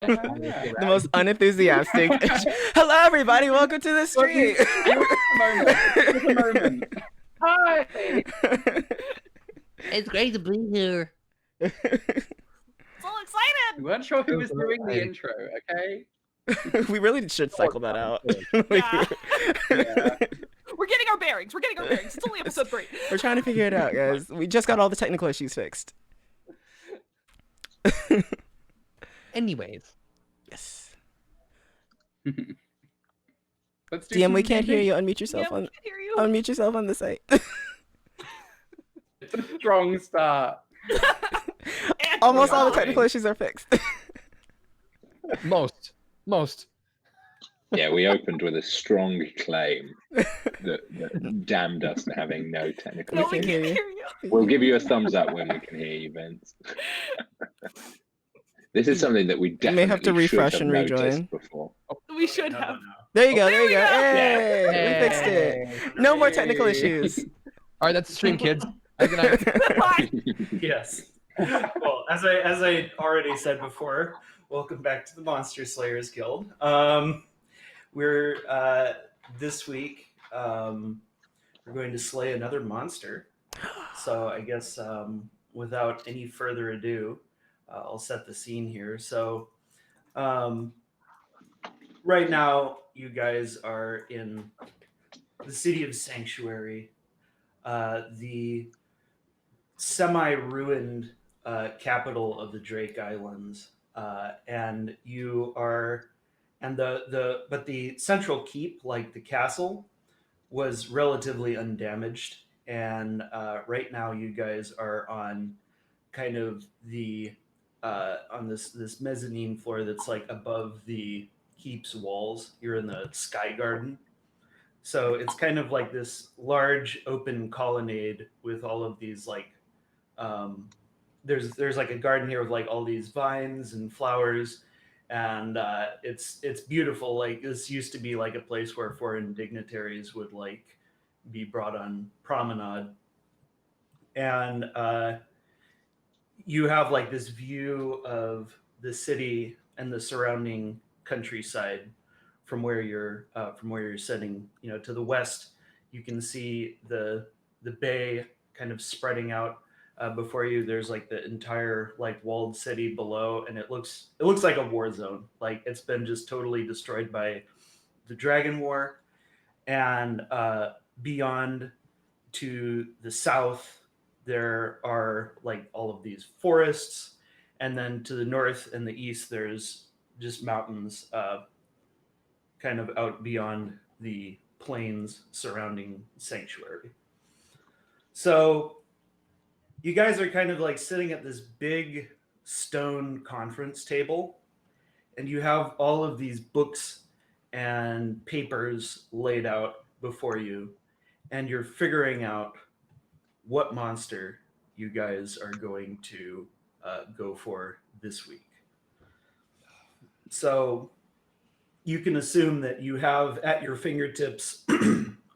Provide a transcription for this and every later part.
The Yeah. most unenthusiastic. Hello, everybody. Welcome to the Well, street. you a moment. Just a moment. Hi. It's great to be here. So excited! We weren't sure who was doing the intro, okay? We really should cycle that out. Yeah. Yeah. We're getting our bearings. It's only episode 3. We're trying to figure it out, guys. We just got all the technical issues fixed. Anyways, Yes. Let's do DM, some we can't hear D&D. you. Unmute yourself Yeah, we on. can't hear you. Unmute yourself on the site. It's a strong start. And Almost we're all the on. technical issues are fixed. most. Yeah, we opened with a strong claim that damned us to having no technical No, We we can issues. can't hear hear you. We'll give you a thumbs up when we can hear you, Vince. This is something that we You definitely may have to should refresh have and noticed rejoin. before. We should have. There you go. There There you we go. go. Hey, we fixed it. No more technical issues. All right, that's the stream, kids. Good night. Bye. Yes. Well, as I already said before, welcome back to the Monster Slayers Guild. We're this week we're going to slay another monster. So I guess without any further ado, I'll set the scene here. So right now, you guys are in the city of Sanctuary, the semi-ruined capital of the Drake Islands, and you are, and but the central keep, like the castle, was relatively undamaged, and right now you guys are on kind of the on this mezzanine floor that's like above the keep's walls. You're in the Sky Garden. So it's kind of like this large open colonnade with all of these like there's like a garden here with like all these vines and flowers, and it's beautiful. Like this used to be like a place where foreign dignitaries would like be brought on promenade, and you have like this view of the city and the surrounding countryside from where you're sitting. You know, to the west, you can see the bay kind of spreading out before you. There's like the entire like walled city below, and it looks like a war zone. Like it's been just totally destroyed by the Dragon War. And beyond to the south, there are like all of these forests, and then to the north and the east, there's just mountains kind of out beyond the plains surrounding Sanctuary. So you guys are kind of like sitting at this big stone conference table, and you have all of these books and papers laid out before you, and you're figuring out what monster you guys are going to go for this week. So you can assume that you have at your fingertips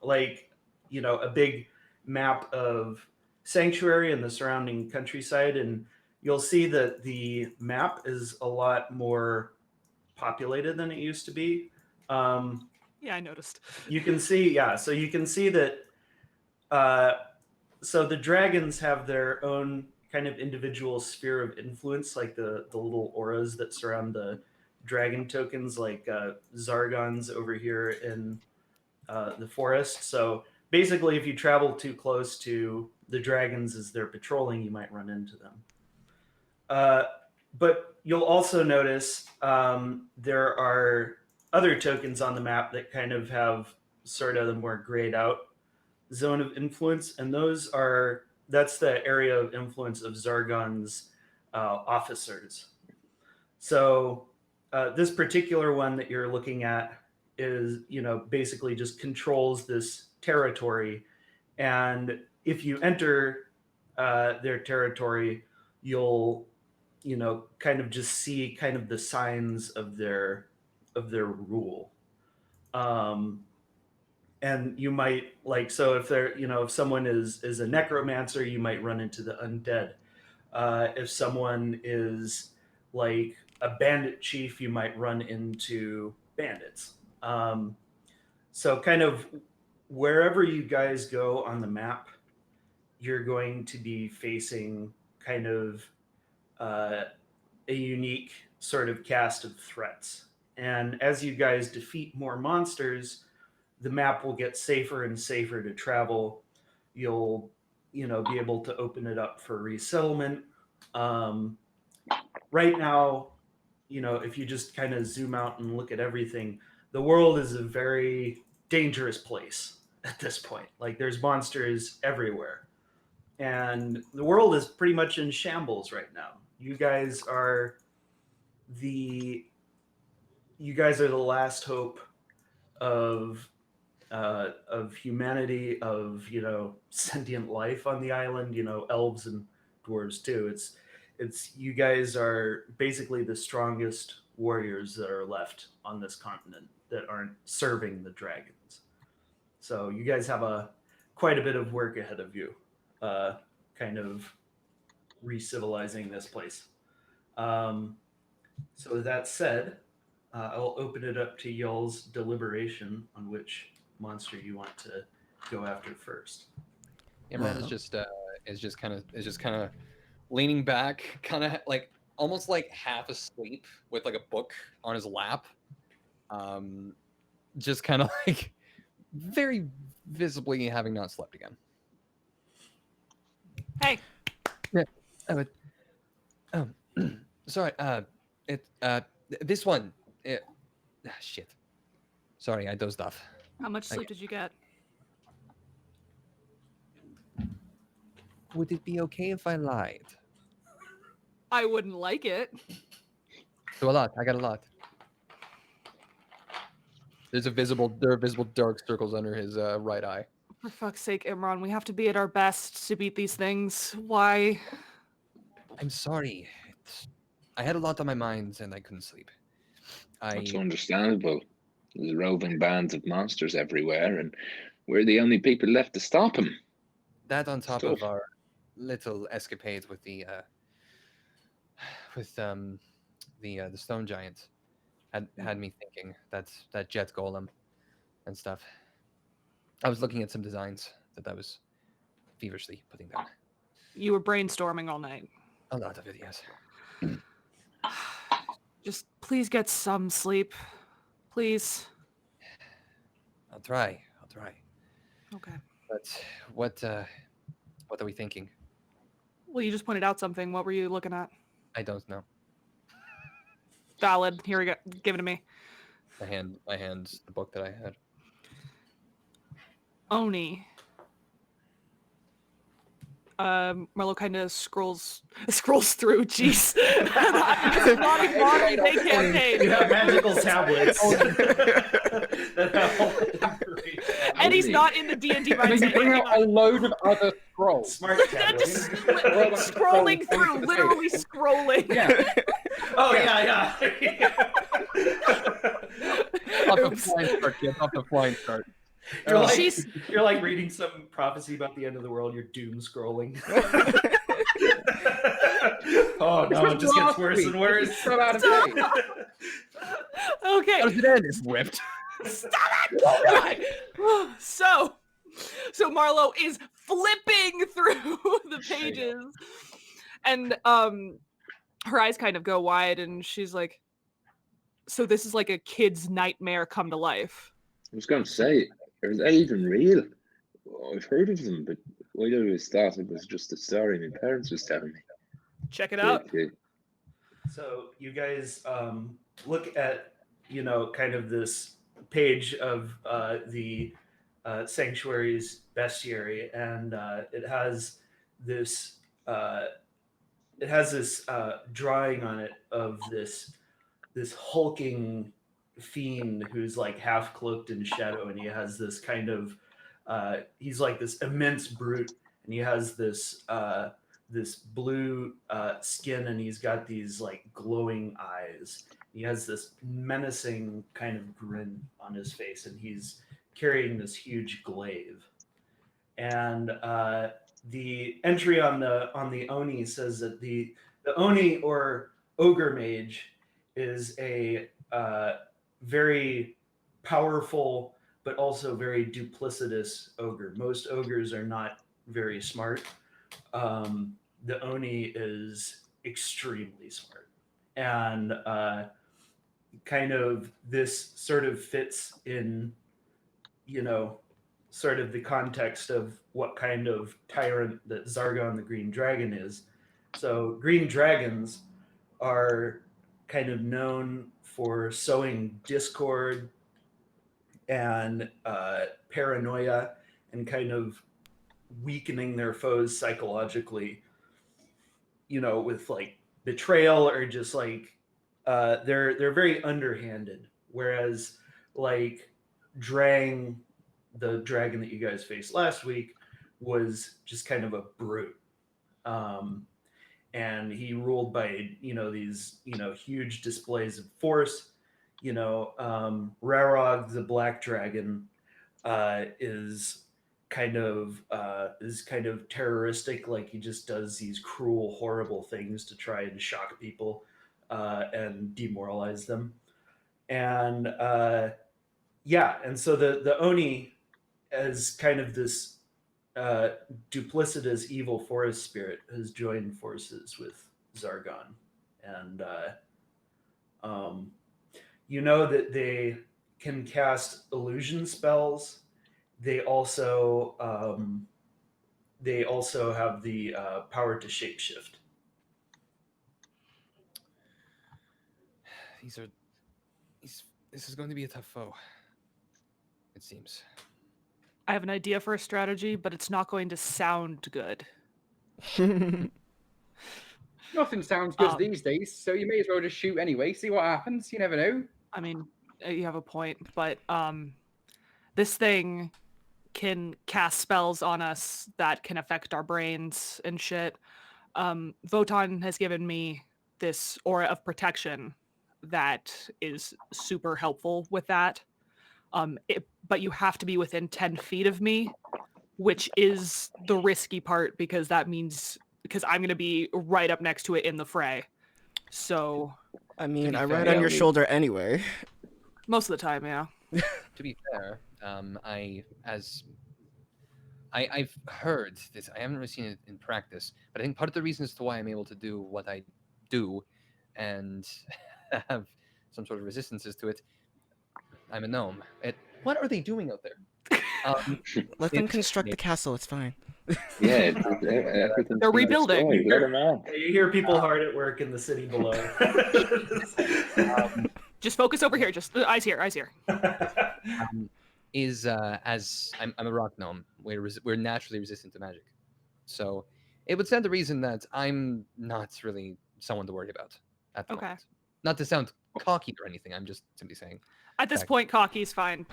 like, you know, a big map of Sanctuary and the surrounding countryside, and you'll see that the map is a lot more populated than it used to be. Yeah, I noticed. You can see, yeah, so you can see that so the dragons have their own kind of individual sphere of influence, like the little auras that surround the dragon tokens, like Zargon's over here in the forest. So basically, if you travel too close to the dragons as they're patrolling, you might run into them. But you'll also notice there are other tokens on the map that kind of have sort of the more grayed out zone of influence, and that's the area of influence of Zargon's officers. So this particular one that you're looking at is, you know, basically just controls this territory, and if you enter their territory, you'll, you know, kind of just see kind of the signs of their rule. And you might like, so if they're, you know, if someone is a necromancer, you might run into the undead. If someone is like a bandit chief, you might run into bandits. So kind of wherever you guys go on the map, you're going to be facing kind of a unique sort of cast of threats. And as you guys defeat more monsters, the map will get safer and safer to travel. You'll, be able to open it up for resettlement. Right now, if you just kind of zoom out and look at everything, the world is a very dangerous place at this point. Like there's monsters everywhere. And the world is pretty much in shambles right now. You guys are the last hope of humanity, of sentient life on the island. Elves and dwarves too. It's you guys are basically the strongest warriors that are left on this continent that aren't serving the dragons. So you guys have quite a bit of work ahead of you, kind of re-civilizing this place. So with that said, I'll open it up to y'all's deliberation on which monster you want to go after first. Imran is just kind of leaning back, kind of like almost like half asleep with like a book on his lap, just kind of like very visibly having not slept again. Hey. Yeah. Sorry. This one. Shit. Sorry, I dozed off. How much sleep did you get? Would it be okay if I lied? I wouldn't like it. So a lot. I got a lot. There are visible dark circles under his right eye. For fuck's sake, Imran, we have to be at our best to beat these things. Why? I'm sorry. I had a lot on my mind and I couldn't sleep. That's understandable. There's roving bands of monsters everywhere, and we're the only people left to stop them. That on top of our little escapade with the stone giant had me thinking that jet golem and stuff. I was looking at some designs that I was feverishly putting down. You were brainstorming all night. A lot of it, yes. Just please get some sleep. Please. I'll try. Okay. But what are we thinking? Well, you just pointed out something. What were you looking at? I don't know. Valid. Here we go. Give it to me. I hand the book that I had. Oni. Marlo kind of scrolls through. Jeez. It's not a modern day campaign. You have magical tablets. that have all the information. And he's not in the D&D And then you mindset. bring out a load of other scrolls. Smart Just tablets. scrolling through, literally scrolling. Yeah. Oh yeah. Off the flying start, kid. Off the flying start. You're like reading some prophecy about the end of the world. You're doom scrolling. Oh no, it just gets worse and worse. From out of date. Okay. How does it end? It's whipped. Stop it! Oh, so Marlo is flipping through the pages, and her eyes kind of go wide, and she's like, "So this is like a kid's nightmare come to life." I was going to say, are they even real? I've heard of them, but I always thought it was just a story my parents was telling me. Check it out. Okay. So you guys look at kind of this page of the sanctuary's bestiary, and it has this drawing on it of this hulking fiend who's like half cloaked in shadow, and he has this kind of he's like this immense brute, and he has this blue skin, and he's got these like glowing eyes. He has this menacing kind of grin on his face, and he's carrying this huge glaive. And the entry on the Oni says that the Oni, or ogre mage, is a very powerful but also very duplicitous ogre. Most ogres are not very smart. The Oni is extremely smart, and kind of this sort of fits in, sort of the context of what kind of tyrant that Zargon the Green Dragon is. So green dragons are kind of known for sowing discord and paranoia and kind of weakening their foes psychologically, with like betrayal or just like they're very underhanded. Whereas like Drang, the dragon that you guys faced last week, was just kind of a brute. And he ruled by these huge displays of force. Rarog the black dragon is kind of terroristic. Like he just does these cruel, horrible things to try and shock people and demoralize them. And and so the Oni, as kind of this duplicitous evil forest spirit, has joined forces with Zargon, and that they can cast illusion spells. They also have the power to shapeshift. This is going to be a tough foe, it seems. I have an idea for a strategy, but it's not going to sound good. Nothing sounds good these days, so you may as well just shoot anyway. See what happens. You never know. I mean, you have a point, but this thing can cast spells on us that can affect our brains and shit. Votan has given me this aura of protection that is super helpful with that. But you have to be within 10 feet of me, which is the risky part, because I'm going to be right up next to it in the fray. So, I mean, I ride on your shoulder anyway. Most of the time, yeah. To be fair, I've heard this. I haven't really seen it in practice, but I think part of the reason as to why I'm able to do what I do and have some sort of resistances to it, I'm a gnome. What are they doing out there? Let them construct the castle. It's fine. Yeah, they're rebuilding. Let them out. You hear people hard at work in the city below. Just focus over here. Just eyes here. As I'm a rock gnome, we're naturally resistant to magic, so it would stand to reason that I'm not really someone to worry about at the moment. Not to sound cocky or anything, I'm just simply saying. At this point, cocky's fine.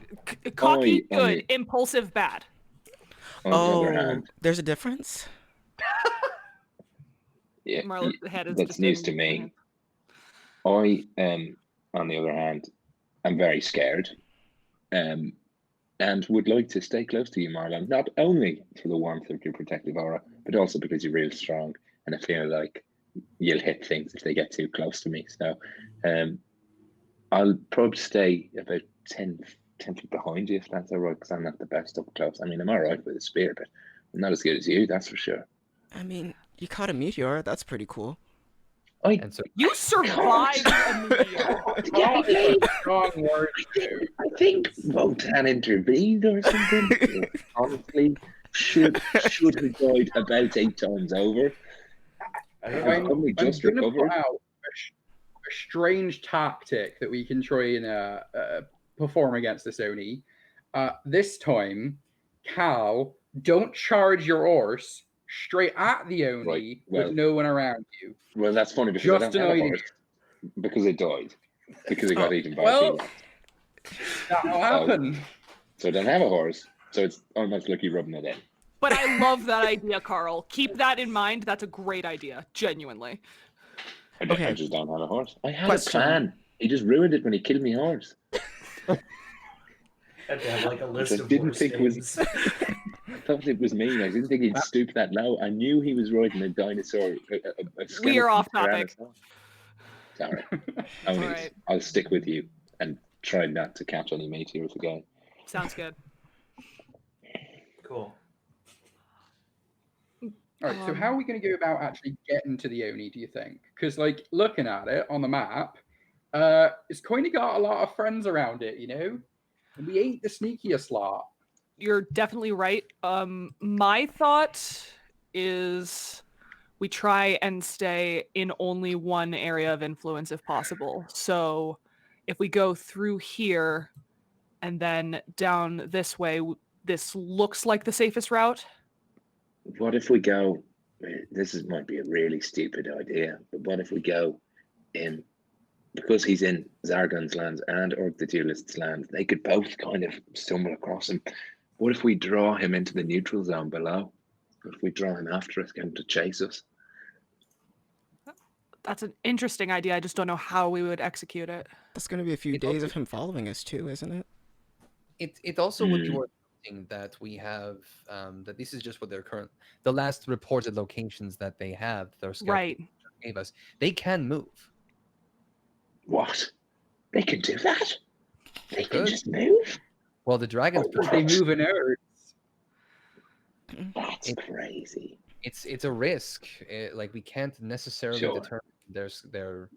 Cocky, good. Impulsive, bad. There's a difference? Yeah, Marlo's head is that's just news to me. I on the other hand, I'm very scared, and would like to stay close to you, Marlon. Not only for the warmth of your protective aura, but also because you're real strong, and I feel like you'll hit things if they get too close to me. So, I'll probably stay about 10 feet behind you, if that's all right, because I'm not the best up close. I mean, I'm all right with a spear, but I'm not as good as you, that's for sure. I mean, you caught a meteor. That's pretty cool. You survived a meteor. Strong words. I think Votan intervened or something. Honestly, should have died about 8 times over. I'm going to put out a strange tactic that we can try and perform against this Oni. This time, Cal, don't charge your horse straight at the Oni with no one around you. Well, that's funny because I don't have a horse. Because it died. Because it got eaten by a T-Rex. That'll happen. So I don't have a horse. So it's almost like you're rubbing it in. But I love that idea, Carl. Keep that in mind. That's a great idea. Genuinely. I just don't have a horse. I had a plan. He just ruined it when he killed me horse. Had to have like a list of didn't horse think names. I thought it was me. I didn't think he'd stoop that low. I knew he was riding a dinosaur. We are off topic. Sorry. All Only right. I'll stick with you and try not to catch any meteors again. Sounds good. Cool. All right, so how are we going to go about actually getting to the Oni, do you think? Because, like, looking at it on the map, it's kind of got a lot of friends around it, you know? And we ain't the sneakiest lot. You're definitely right. My thought is we try and stay in only one area of influence if possible. So if we go through here and then down this way, this looks like the safest route. What if we go? Might be a really stupid idea, but what if we go in, because he's in Zargon's lands and Orc the Duelist's lands? They could both kind of stumble across him. What if we draw him into the neutral zone below? What if we draw him after us, get him to chase us? That's an interesting idea. I just don't know how we would execute it. That's going to be a few days of him following us too, isn't it? It also would be worth noting that we have that this is just what the last reported locations that they have. Their scout Right. gave us. They can move. What? They can do that? They can Good. just move? Well, the dragons. They move in Earth. That's crazy. It's a risk. Like we can't necessarily Sure. determine their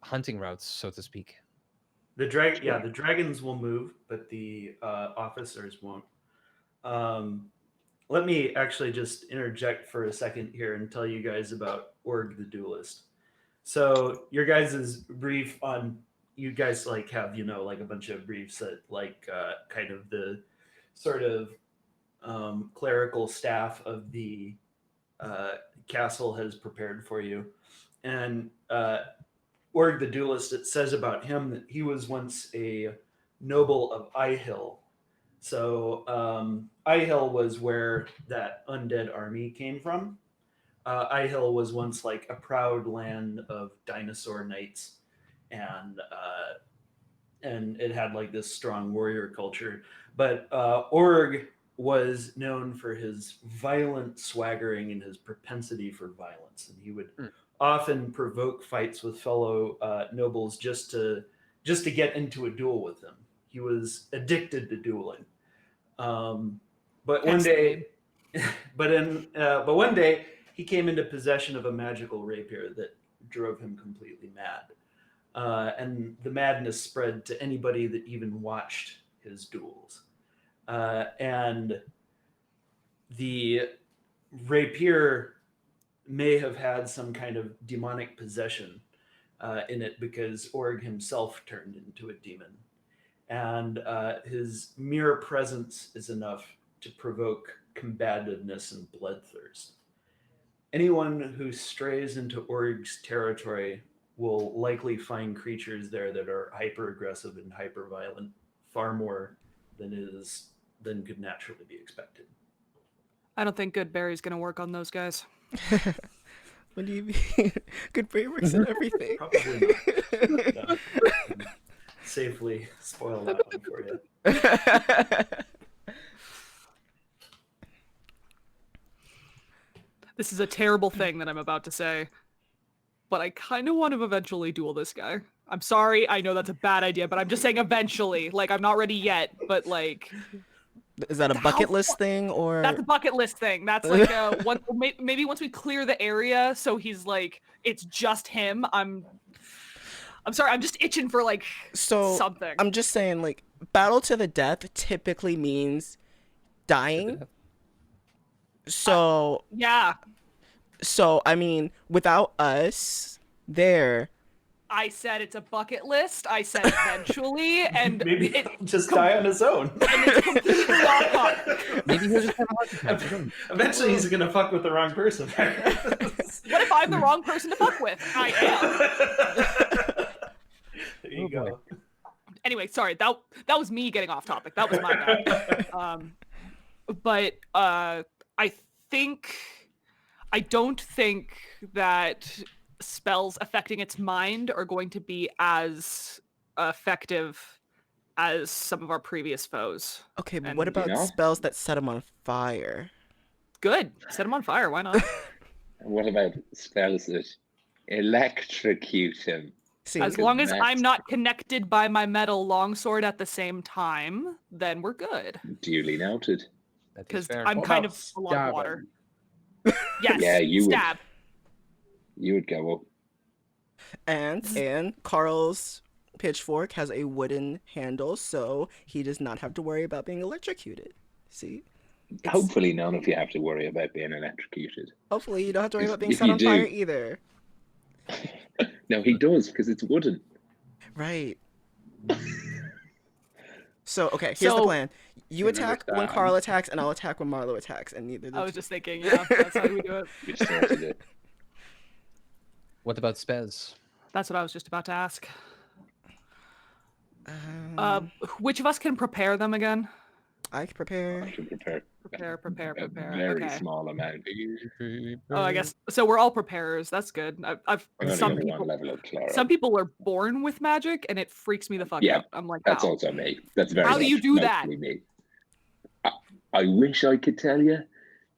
hunting routes, so to speak. The dragons will move, but the officers won't. Let me actually just interject for a second here and tell you guys about Org the Duelist. So your guys' brief on, you guys like have, like a bunch of briefs that like kind of the sort of clerical staff of the castle has prepared for you. And Org the Duelist, it says about him that he was once a noble of Ihill. So Ihill was where that undead army came from. Ihill was once like a proud land of dinosaur knights, and it had like this strong warrior culture. But Org was known for his violent swaggering and his propensity for violence, and he would often provoke fights with fellow nobles just to get into a duel with them. He was addicted to dueling. But one day he came into possession of a magical rapier that drove him completely mad. And the madness spread to anybody that even watched his duels. And the rapier may have had some kind of demonic possession in it, because Org himself turned into a demon. And his mere presence is enough to provoke combativeness and bloodthirst. Anyone who strays into Org's territory will likely find creatures there that are hyper-aggressive and hyper-violent, far more than could naturally be expected. I don't think Goodberry's going to work on those guys. What do you mean? Goodberry works on everything. Probably not. No. Safely spoil that one for you. This is a terrible thing that I'm about to say, but I kind of want to eventually duel this guy. I'm sorry, I know that's a bad idea, but I'm just saying eventually. Like, I'm not ready yet, but like... Is that a bucket list thing, or...? That's a bucket list thing. That's like maybe once we clear the area, so he's like, it's just him. I'm sorry, I'm just itching for like something. I'm just saying, like, battle to the death typically means dying. So yeah. So I mean, without us there, I said it's a bucket list. I said eventually, and maybe he'll just die on his own. And it's completely off. Maybe he'll just have a heart attack. Eventually, he's gonna fuck with the wrong person. What if I'm the wrong person to fuck with? I am. There you go. Anyway, sorry. That was me getting off topic. That was my bad. But I don't think that spells affecting its mind are going to be as effective as some of our previous foes. Okay, but what about spells that set him on fire? Good. Set him on fire. Why not? What about spells that electrocute him? See, As long as I'm Max. not connected by my metal longsword at the same time, then we're good. Duly noted. That is Because fair. I'm What kind about of a lot of water. stabbing? Yes, Yeah, you would. stab. You would go up. and Carl's pitchfork has a wooden handle, so he does not have to worry about being electrocuted. See? Hopefully, none of you have to worry about being electrocuted. Hopefully, you don't have to worry about being If set you on fire do- either. No, he does because it's wooden. Right. So, okay, here's the So- plan. You Didn't attack when understand. Carl attacks, and I'll attack when Marlo attacks, and neither. I was just thinking, yeah, that's how we do it. We sorted it. What about Spez? That's what I was just about to ask. Um, Which of us can prepare them again? I can prepare. I can prepare Prepare. a very Okay. small amount. Oh, I guess so. We're all preparers. That's good. I've I'm only some on people. one level of Clara. Some people are born with magic, and it freaks me the fuck Yeah, out. I'm like, That's how? also me. That's very How do you much do that? mostly me. I wish I could tell you.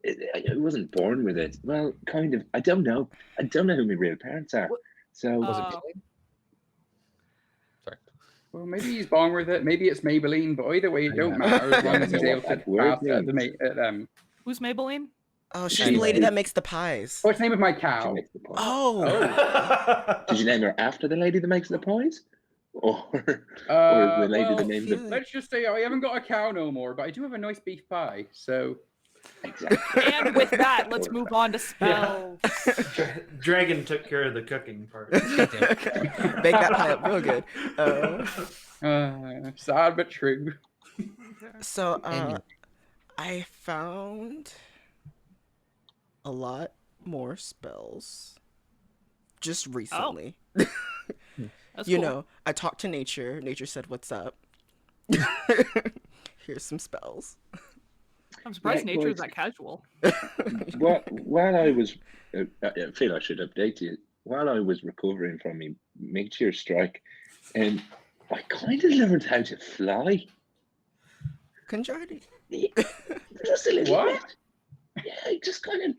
I wasn't born with it. Well, kind of. I don't know. I don't know who my real parents are. So Was Uh, it Billy? Sorry. Well, maybe he's born with it. Maybe it's Maybelline, but either way, it don't Yeah. matter as long as he's I don't know able what to that word pass at the means. at them. Who's Maybelline? Oh, she's the Anyway. lady that makes the pies. What's the name of my she cow? makes the pies. Oh, Did you name her after the lady that makes the pies, or is the lady well, that named the feel- let's just say I haven't got a cow no more, but I do have a nice beef pie. So exactly? And with that, let's move on to spells. Dragon took care of the cooking part. bake that pie up real good. sad but true. So, And I found a lot more spells just recently. That's You cool. know, I talked to nature. Nature said, "What's up?" Here's some spells. I'm surprised Yeah, nature is well, that casual. While I was, I feel I should update you. While I was recovering from my meteor strike, I kind of learned how to fly. Conjurity. Just a little What? bit. Yeah, just kind of.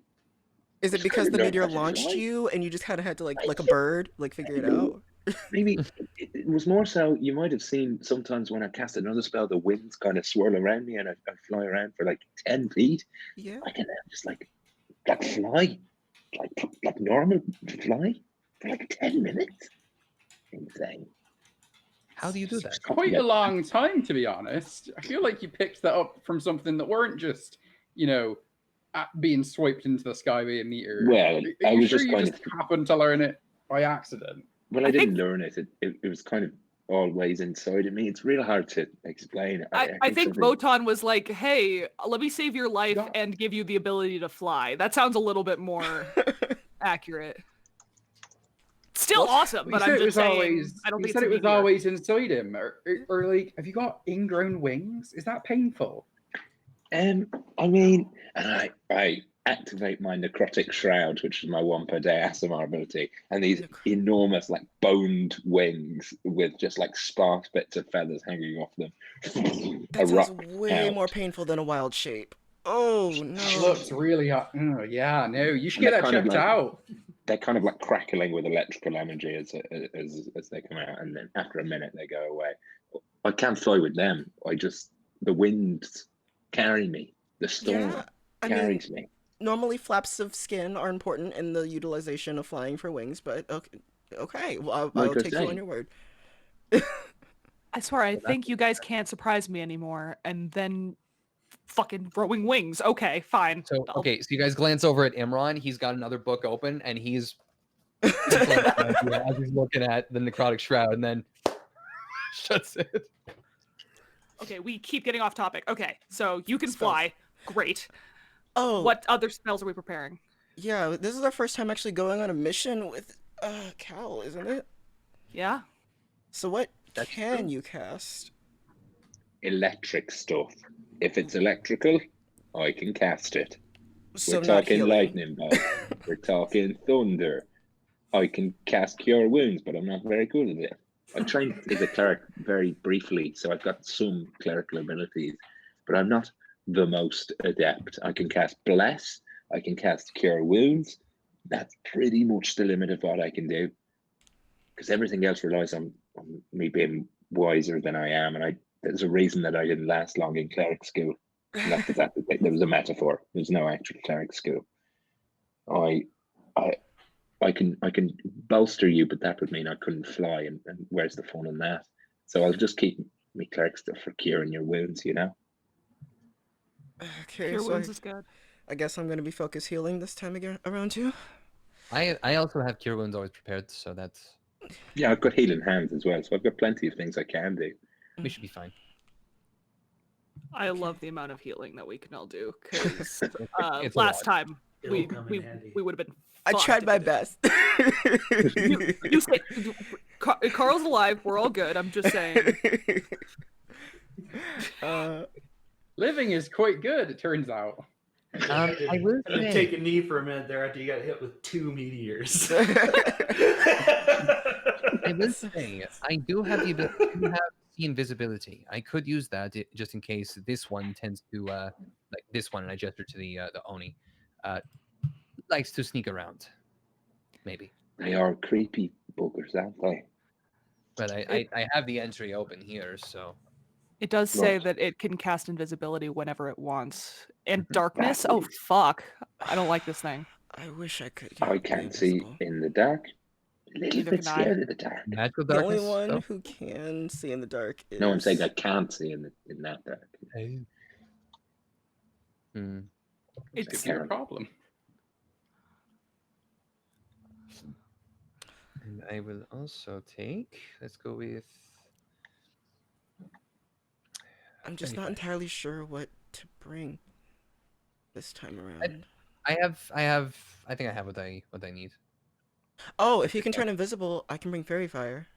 Is it Just because kinda the learned meteor how to launched fly. you and you just kind of had to like a Yeah. bird, like figure it out? Maybe it was more so. You might have seen sometimes when I cast another spell, the winds kind of swirl around me and I fly around for like 10 feet. Yeah. I can just like fly, like normal fly for like 10 minutes. Insane. how do you do that? It's quite a long time, to be honest. I feel like you picked that up from something that weren't just, being swiped into the sky by a meteor. Well, Are I you was sure just you kind just of. happened to learn it by accident? Well, I I didn't think- learn it. It was kind of always inside of me. It's real hard to explain. I think something- Votan was like, hey, let me save your life Yeah. and give you the ability to fly. That sounds a little bit more accurate. Still awesome, but I'm just saying, I don't He think said it's it a was meteor. always inside him, or like, have you got ingrown wings? Is that painful? I mean, and I activate my necrotic shroud, which is my 1 per day ASMR ability, and these enormous, like boned wings with just like sparse bits of feathers hanging off them. That sounds erupt way out. more painful than a wild shape. Oh It no. looks really hot. Oh, yeah, no, you should And get they're that kind of checked like- out. They're kind of like crackling with electrical energy as they come out, and then after a minute they go away. I can't fly with them. The winds carry me. The storm Yeah, I mean, carries me. normally flaps of skin are important in the utilization of flying for wings, but okay. Well, I'll Like I take you on say. your word. I swear, I think you guys can't surprise me anymore. And then fucking growing wings. Okay, fine. So I'll- okay, so you guys glance over at Imran. He's got another book open, and he's as he's looking at the necrotic shroud, and then shuts it. Okay, we keep getting off topic. Okay, so you can Spells. fly. Great. Oh, What other spells are we preparing? yeah, this is our first time actually going on a mission with Cal, isn't it? Yeah. So what That's can true. you cast? Electric stuff. If it's electrical, I can cast it. So We're not talking healing. lightning bolt. We're talking thunder. I can cast cure wounds, but I'm not very good at it. I trained as a cleric very briefly, so I've got some clerical abilities, but I'm not the most adept. I can cast bless. I can cast cure wounds. That's pretty much the limit of what I can do. because everything else relies on me being wiser than I am, and there's a reason that I didn't last long in cleric school. Not that there was a metaphor. There's no actual cleric school. I can bolster you, but that would mean I couldn't fly, and where's the fun in that? So I'll just keep me cleric stuff for curing your wounds, you know. Okay, Cure so wounds is good. I guess I'm gonna be focus healing this time again around too. I also have cure wounds always prepared, so that's Yeah, I've got healing hands as well, so I've got plenty of things I can do. we should be fine. I love the amount of healing that we can all do because It's a last lot. time It'll we come in we, handy. we would have been. I fucked tried if my we best. You say Carl's alive. We're all good. I'm just saying. Living is quite good, it turns out. I will say, take a knee for a minute there after you got hit with 2 meteors. I will say, I do have the ability to have see invisibility. I could use that just in case this one tends to like this one, and I gesture to the Oni, likes to sneak around. Maybe. They are creepy buggers, aren't they? But I have the entry open here, so It does say Right. that it can cast invisibility whenever it wants. And darkness? Oh, fuck. I don't like this thing. I wish I could. I be can't see invisible. in the dark. A little Neither bit can I. scared of the dark. magical The darkness. only one though. who can see in the dark is. No, I'm saying I can't see in that dark. Hmm. It's It's your problem. And I will also take. Let's go with. I'm just not 25. entirely sure what to bring this time around. I think I have what I need. Oh, if you can turn invisible, I can bring fairy fire.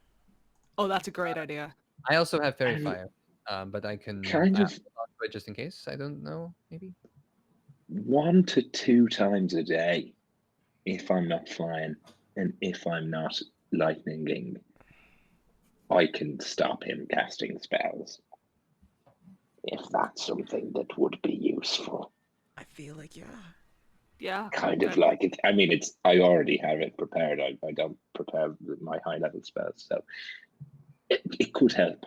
oh, that's a great idea. I also have fairy I- fire, but I can Kind of hold on to it just in case. I don't know, maybe. 1 to 2 times a day, if I'm not flying and if I'm not lightninging, I can stop him casting spells. If that's something that would be useful. I feel like, yeah. Yeah. Kind of okay. like it. I mean, I already have it prepared. I don't prepare my high level spells, so it could help.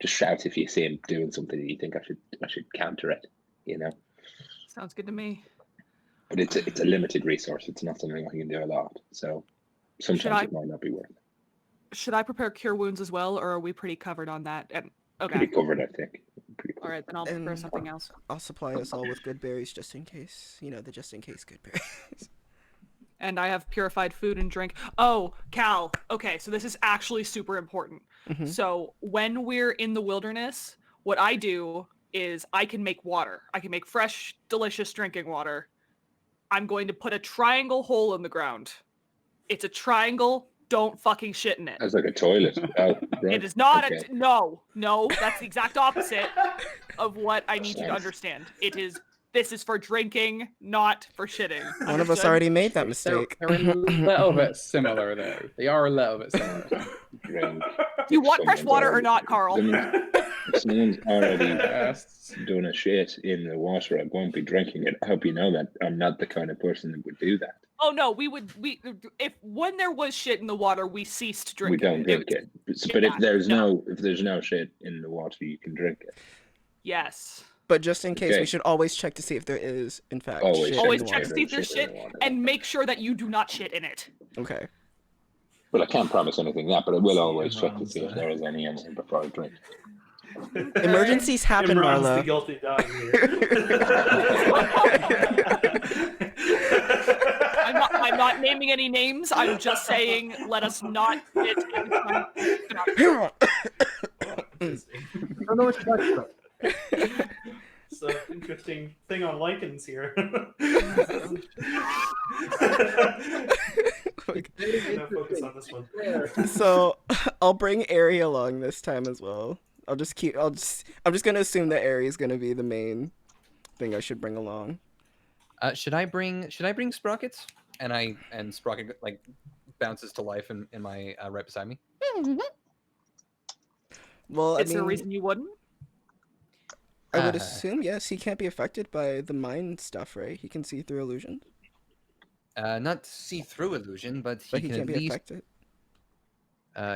Just shout if you see him doing something and you think I should counter it, you know. Sounds good to me. But it's a limited resource. It's not something I can do a lot. So sometimes it might not be worth it. Should I prepare cure wounds as well, or are we pretty covered on that? And okay. Pretty covered, I think. All right, then I'll prepare And- something else. I'll supply us all with good berries just in case. You know, the just in case good berries. And I have purified food and drink. Oh, Cal. Okay, so this is actually super important. Mhm. So when we're in the wilderness, what I do is I can make water. I can make fresh, delicious drinking water. I'm going to put a triangle hole in the ground. It's a triangle. Don't fucking shit in it. That's like a toilet. Oh, right. It is not Okay. no, that's the exact opposite of what I need you to Nice. understand. This is for drinking, not for shitting. One of us Understood? already made that mistake. They're a little bit similar, though. They are a little bit similar. Drink. Do you want fresh Someone's water or already- not, Carl? If someone's already Yes. doing a shit in the water, I won't be drinking it. I hope you know that. I'm not the kind of person that would do that. Oh no, if when there was shit in the water, we ceased We drinking. don't drink it. But yeah, if there's no shit in the water, you can drink it. Yes. But just in case, Okay. we should always check to see if there is, in fact, Always shit check Always in the check water. to see if there's Shit in shit the water. and make sure that you do not shit in it. Okay. Well, I can't promise anything that, but I will always check to Imran's, see if there is any in it before I drink. Emergencies happen, Imran's the Marla. guilty dog here. I'm not naming any names. I'm just saying, let us not shit in front I don't know what you're talking about. It's an interesting thing on lichens here. Gonna focus on this one. So I'll bring Ari along this time as well. I'm just gonna assume that Ari is gonna be the main thing I should bring along. Should I bring Sprockets? And Sprocket like bounces to life in my right beside me. Well, Is there a reason you wouldn't? I would assume yes. He can't be affected by the mind stuff, right? He can see through illusions, Not see through illusion, but but he he can can't at be least affected.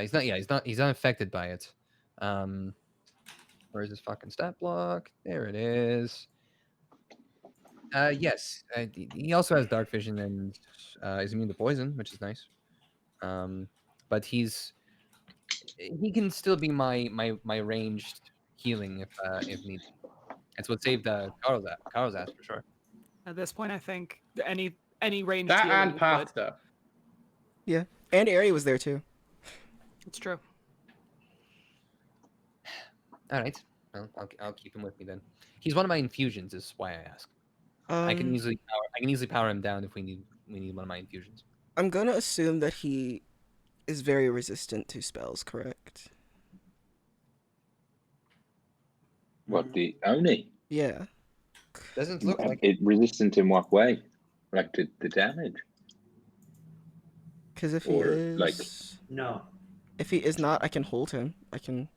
He's not. Yeah, he's not affected by it. Where's his fucking stat block? There it is. Yes. He also has dark vision and is immune to poison, which is nice. But he can still be my ranged healing if need. That's what saved Carl's ass for sure. At this point, I think any range That healing and is good. pasta. Yeah, and Ari was there too. It's true. All right. Well, I'll keep him with me then. He's one of my infusions. Is why I ask. I can easily power him down if we need one of my infusions. I'm gonna assume that he is very resistant to spells, correct? What, the Oni? Yeah. Doesn't look like it. Resistant in what way? Like the damage? Because if he Or, is, like- No. if he is not, I can hold him. I can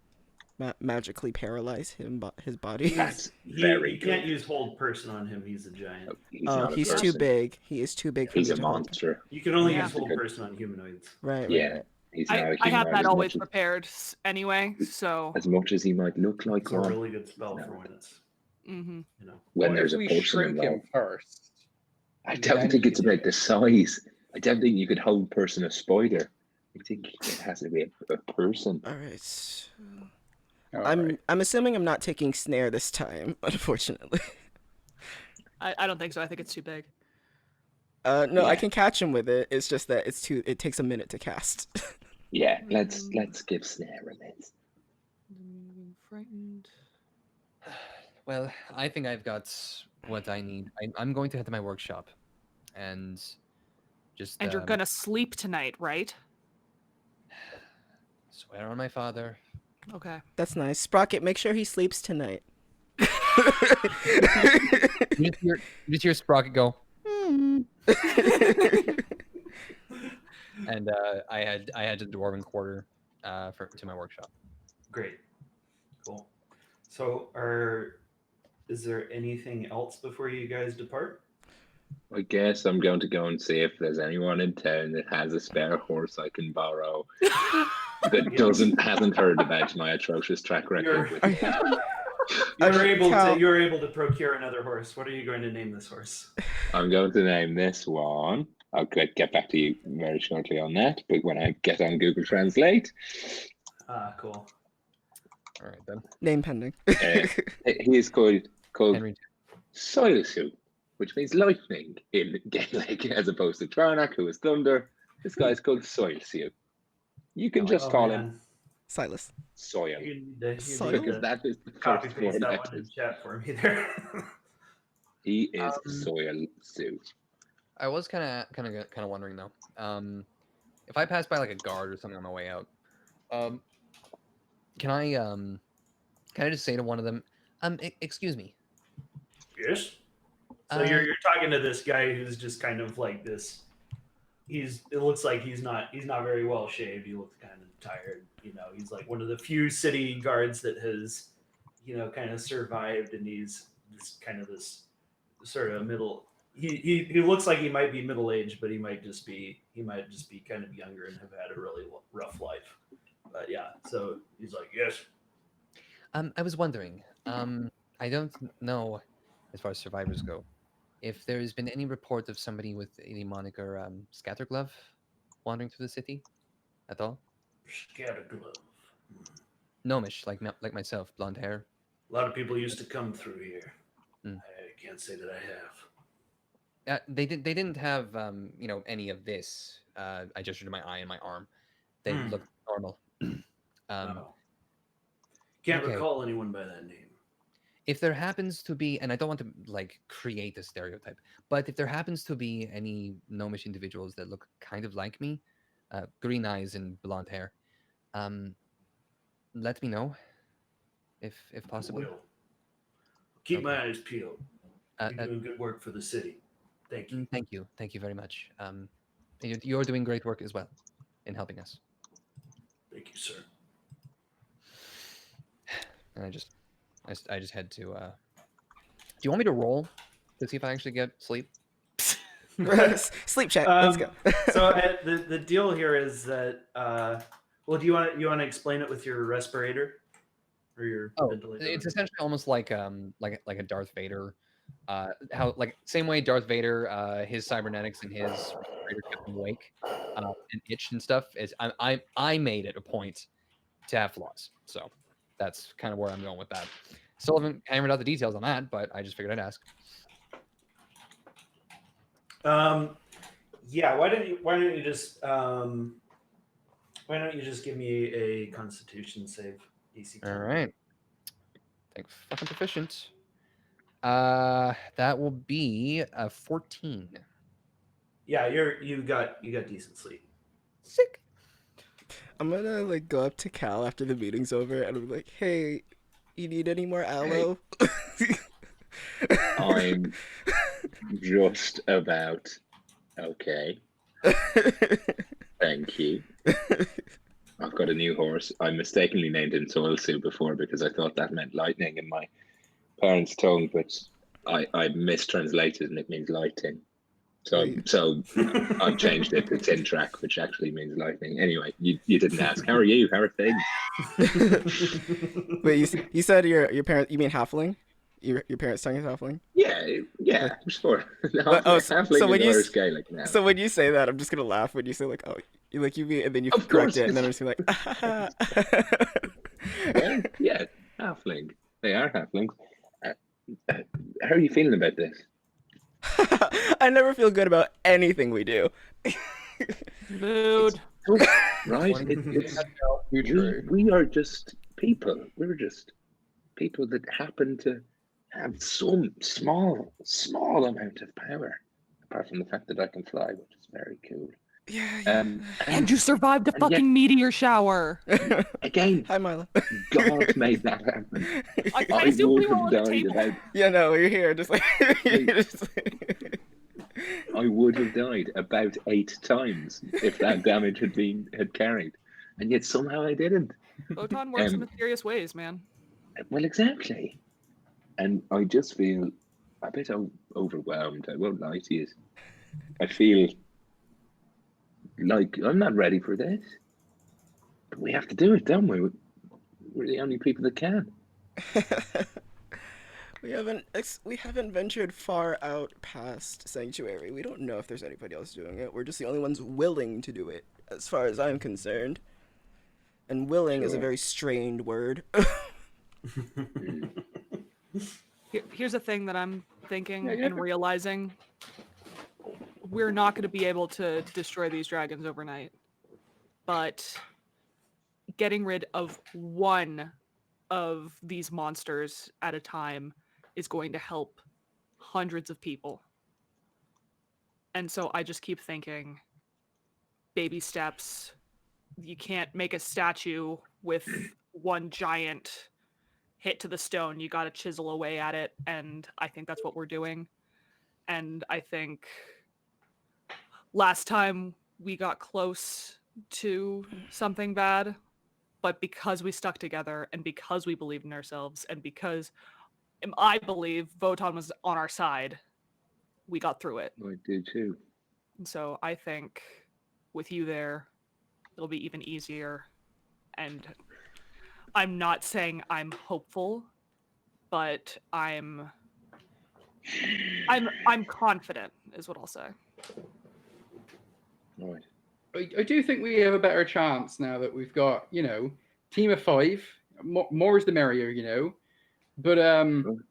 magically paralyze his body. That's He very can't good. use hold person on him. He's a giant. He's Oh, not a he's too person. big. He is too big for He's me a to hold. monster. You can only Yeah. use hold person on humanoids. Right. Yeah. Right. He's not a I have humanoid that as always much as- prepared anyway. So As much as he might look like It's a one, really good spell for when it's mhm. you know. when What there's if a we person shrink him involved. first? I and don't then think you it's can- about the size. I don't think you could hold person a spider. I think it has to be a person. All right. All I'm right. assuming I'm not taking snare this time, unfortunately. I don't think so. I think it's too big. No, I Yeah. can catch him with it. It's just that it takes a minute to cast. Yeah, let's give Snare a miss. Frightened. Well, I think I've got what I need. I'm going to head to my workshop, and just And you're gonna sleep tonight, right? swear on my father. Okay. That's nice. Sprocket, make sure he sleeps tonight. You just hear Sprocket go, and I had the dwarven quarter to my workshop. Great. Cool. So is there anything else before you guys depart? I guess I'm going to go and see if there's anyone in town that has a spare horse I can borrow that hasn't heard about my atrocious track record. You're able to procure another horse. What are you going to name this horse? I'm going to name this one. I'll get back to you very shortly on that, but when I get on Google Translate, Cool. All right then. Name pending. he is called Henry. Soilsu, which means lightning in Gaelic, as opposed to Tranach, who is thunder. This guy's called Soilsu. You can just call him Silas. Soil, You need to because that is the copy first paste four that one in letters. chat for me there. He is Soilsu. I was kind of wondering though. If I pass by like a guard or something on my way out, can I just say to one of them, excuse me. Yes. So you're talking to this guy who's just kind of like this. It looks like he's not very well shaved. He looks kind of tired. He's like one of the few city guards that has, kind of survived, and he's this sort of middle. He looks like he might be middle aged, but he might just be kind of younger and have had a really rough life. But yeah, so he's like, yes. I was wondering. I don't know, as far as survivors go, if there's been any report of somebody with the moniker Scatterglove wandering through the city at all. Scatterglove. Gnomish, like myself, blonde hair. A lot of people used to come through here. Mm. I can't say that I have. They didn't have any of this. I gestured to my eye and my arm. They looked normal. No. Can't okay. recall anyone by that name. If there happens to be, and I don't want to create a stereotype, but if there happens to be any gnomish individuals that look kind of like me, green eyes and blonde hair, let me know, if possible. Will. Keep Okay. my eyes peeled. You're Uh, doing good work for the city. Thank you. Thank you very much. You're doing great work as well in helping us. Thank you, sir. And I just had to. Do you want me to roll to see if I actually get sleep? Sleep check. Let's go. So the deal here is that Well, do you want to explain it with your respirator or your ventilator? It's essentially almost like a Darth Vader. How like same way Darth Vader, his cybernetics and his respirator kept him awake and itch and stuff. Is I made it a point to have flaws, so that's kind of where I'm going with that. Still haven't hammered out the details on that, but I just figured I'd ask. Yeah. Why don't you just give me a Constitution save, DC 10. All right. Thanks, fucking proficient. That will be a 14. Yeah, you got decent sleep. Sick. I'm gonna like go up to Cal after the meeting's over and I'm like, hey, you need any more aloe? I'm just about okay. Thank you. I've got a new horse. I mistakenly named him Toadstool before because I thought that meant lightning in my parents' tongue, but I mistranslated and it means lighting. So I've changed it to Tin Track, which actually means lightning. Anyway, you didn't ask. How are you? How are things? Wait, you said your parents? You mean halfling? Your parents' tongue is halfling? Yeah, sure. So when you Gaelic now. So when you say that, I'm just gonna laugh when you say like, oh, you mean, and then you Of correct course, it, and then I'm just gonna like, yeah, halfling. They are halflings. How are you feeling about this? I never feel good about anything we do. Mood. Right? We are just people. We're just people that happen to have some small amount of power. Apart from the fact that I can fly, which is very cool. Yeah. And you survived a fucking meteor shower. Again, Hi, Mila. God made that happen. I assume we were on the table. Yeah, no, you're here. Just like, I would have died about 8 times if that damage had carried, and yet somehow I didn't. Photon works in mysterious ways, man. Well, exactly. And I just feel a bit overwhelmed. I won't lie to you. I feel like I'm not ready for this. But we have to do it, don't we? We're the only people that can. We haven't ventured far out past Sanctuary. We don't know if there's anybody else doing it. We're just the only ones willing to do it, as far as I'm concerned. And willing is a very strained word. Here's a thing that I'm thinking and realizing. We're not going to be able to destroy these dragons overnight. But getting rid of one of these monsters at a time is going to help hundreds of people. And so I just keep thinking, baby steps. You can't make a statue with one giant hit to the stone. You got to chisel away at it. And I think that's what we're doing. And I think last time we got close to something bad, but because we stuck together and because we believed in ourselves and because I believe Votan was on our side, we got through it. I do too. And so I think with you there, it'll be even easier. And I'm not saying I'm hopeful, but I'm confident is what I'll say. Right. I do think we have a better chance now that we've got, team of 5. More is the merrier, But I'm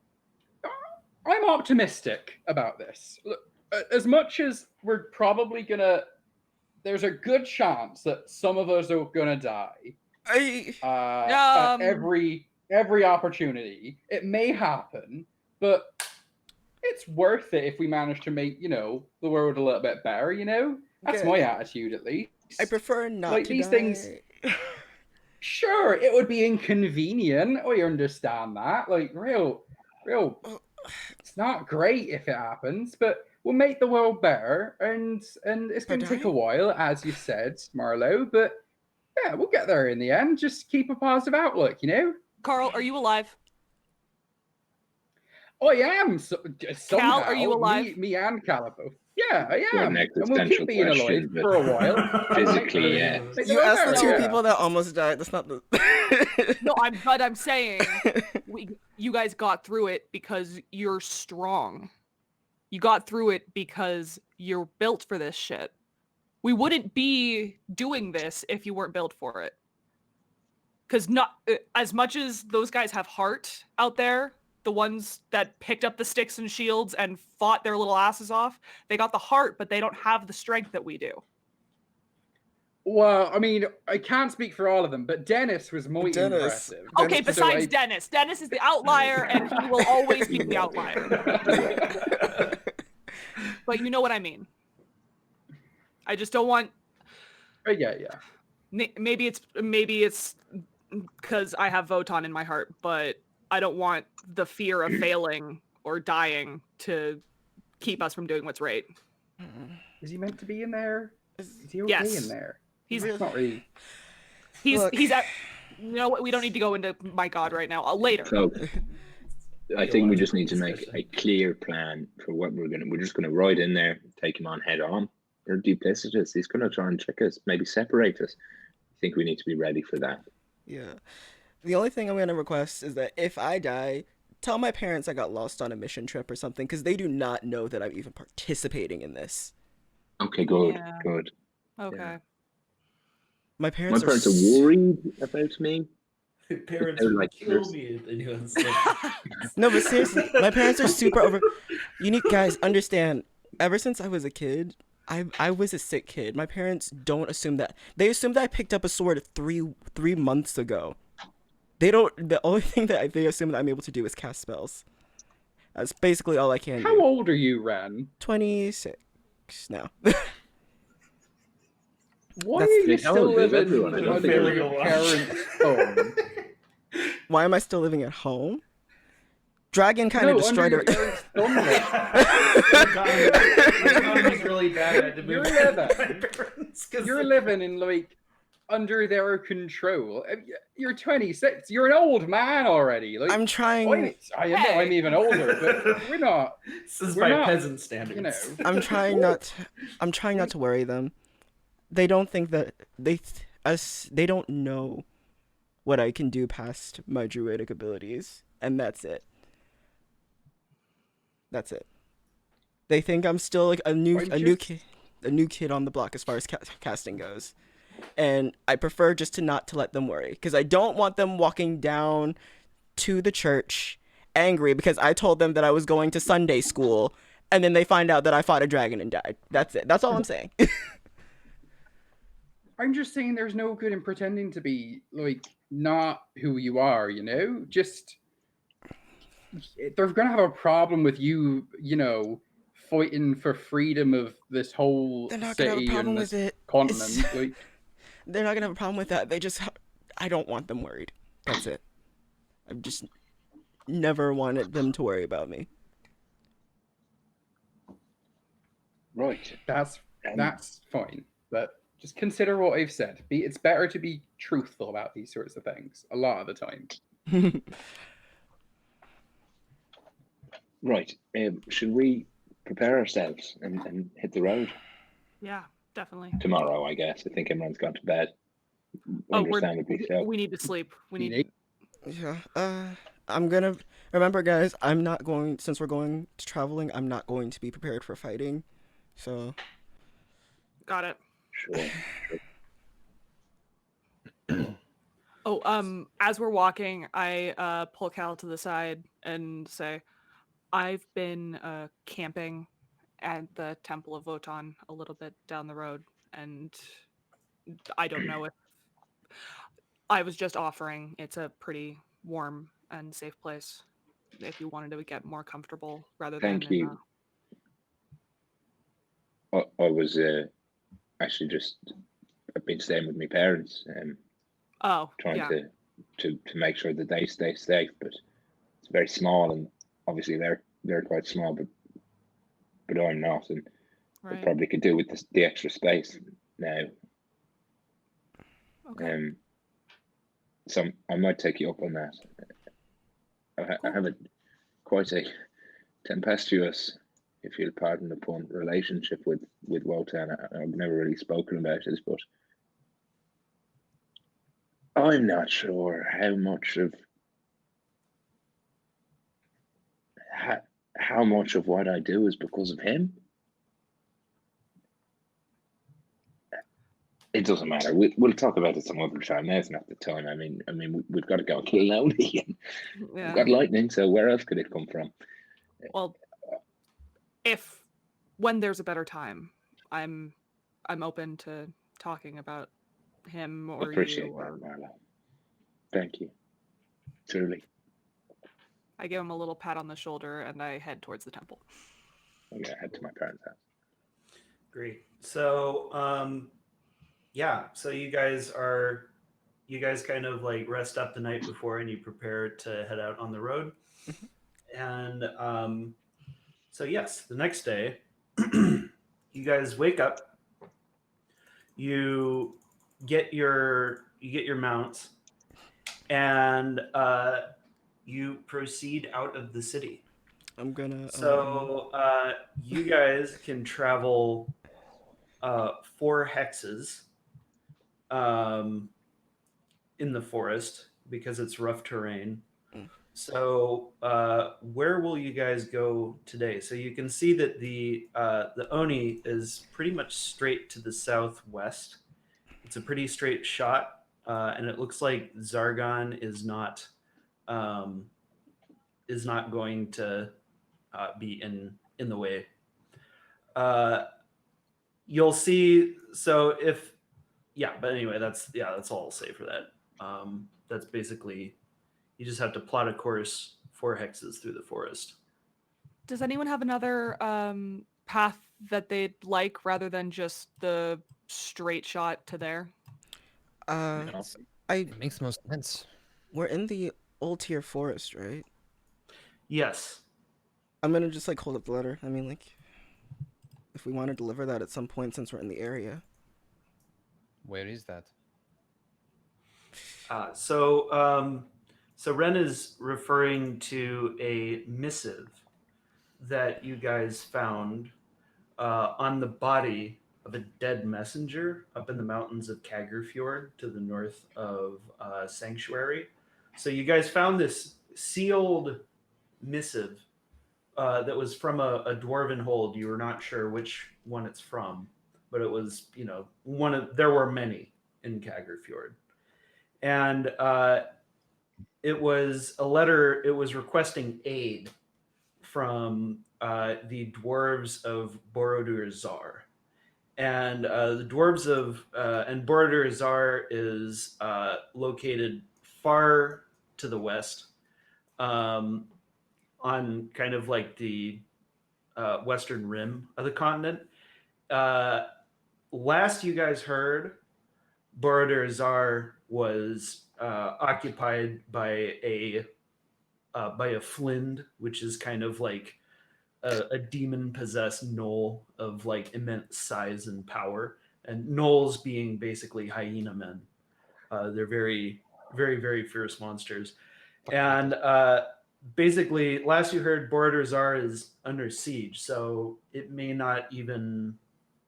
optimistic about this. Look, as much as we're probably there's a good chance that some of us are gonna die. At every opportunity, it may happen, but it's worth it if we manage to make the world a little bit better. That's my attitude, at least. I prefer not to these die. things. Sure, it would be inconvenient. I understand that. Real. It's not great if it happens, but we'll make the world better, and it's going to take a while, as you said, Marlowe. But yeah, we'll get there in the end. Just keep a positive outlook, Carl, are you alive? I am. Cal, are you alive? Me and Cal are both. Yeah, I Not am. an And we'll existential keep being alive question, but for a while. physically, yeah. Make the You world asked the better, two yeah. people that almost died. That's not the. No, I'm saying you guys got through it because you're strong. You got through it because you're built for this shit. We wouldn't be doing this if you weren't built for it. Because not as much as those guys have heart out there, the ones that picked up the sticks and shields and fought their little asses off, they got the heart, but they don't have the strength that we do. Well, I mean, I can't speak for all of them, but Dennis was mighty Dennis. impressive. Okay, Dennis- besides Dennis. Dennis is the outlier, and he will always be the outlier. But you know what I mean. I just don't want. Yeah. Maybe it's because I have Voton in my heart, but I don't want the fear of failing or dying to keep us from doing what's right. Is he meant to be in there? Is he okay Yes. in there? He's Not really. he's Look. he's at. You know what? We don't need to go into my God right now. Later. So I think we just need to make Discussion. a clear plan for what we're just gonna ride in there, take him on head on. They're duplicitous. He's gonna try and trick us, maybe separate us. I think we need to be ready for that. Yeah. The only thing I'm gonna request is that if I die, tell my parents I got lost on a mission trip or something, because they do not know that I'm even participating in this. Okay, good, Yeah. good. Okay. Yeah. My My parents, parents are worried about me. Parents They're would like, kill there's- me. And you know, it's like, No, but seriously, my parents are super over. You need guys understand. Ever since I was a kid, I was a sick kid. My parents don't assume that. They assume that I picked up a sword three months ago. They don't. The only thing that they assume that I'm able to do is cast spells. That's basically all I can How do. old are you, Ren? 26 now. Why That's- are you How still old is living everyone? I don't under think your everyone- parents' home? Why am I still living at home? Dragon kind of No, destroyed under it. your parents' thumb. the economy's really bad. I had to You're move living. my parents 'cause You're living in like under their control. You're 26. You're an old man already. Like I'm trying. I know I'm even older, but we're not. This is We're by not, peasant standards. You know. I'm trying not. I'm trying not to worry them. They don't think that they don't know what I can do past my druidic abilities, and that's it. That's it. They think I'm still like a new kid on the block as far as casting goes, and I prefer just to let them worry, because I don't want them walking down to the church angry because I told them that I was going to Sunday school, and then they find out that I fought a dragon and died. That's it. That's all I'm saying. I'm just saying there's no good in pretending to be like not who you are, you know? Just they're gonna have a problem with you, you know, fighting for freedom of this whole They're not gonna have a city problem and with this it. continent. Like, They're not gonna have a problem with that. I don't want them worried. That's it. I've just never wanted them to worry about me. Right. that's fine. But just consider what I've said. It's better to be truthful about these sorts of things a lot of the time. Right. Should we prepare ourselves and hit the road Yeah, definitely. tomorrow? I guess. I think everyone's gone to bed. Oh, Understandably so. we need to sleep. We need. Yeah. I'm gonna remember, guys. I'm not going since we're going to traveling. I'm not going to be prepared for fighting. So Got it. Sure. Oh, as we're walking, I pull Cal to the side and say, I've been camping at the Temple of Votan a little bit down the road, and I don't know if I was just offering. It's a pretty warm and safe place if you wanted to get more comfortable rather than. Thank you. I was actually just I've been staying with my parents and trying to make sure that they stay safe, but it's very small and obviously they're quite small, but I'm not, and I probably could do with the extra space now. Okay. So I might take you up on that. I have quite a tempestuous if you'll pardon the pun, relationship with Wotan. I've never really spoken about this, but I'm not sure how much of how much of what I do is because of him. It doesn't matter. We'll talk about it some other time. Now's not the time. I mean, we've got to go and kill Lonely, and we've got lightning. So where else could it come from? Well, when there's a better time, I'm open to talking about him or Appreciate you. That, Marlo. Thank you. Truly. I give him a little pat on the shoulder and I head towards the temple. Okay, I head to my parents' house. Great. So, so you guys kind of like rest up the night before and you prepare to head out on the road. And so yes, the next day, you guys wake up, you get your mounts, and you proceed out of the city. I'm gonna. So you guys can travel 4 hexes in the forest because it's rough terrain. So where will you guys go today? So you can see that the Oni is pretty much straight to the southwest. It's a pretty straight shot, and it looks like Zargon is not going to be in the way. You'll see. So but anyway, that's all I'll say for that. That's basically, you just have to plot a course 4 hexes through the forest. Does anyone have another path that they'd like rather than just the straight shot to there? No. It makes most sense. We're in the Ul Teir forest, right? Yes. I'm gonna just hold up the letter. I mean, if we want to deliver that at some point, since we're in the area. Where is that? So Ren is referring to a missive that you guys found on the body of a dead messenger up in the mountains of Kagerfjord to the north of Sanctuary. So you guys found this sealed missive that was from a dwarven hold. You were not sure which one it's from, but it was, there were many in Kagerfjord. And it was a letter, it was requesting aid from the dwarves of Borodur Zar. And the dwarves of, and Borodur Zar is located far to the west, on kind of the western rim of the continent. Last you guys heard, Borodur Zar was occupied by a flind, which is kind of a demon-possessed gnoll of immense size and power. And gnolls being basically hyena men. They're very, very, very fierce monsters. And basically, last you heard, Borodur Zar is under siege, so it may not even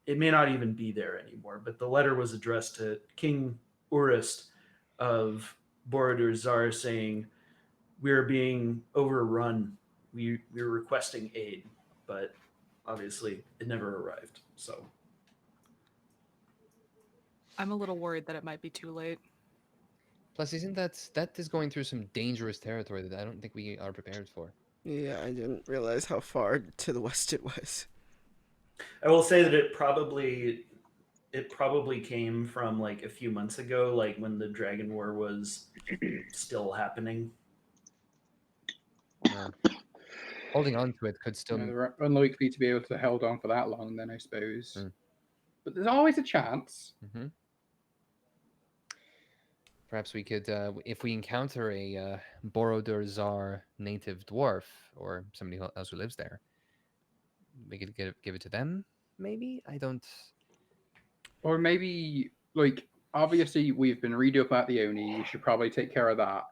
be there anymore. But the letter was addressed to King Urist of Borodur Zar, saying, "We're being overrun. We're requesting aid," but obviously it never arrived. So I'm a little worried that it might be too late. Plus, isn't that is going through some dangerous territory that I don't think we are prepared for. Yeah, I didn't realize how far to the west it was. I will say that it probably came from a few months ago, when the Dragon War was still happening. Holding on to it could still. They're unlikely to be able to hold on for that long, then I suppose. But there's always a chance. Mm-hmm. Perhaps we could, if we encounter a Borodur Zar native dwarf or somebody else who lives there, we could give it to them. Maybe I don't. Or maybe obviously we've been read up at the Oni. We should probably take care of that.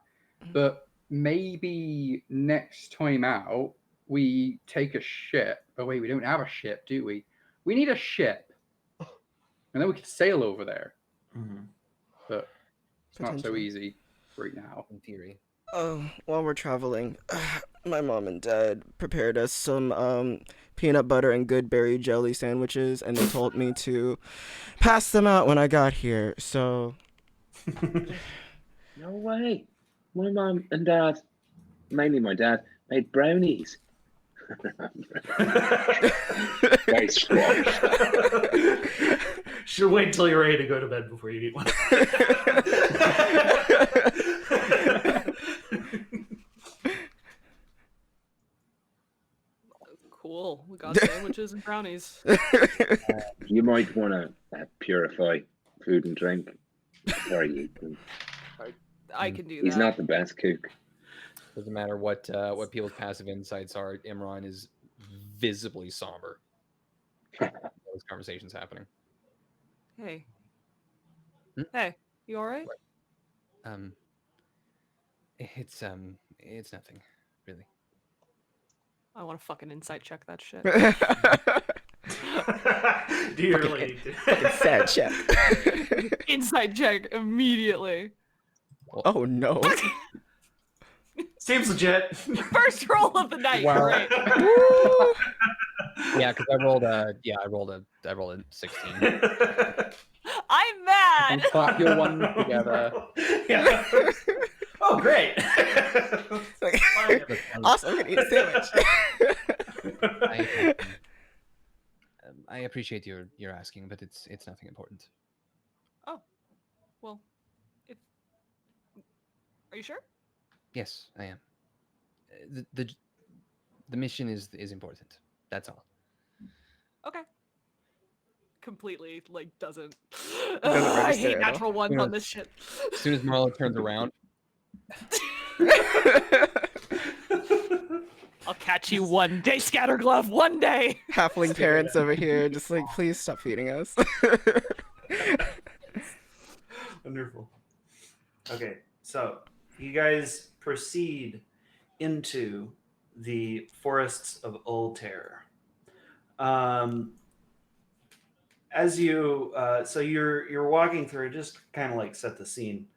But maybe next time out we take a ship. Oh wait, we don't have a ship, do we? We need a ship, and then we could sail over there. Mhm. But it's not so Potentially. easy right now. In theory. Oh, while we're traveling, my mom and dad prepared us some peanut butter and good berry jelly sandwiches, and they told me to pass them out when I got here. So No way. My mom and dad, mainly my dad, made brownies. Very squash. Should wait till you're ready to go to bed before you eat one. Cool. We got sandwiches and brownies. You might want to purify food and drink before you eat them. I can do that. He's not the best cook. Doesn't matter what people's passive insights are. Imran is visibly somber. Those conversations happening. Hey. Hmm? Hey, you all right? It's nothing really. I want to fucking insight check that shit. Do you really? fucking sad check. Insight check immediately. Oh no. Seems legit. First roll of the night. Wow. Great. Yeah, because I rolled a 16. I'm mad. And clap your one together. Yeah. Oh, great. Awesome, I'm gonna eat a sandwich. I appreciate your asking, but it's nothing important. Oh, well, are you sure? Yes, I am. The mission is important. That's all. Okay. Completely doesn't. Doesn't I register hate at all. natural ones You know, on this shit. As soon as Marlo turns around, I'll catch you one day, Scatterglove. One day. Halfling parents over here, just like, please stop feeding us. Wonderful. Okay, so you guys proceed into the forests of Ul Teir. As you, so you're walking through, just kind of like set the scene.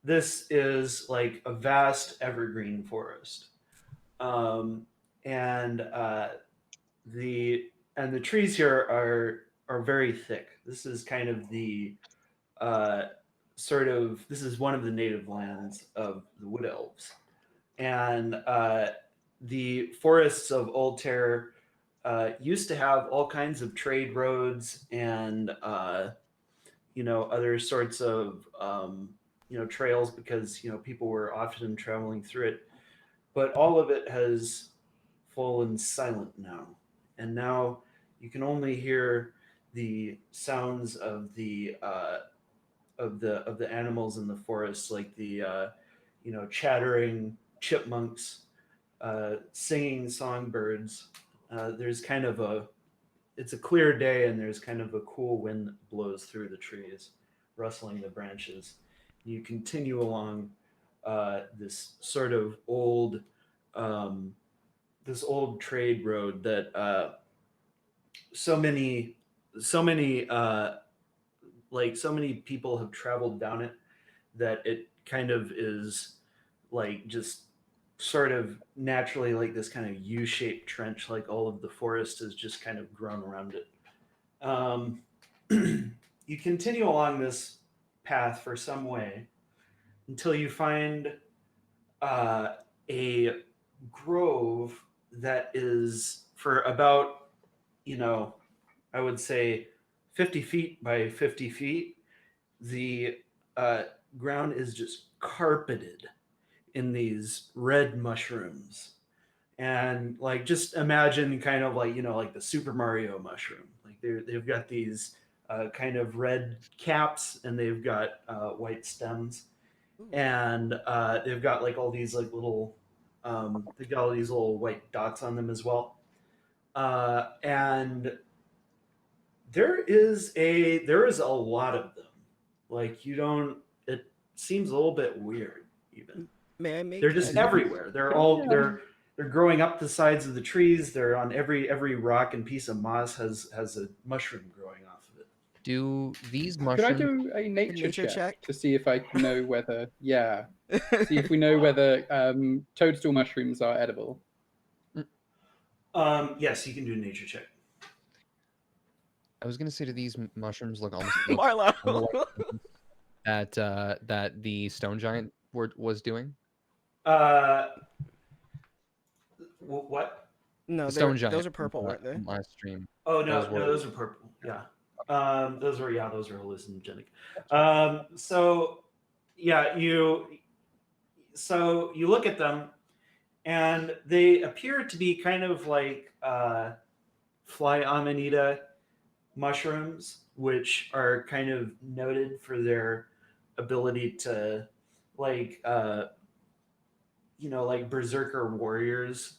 This is like a vast evergreen forest, and the trees here are very thick. This is kind of the this is one of the native lands of the wood elves, and the forests of Ul Teir used to have all kinds of trade roads and other sorts of trails, because people were often traveling through it, but all of it has fallen silent now, and now you can only hear the sounds of the animals in the forest, like the chattering chipmunks, singing songbirds. There's kind of it's a clear day, and there's kind of a cool wind that blows through the trees, rustling the branches. You continue along this sort of old trade road that so many people have traveled down it, that it kind of is like just sort of naturally like this kind of U-shaped trench, like all of the forest has just kind of grown around it. You continue along this path for some way until you find a grove that is for about, I would say 50 feet by 50 feet. The ground is just carpeted in these red mushrooms, and like just imagine kind of like like the Super Mario mushroom. Like they've got these kind of red caps, and they've got white stems, and they've got like all these like little they've got all these little white dots on them as well, and there is a lot of them. Like it seems a little bit weird even. May I make? They're just everywhere. They're they're growing up the sides of the trees. They're on every rock and piece of moss has a mushroom growing off of it. Do these Could I mushrooms? do a nature, nature check? to see if I know whether, see if we know whether toadstool mushrooms are edible? Yes, you can do a nature check. I was gonna say, do these mushrooms look almost Marlo. that the stone giant was doing? What? No, The stone giant. those are purple, weren't they? Last stream. Oh no, those are purple. Yeah. Those are hallucinogenic. So yeah, you look at them, and they appear to be kind of like fly amanita mushrooms, which are kind of noted for their ability to, like like berserker warriors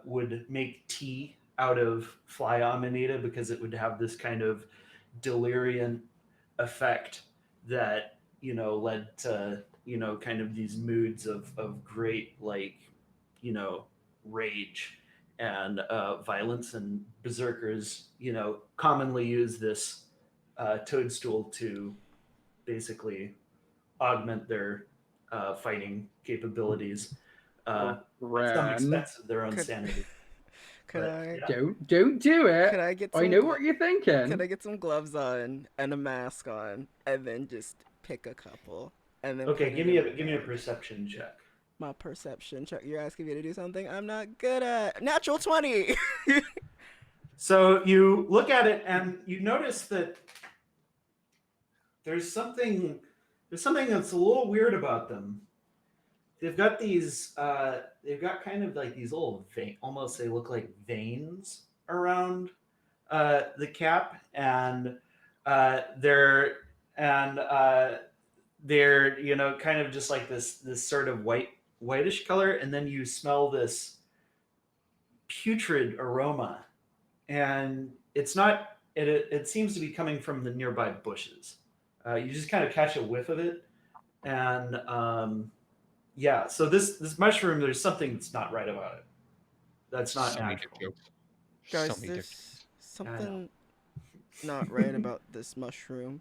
would make tea out of fly amanita because it would have this kind of delirium effect that led to kind of these moods of great rage and violence, and berserkers commonly use this toadstool to basically augment their fighting capabilities at some expense of their own sanity. Don't do it. Could I get I know what you're thinking. Could I get some gloves on and a mask on, and then just pick a couple, and then okay, give me a perception check. My perception check. You're asking me to do something I'm not good at. Natural 20. So you look at it and you notice that there's something that's a little weird about them. They've got these kind of like these little almost they look like veins around the cap, and they're kind of just like this sort of whitish color, and then you smell this putrid aroma, and it's not it seems to be coming from the nearby bushes. You just kind of catch a whiff of it, and so this mushroom, there's something that's not right about it. That's not natural. Guys, there's something not right about this mushroom.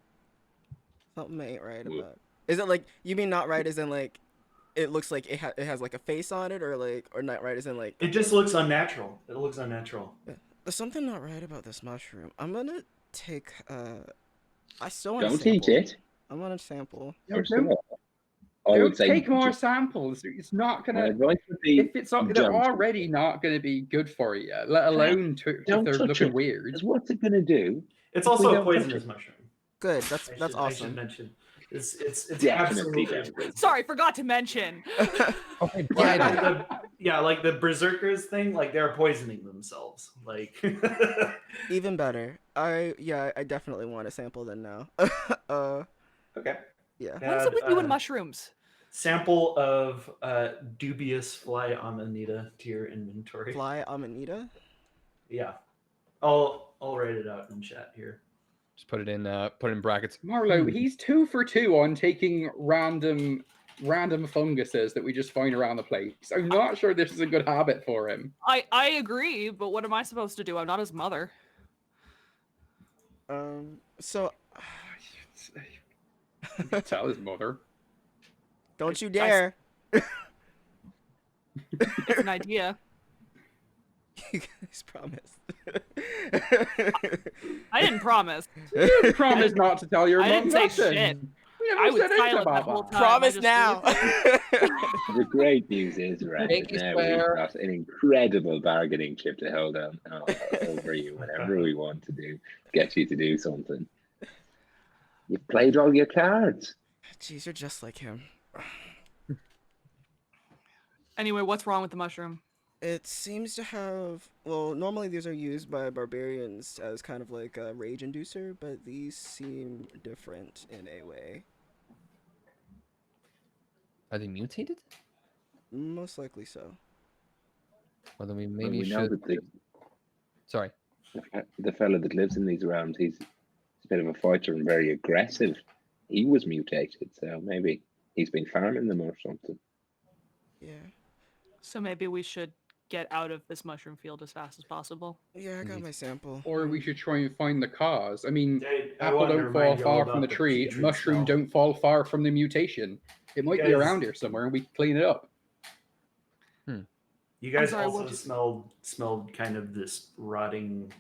Something ain't right about it. Is it like, you mean not right as in like it looks like it has like a face on it, or not right as in like it just looks unnatural? It looks unnatural. Yeah. There's something not right about this mushroom. I'm gonna take I still want to sample. Don't eat it. I want to sample. Don't take more samples. It's not gonna. They're already not gonna be good for you. Let alone if they're looking weird. What's it gonna do? It's also a poisonous mushroom. Good. That's awesome. I should mention. It's definitely absolutely. Sorry, forgot to mention. Like the berserkers thing, like they're poisoning themselves. Like even better. I definitely want a sample then now. Okay. Yeah. What's up with you and mushrooms? Sample of dubious fly amanita to your inventory. Fly amanita? Yeah. I'll write it out in chat here. Just put it in brackets. Marlo, he's 2 for 2 on taking random funguses that we just find around the place. I'm not sure this is a good habit for him. I agree, but what am I supposed to do? I'm not his mother. So tell his mother. Don't you dare. It's an idea. You guys promised. I didn't promise. You didn't promise not to tell your mom. I didn't say shit. I was silent that whole time. Promise now. The great news is, right, now we've got an incredible bargaining chip to hold on over you whenever we want to get you to do something. You've played all your cards. Jeez, you're just like him. Anyway, what's wrong with the mushroom? It seems to have, well, normally these are used by barbarians as kind of like a rage inducer, but these seem different in a way. Are they mutated? Most likely so. Well, then we know that Sorry. The fella that lives in these realms, he's a bit of a fighter and very aggressive. He was mutated, so maybe he's been farming them or something. Yeah. So maybe we should get out of this mushroom field as fast as possible. Yeah, I got Indeed. my sample. Or we should try and find the cause. I mean, I apple wanted to don't fall remind you all far from the about the tree. putrid Mushroom smell. don't fall far from the mutation. It might be guys- around here somewhere, and we can clean it up. You guys sorry, also what did- smelled kind of this rotting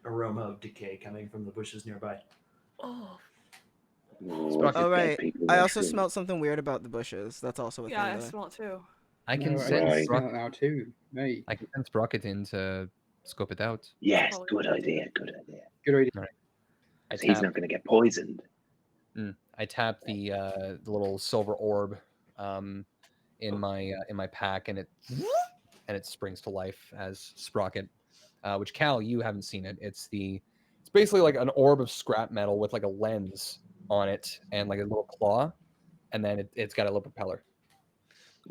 aroma of decay coming from the bushes nearby. Oh, Oh, Sprocket. Oh dead right. people I also mushroom. smelled something weird about the bushes. That's also a yeah, I thing. Though. smell it too. I can No, send Right. smell Sprocket. it now too. Mate, I can send Sprocket in to scope it out. Yes, Probably good what I idea. Good idea. good idea. I 'Cause he's tap. not going to get poisoned. I tap the little silver orb in my pack, and it springs to life as Sprocket. Which Cal, you haven't seen it. It's basically like an orb of scrap metal with like a lens on it and like a little claw, and then it's got a little propeller.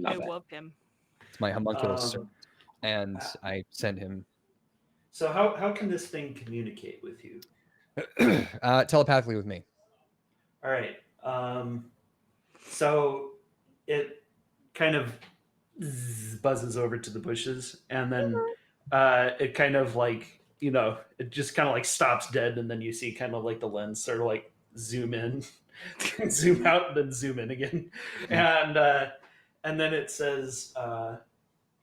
I Love it. love him. It's my homunculus, Um, and I send him So how can this thing communicate with you? telepathically with me. All right. So it kind of buzzes over to the bushes, and then it kind of like it just kind of like stops dead, and then you see kind of like the lens sort of like zoom in, zoom out, then zoom in again, and then it says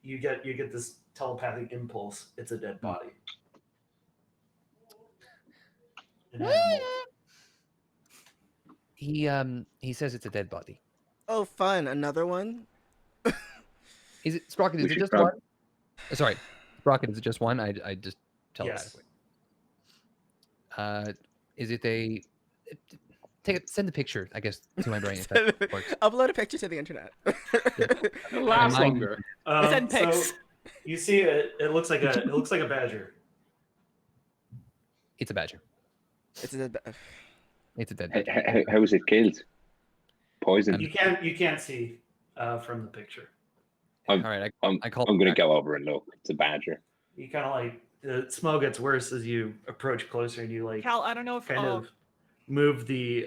you get this telepathic impulse. It's a dead body. An animal. He says it's a dead body. Oh, fun! Another one. Is it Sprocket? Is We it should just prob- one? Sorry, Sprocket. Is it just one? I just telepathically. Is it a? Send the picture, I guess, to my brain if that works. Upload a picture to the internet. It'll last Mine- longer. Send pics. So you see it. It looks like a badger. It's a badger. It's a dead. It's a dead badger. How was it killed? Poisoned. You can't see from the picture. All right, I call. I'm going to go over and look. It's a badger. You kind of like the smell gets worse as you approach closer, and you like Cal, I don't know if kind of move the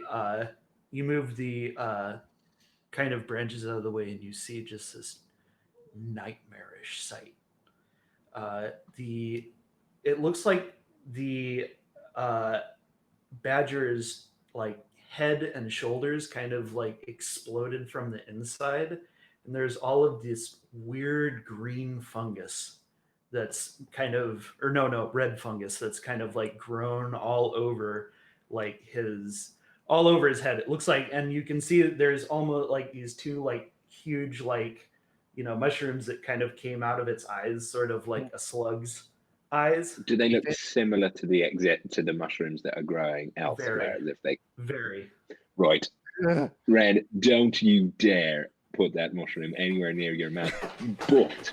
kind of branches out of the way, and you see just this nightmarish sight. It looks like the badger's like head and shoulders kind of like exploded from the inside, and there's all of this weird green fungus that's kind of red fungus that's kind of like grown all over like all over his head. It looks like, and you can see that there's almost like these two like huge like mushrooms that kind of came out of its eyes, sort of like a slug's eyes. Do they look similar to the mushrooms that are growing elsewhere? As if they Very. Right. Red, don't you dare put that mushroom anywhere near your mouth. But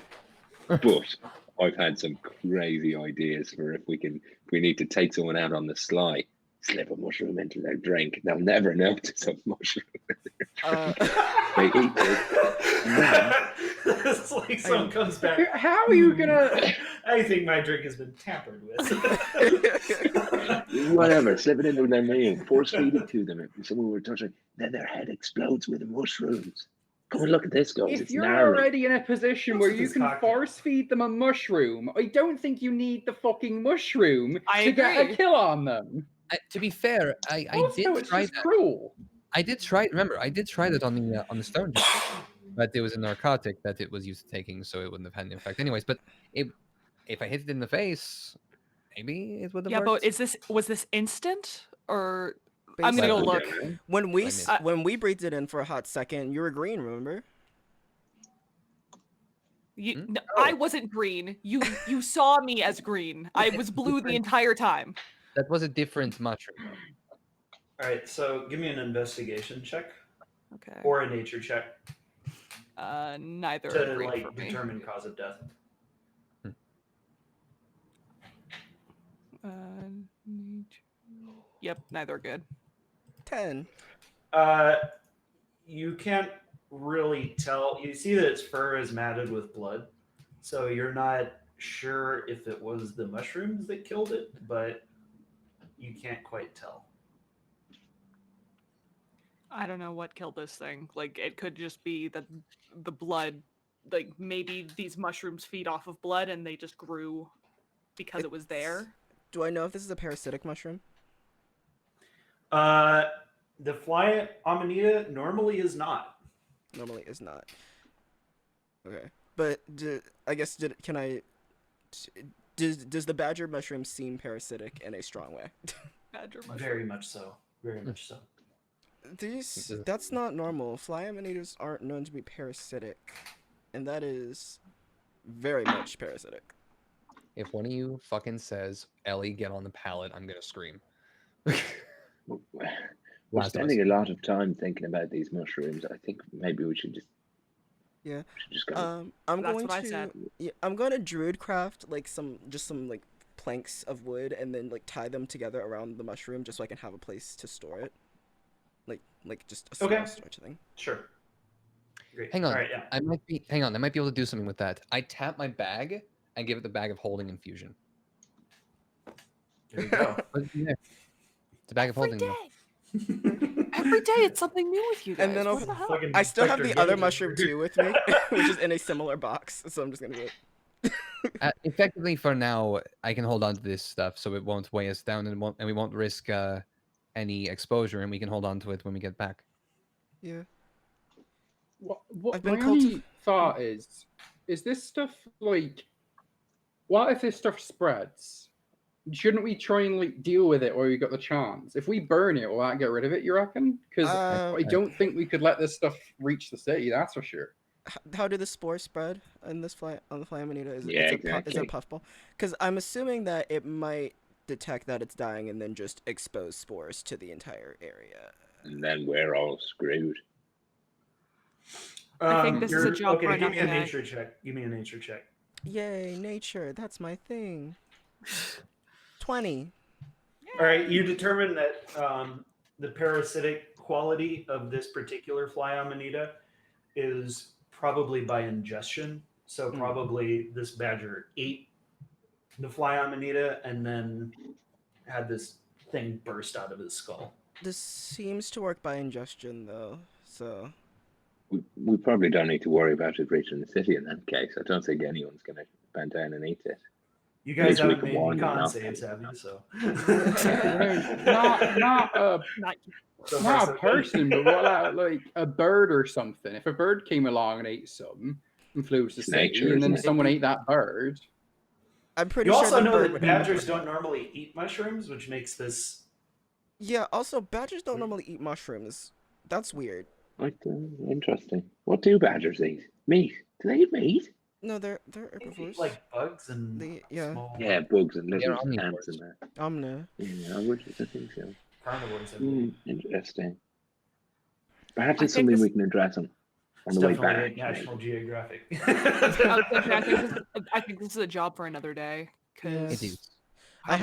I've had some crazy ideas for if we need to take someone out on the sly, slip a mushroom into their drink. They'll never notice a mushroom in their drink. They eat it. It's like someone comes back. How are you gonna? I think my drink has been tampered with. Whatever, slip it into their meal, force feed it to them. If someone were touching, then their head explodes with the mushrooms. Come and look at this, guys. If It's you're gnarly. already in a position where What's you this can cocktail? force feed them a mushroom, I don't think you need the fucking mushroom I to get agree. a kill on them. To be fair, I Also, did it's try just that. cruel. I did try. Remember, I did try that on the stone, but it was a narcotic that it was used to taking, so it wouldn't have had an effect. Anyways, but if I hit it in the face, maybe it would have Yeah, worked. but was this instant or I'm gonna go Basically, look. When we I missed. when we breathed it in for a hot second, you were green. Remember? No, I wasn't green. You saw me as green. I was blue the entire time. That was a different mushroom. All right, so give me an investigation check Okay. or a nature check Neither to are green for like me. determine cause of death. Yep, neither are good. 10. You can't really tell. You see that its fur is matted with blood, so you're not sure if it was the mushrooms that killed it, but you can't quite tell. I don't know what killed this thing. Like, it could just be that the blood, like, maybe these mushrooms feed off of blood and they just grew because it was there. Do I know if this is a parasitic mushroom? The fly amanita normally is not. Normally is not. Okay. But does the badger mushroom seem parasitic in a strong way? Badger mushroom. Very much so. Very much so. That's not normal. Fly amanitas aren't known to be parasitic, and that is very much parasitic. If one of you fucking says, Ellie, get on the pallet, I'm going to scream. We're spending a lot of time thinking about these mushrooms. I think maybe we should just... Yeah. Go. I'm That's going what I to... said. Yeah, I'm going to druidcraft, like, some like, planks of wood and then, like, tie them together around the mushroom just so I can have a place to store it. Like just a small storage thing. Sure. Great. Hang on. All right, yeah. I might be able to do something with that. I tap my bag and give it the bag of holding infusion. There you go. It's a bag of holding. Every day it's something new with you guys. And then what the hell? I still have the other mushroom too with me, which is in a similar box. So I'm just gonna do it. Effectively, for now, I can hold on to this stuff, so it won't weigh us down, and we won't risk any exposure, and we can hold on to it when we get back. Yeah. What my only thought is this stuff like? What if this stuff spreads? Shouldn't we try and like deal with it while we got the chance? If we burn it, will that get rid of it? You reckon? Because I don't think we could let this stuff reach the city. That's for sure. How do the spores spread on the fly amanita? Is exactly. Is it a puffball? Because I'm assuming that it might detect that it's dying and then just expose spores to the entire area. And then we're all screwed. I think this is a job for give me a nature check. Give me a nature check. Yay, nature. That's my thing. 20. All right, you determine that the parasitic quality of this particular fly amanita is probably by ingestion. So probably this badger ate the fly amanita and then had this thing burst out of his skull. This seems to work by ingestion, though. So we probably don't need to worry about it reaching the city in that case. I don't think anyone's going to bend down and eat it. You guys haven't made any con saves, have you? So not a person, but what about like a bird or something? If a bird came along and ate some and flew to the city, and then someone ate that bird. I'm pretty sure. You also the know that badgers don't normally eat mushrooms, which makes this. Yeah. Also, badgers don't normally eat mushrooms. That's weird. Interesting. What do badgers eat? Meat? Do they eat meat? No, they're herbivores. Like bugs and small... Yeah, bugs and lizards and ants and that. Omna. Yeah, I would think so. Carnivores. Interesting. Perhaps it's something we can address on the way back. National Geographic. I think this is a job for another day. Cause I've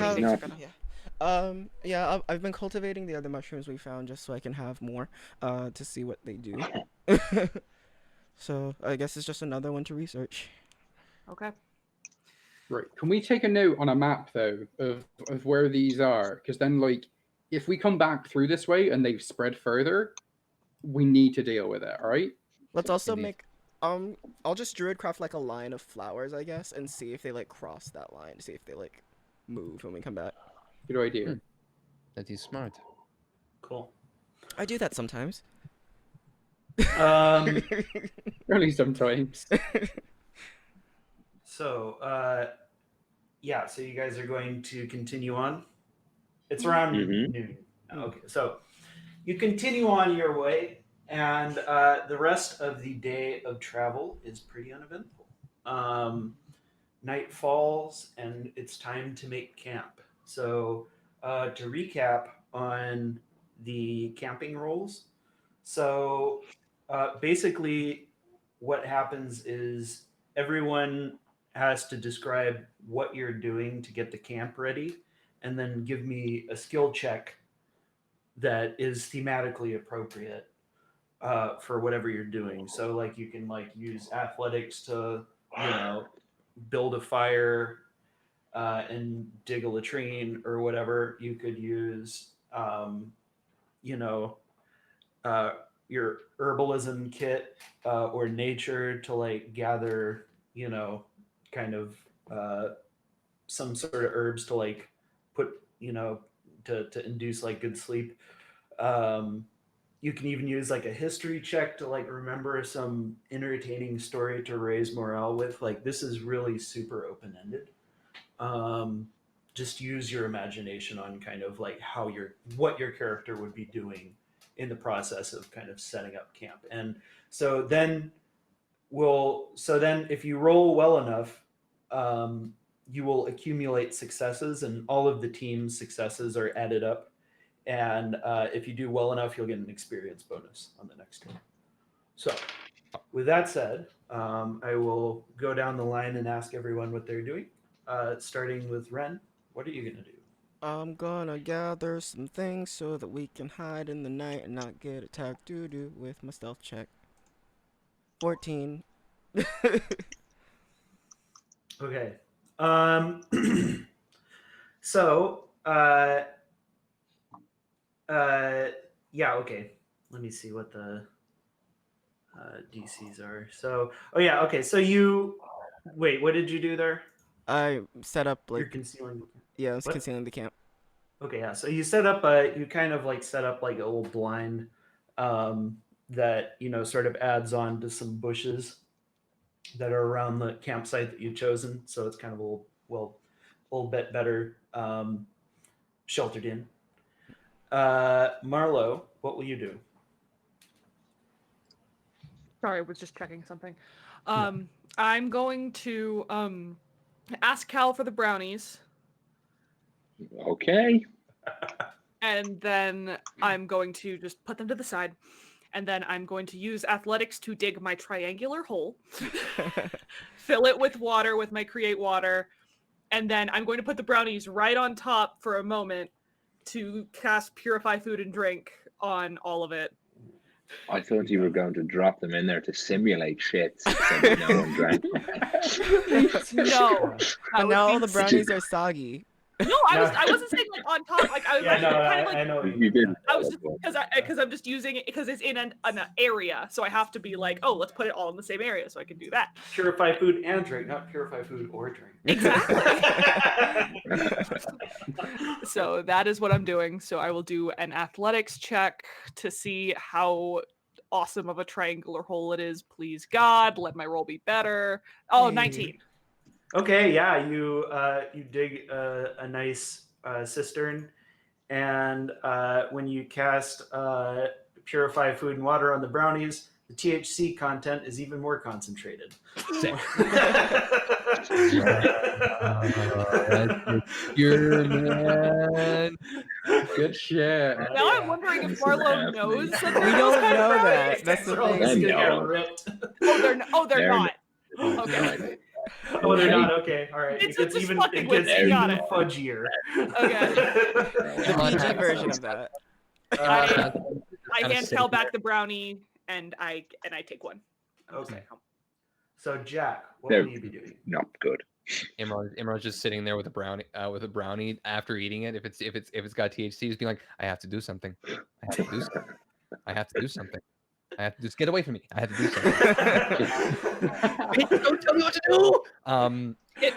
been cultivating the other mushrooms we found just so I can have more to see what they do. So I guess it's just another one to research. Okay. Right. Can we take a note on a map though of where these are? Because then, like, if we come back through this way and they've spread further, we need to deal with it. All right. Let's also make I'll just druidcraft like a line of flowers, I guess, and see if they like cross that line. See if they like move when we come back. Good idea. That is smart. Cool. I do that sometimes. Only sometimes. So, so you guys are going to continue on. It's around noon. Okay, so you continue on your way, and the rest of the day of travel is pretty uneventful. Night falls, and it's time to make camp. So, to recap on the camping rolls, so basically what happens is everyone has to describe what you're doing to get the camp ready and then give me a skill check that is thematically appropriate for whatever you're doing. So like you can like use athletics to, build a fire and dig a latrine or whatever. You could use, your herbalism kit or nature to like gather, kind of some sort of herbs to like put, to induce like good sleep. You can even use like a history check to like remember some entertaining story to raise morale with. Like this is really super open ended. Just use your imagination on kind of like what your character would be doing in the process of kind of setting up camp. And so then if you roll well enough, you will accumulate successes, and all of the team's successes are added up. And if you do well enough, you'll get an experience bonus on the next turn. So with that said, I will go down the line and ask everyone what they're doing. Starting with Ren, what are you going to do? I'm gonna gather some things so that we can hide in the night and not get attacked with my stealth check. 14. Okay. So, yeah, okay. Let me see what the DCs are. So, okay. So wait, what did you do there? I set up You're like, concealing. yeah, I was What? concealing the camp. Okay, yeah. So you kind of like set up like a little blind that, sort of adds on to some bushes that are around the campsite that you've chosen. So it's kind of a little bit better sheltered in. Marlo, what will you do? Sorry, I was just checking something. I'm going to ask Cal for the brownies, Okay. and then I'm going to just put them to the side, and then I'm going to use athletics to dig my triangular hole, fill it with water with my create water, and then I'm going to put the brownies right on top for a moment to cast purify food and drink on all of it. I thought you were going to drop them in there to simulate shit so that no one drank them. No. And now all the brownies are soggy. No, I wasn't saying like on top. Like I was kind of like I know You didn't. I was just because I'm just using it because it's in an area, so I have to be like, oh, let's put it all in the same area, so I can do that. Purify food and drink, not purify food or drink. Exactly. So that is what I'm doing. So I will do an athletics check to see how awesome of a triangular hole it is. Please God, let my roll be better. Oh, 19. Okay, yeah, you dig a nice cistern, and when you cast purify food and water on the brownies, the THC content is even more concentrated. Sick. You're man. Good shit. Now I'm wondering if Marlo knows that We they're don't those kind of know brownies. that. That's the They're all thing. just They gonna get know. ripped. They're not. Okay. Oh, they're not. Okay, all right. It's It gets just even fucking with me. Got it. fudgier. Okay. The PG version of that. I Kinda hand sick. Cal back the brownie, and I take one. Okay. So Jack, what They're- will you be doing? Not good. Imran's just sitting there with a brownie after eating it. If it's got THC, he's being like, I have to do something. I have to do something. I have to do something. I have to just get away from me. I have to do something. Bitch, don't tell me what to do.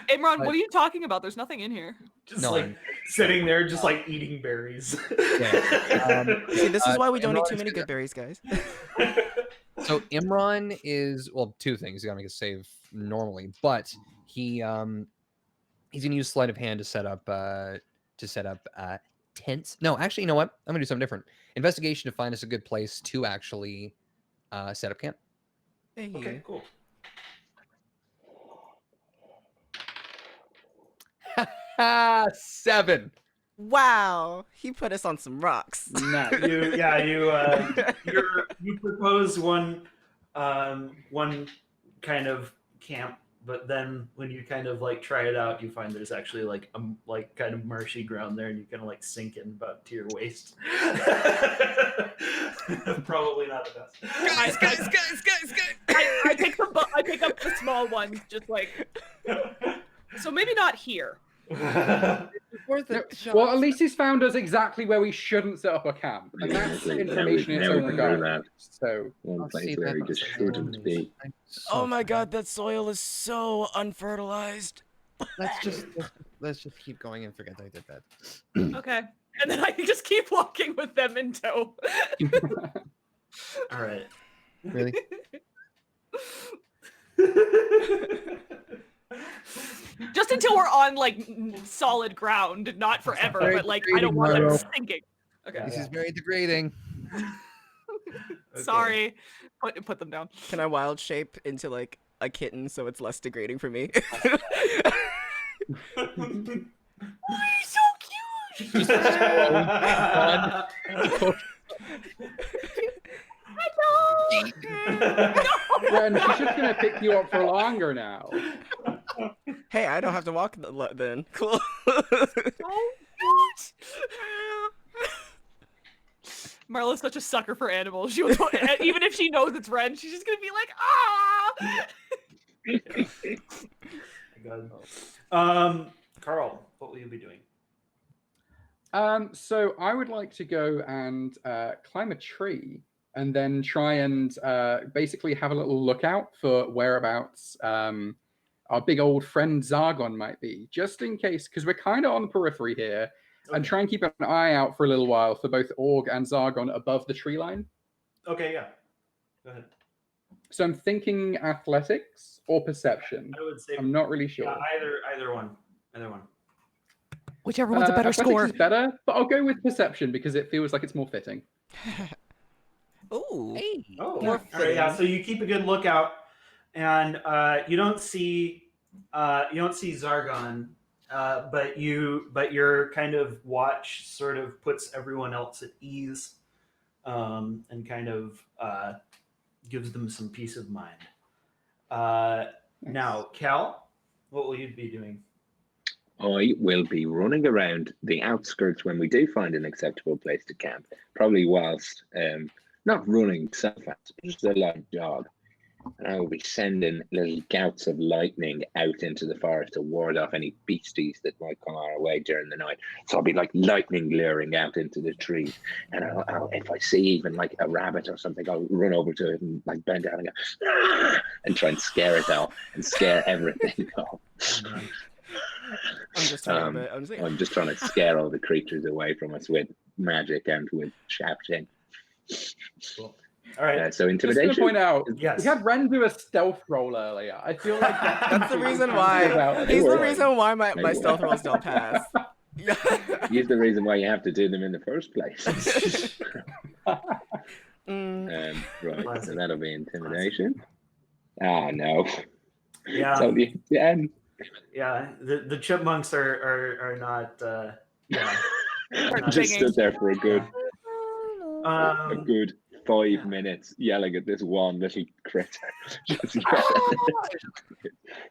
Imran, what are you talking about? There's nothing in here. Just No, like I'm- sitting there, just like eating berries. See, this is why we don't eat Imran's too many gonna- good berries, guys. So Imran is two things. He's gotta make a save normally, but he's gonna use sleight of hand to set up tents. No, actually, you know what? I'm gonna do something different. Investigation to find us a good place to actually set up camp. Hey. Okay, cool. Seven. Wow, he put us on some rocks. Nice. You propose one kind of camp, but then when you kind of like try it out, you find there's actually like kind of marshy ground there, and you kind of like sink in about to your waist. Probably not the best. Guys. I pick up the small one, just like. So maybe not here. worth No, it. well, at least he's found us exactly where we shouldn't set up a camp, and that's Exactly. information in its Now we own can do regard. that. So, One I'll place see where that we just next shouldn't be. I'm so Oh my tired. god, that soil is so unfertilized. Let's just keep going and forget I did that. Okay. And then I can just keep walking with them in tow. All right. Really? Just until we're on like solid ground, not forever, Very but like I don't want them degrading, sinking. Okay. This is very degrading. Sorry. Put them down. Can I wild shape into like a kitten so it's less degrading for me? Oh, you're so cute. Ren, she's just gonna pick you up for longer now. Hey, I don't have to walk then. Cool. Marla's such a sucker for animals. She would, even if she knows it's Ren, she's just gonna be like, ah. Carl, what will you be doing? So I would like to go and climb a tree and then try and basically have a little lookout for whereabouts our big old friend Zargon might be, just in case, because we're kind of on the periphery here, and try and keep an eye out for a little while for both Org and Zargon above the tree line. Okay, yeah. Go ahead. So I'm thinking athletics or perception. I would say I'm not really sure. either one. Either one. Whichever one's a better athletics score. is better, but I'll go with perception because it feels like it's more fitting. Ooh. Hey. Oh, More all right, yeah. fitting. So you keep a good lookout, and you don't see Zargon, but your kind of watch sort of puts everyone else at ease, and kind of gives them some peace of mind. Now, Cal, what will you be doing? I will be running around the outskirts when we do find an acceptable place to camp, probably whilst not running so fast, but just a light jog. And I will be sending little gouts of lightning out into the forest to ward off any beasties that might come our way during the night. So I'll be like lightning luring out into the trees. And I'll if I see even like a rabbit or something, I'll run over to it and like bend down and go, "Ah!" and try and scare it off and scare everything off. I'm just trying to. I'm just trying to scare all the creatures away from us with magic and with shouting. Cool. All right. So intimidation. Just to point out, Yes. we had Ren do a stealth roll earlier. I feel like That's the reason why. He's the reason why my stealth rolls don't pass. He's the reason why you have to do them in the first place. Right, so that'll be intimidation. Ah, no. Yeah. It's only 10. Yeah. The chipmunks are not. Yeah. Just stood there for a good Um, 5 minutes yelling at this one little critter. Just yelling.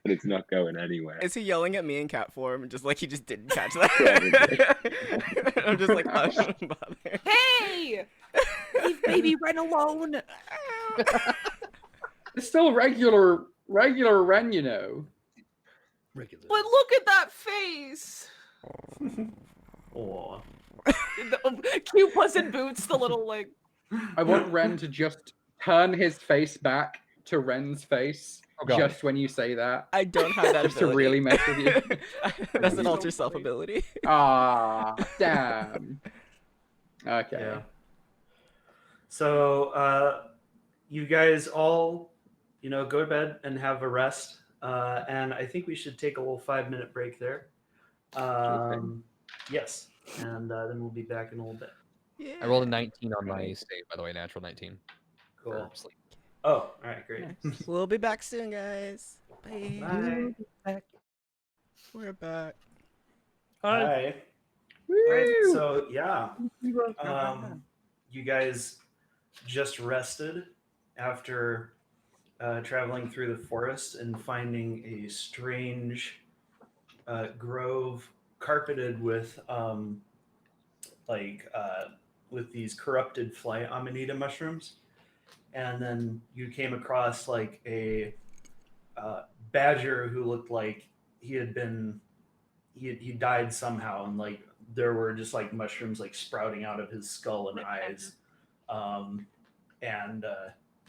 But it's not going anywhere. Is he yelling at me in cat form, just like he just didn't catch that? I'm just like, oh, don't bother. Hey! Leave baby Ren alone. It's still regular Ren, you know. Regular. But look at that face. oh. The cute Puss in Boots, the little like. I want Ren to just turn his face back to Ren's face just when you say that. I don't have that Just to ability. really mess with you. That's an alter self ability. Ah, damn. Okay. Yeah. So you guys all, go to bed and have a rest. And I think we should take a little 5-minute break there. Yes. And then we'll be back in a little bit. Yeah. I rolled a 19 on my save, by the way, natural 19. Cool. for sleep. Oh, all right, great. We'll be back soon, guys. Bye. Bye. We're back. Hi. All right, so yeah, you guys just rested after traveling through the forest and finding a strange grove carpeted with with these corrupted fly amanita mushrooms, and then you came across like a badger who looked like he he died somehow, and like there were just like mushrooms like sprouting out of his skull and eyes,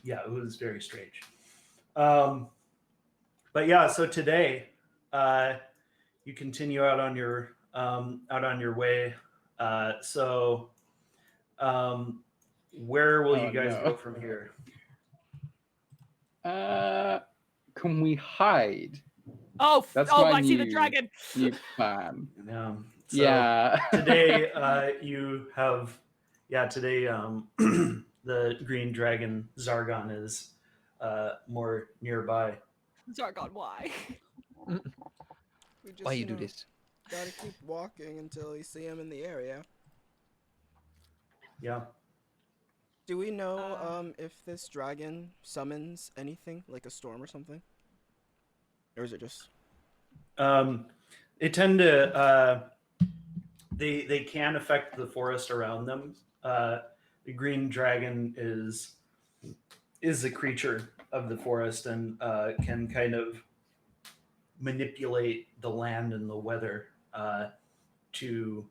yeah, it was very strange. But yeah, so today you continue out on your way. Where will you guys go from here? Can we hide? Oh, That's I see the dragon. New plan. So Yeah. Today you have today the green dragon Zargon is more nearby. Zargon, why? We just, Why you do this? Gotta keep walking until we see him in the area. Yeah. Do we know if this dragon summons anything, like a storm or something? Or is it just... They tend to they can affect the forest around them. The green dragon is a creature of the forest and can kind of manipulate the land and the weather to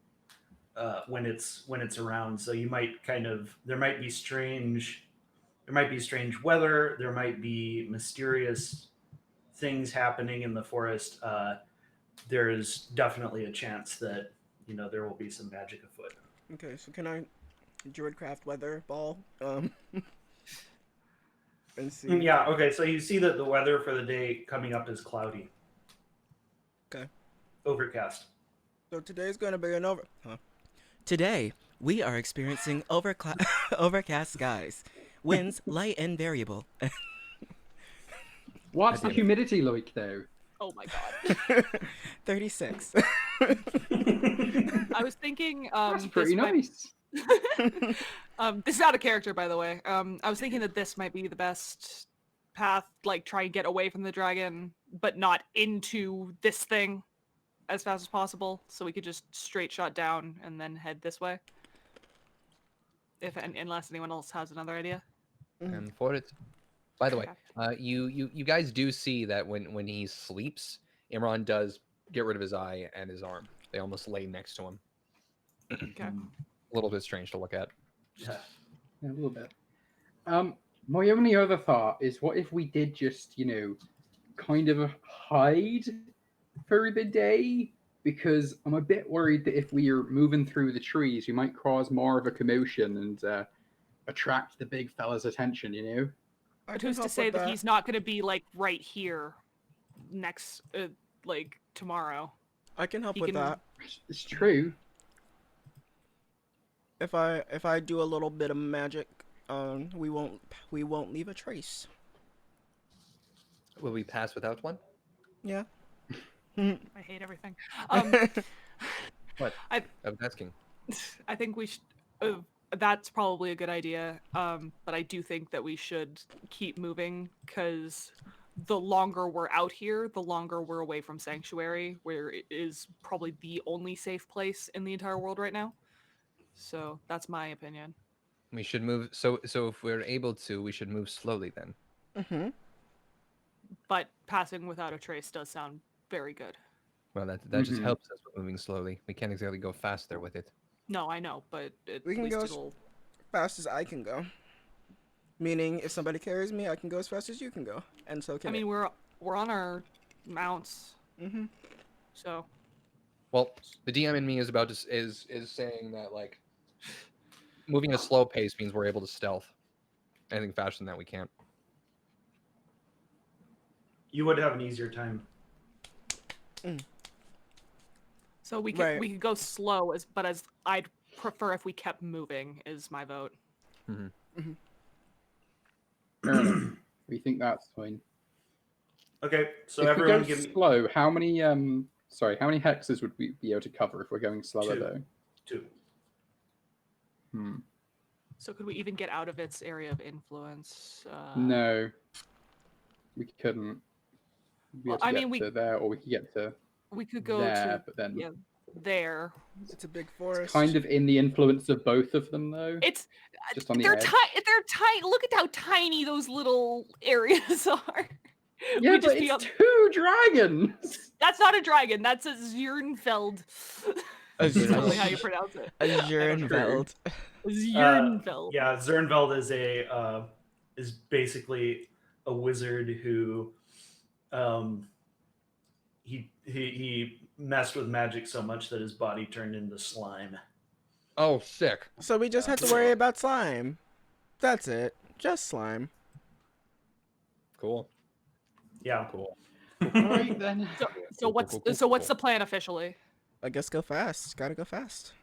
when it's around. So you might there might be strange weather, there might be mysterious things happening in the forest. There's definitely a chance that there will be some magic afoot. Okay, so can I druidcraft weather ball and see? Yeah, okay, so you see that the weather for the day coming up is cloudy. Okay. Overcast. So today's going to be Today, we are experiencing overcast skies. Winds light and variable. What's the humidity like, though? Oh my god. 36. I was thinking That's pretty nice. This is out of character, by the way. I was thinking that this might be the best path, like try and get away from the dragon, but not into this thing as fast as possible, so we could just straight shot down and then head this way. Unless anyone else has another idea. And for it. By the way, you guys do see that when he sleeps, Imran does get rid of his eye and his arm. They almost lay next to him. Okay. A little bit strange to look at. Yeah, a little bit. My only other thought is, what if we did just, kind of hide for the day? Because I'm a bit worried that if we are moving through the trees, we might cause more of a commotion and attract the big fella's attention, But who's to say that he's not going to be, like, right here next, tomorrow? I can help with that. It's true. If I do a little bit of magic, we won't leave a trace. Will we pass without one? Yeah. I hate everything. What? I'm asking. I think we should... that's probably a good idea, but I do think that we should keep moving, because the longer we're out here, the longer we're away from Sanctuary, where it is probably the only safe place in the entire world right now. So that's my opinion. We should move. So if we're able to, we should move slowly then. Mm-hmm. But passing without a trace does sound very good. Well, that just helps us with moving slowly. We can't exactly go faster with it. No, I know, but we can go as fast as I can go. Meaning, if somebody carries me, I can go as fast as you can go, and so can. I mean, we're on our mounts. Mm-hmm. So. Well, the DM in me is about to is saying that, like, moving at a slow pace means we're able to stealth. Anything faster than that, we can't. You would have an easier time. So we could go slow, but as I'd prefer if we kept moving, is my vote. Mm-hmm. Mm-hmm. We think that's fine. Okay, so if everyone we go give me slow. How many hexes would we be able to cover if we're going slower? 2. Though? 2. So could we even get out of its area of influence? No, we couldn't. Well, I mean, to there, or we could get to. We could go there, to but then there. It's a big forest. It's kind of in the influence of both of them, though. It's just on the they're edge. They're tiny. Look at how tiny those little areas are. Yeah, but it's 2 dragons. That's not a dragon. That's a Zernfeld. A That's totally how you pronounce it. A Zernfeld. Zernfeld. Yeah, Zernveld is basically a wizard who he messed with magic so much that his body turned into slime. Oh, sick. So we just have to worry about slime. That's it. Just slime. Cool. Yeah. Cool. All right then. So what's the plan officially? I guess go fast. Gotta go fast.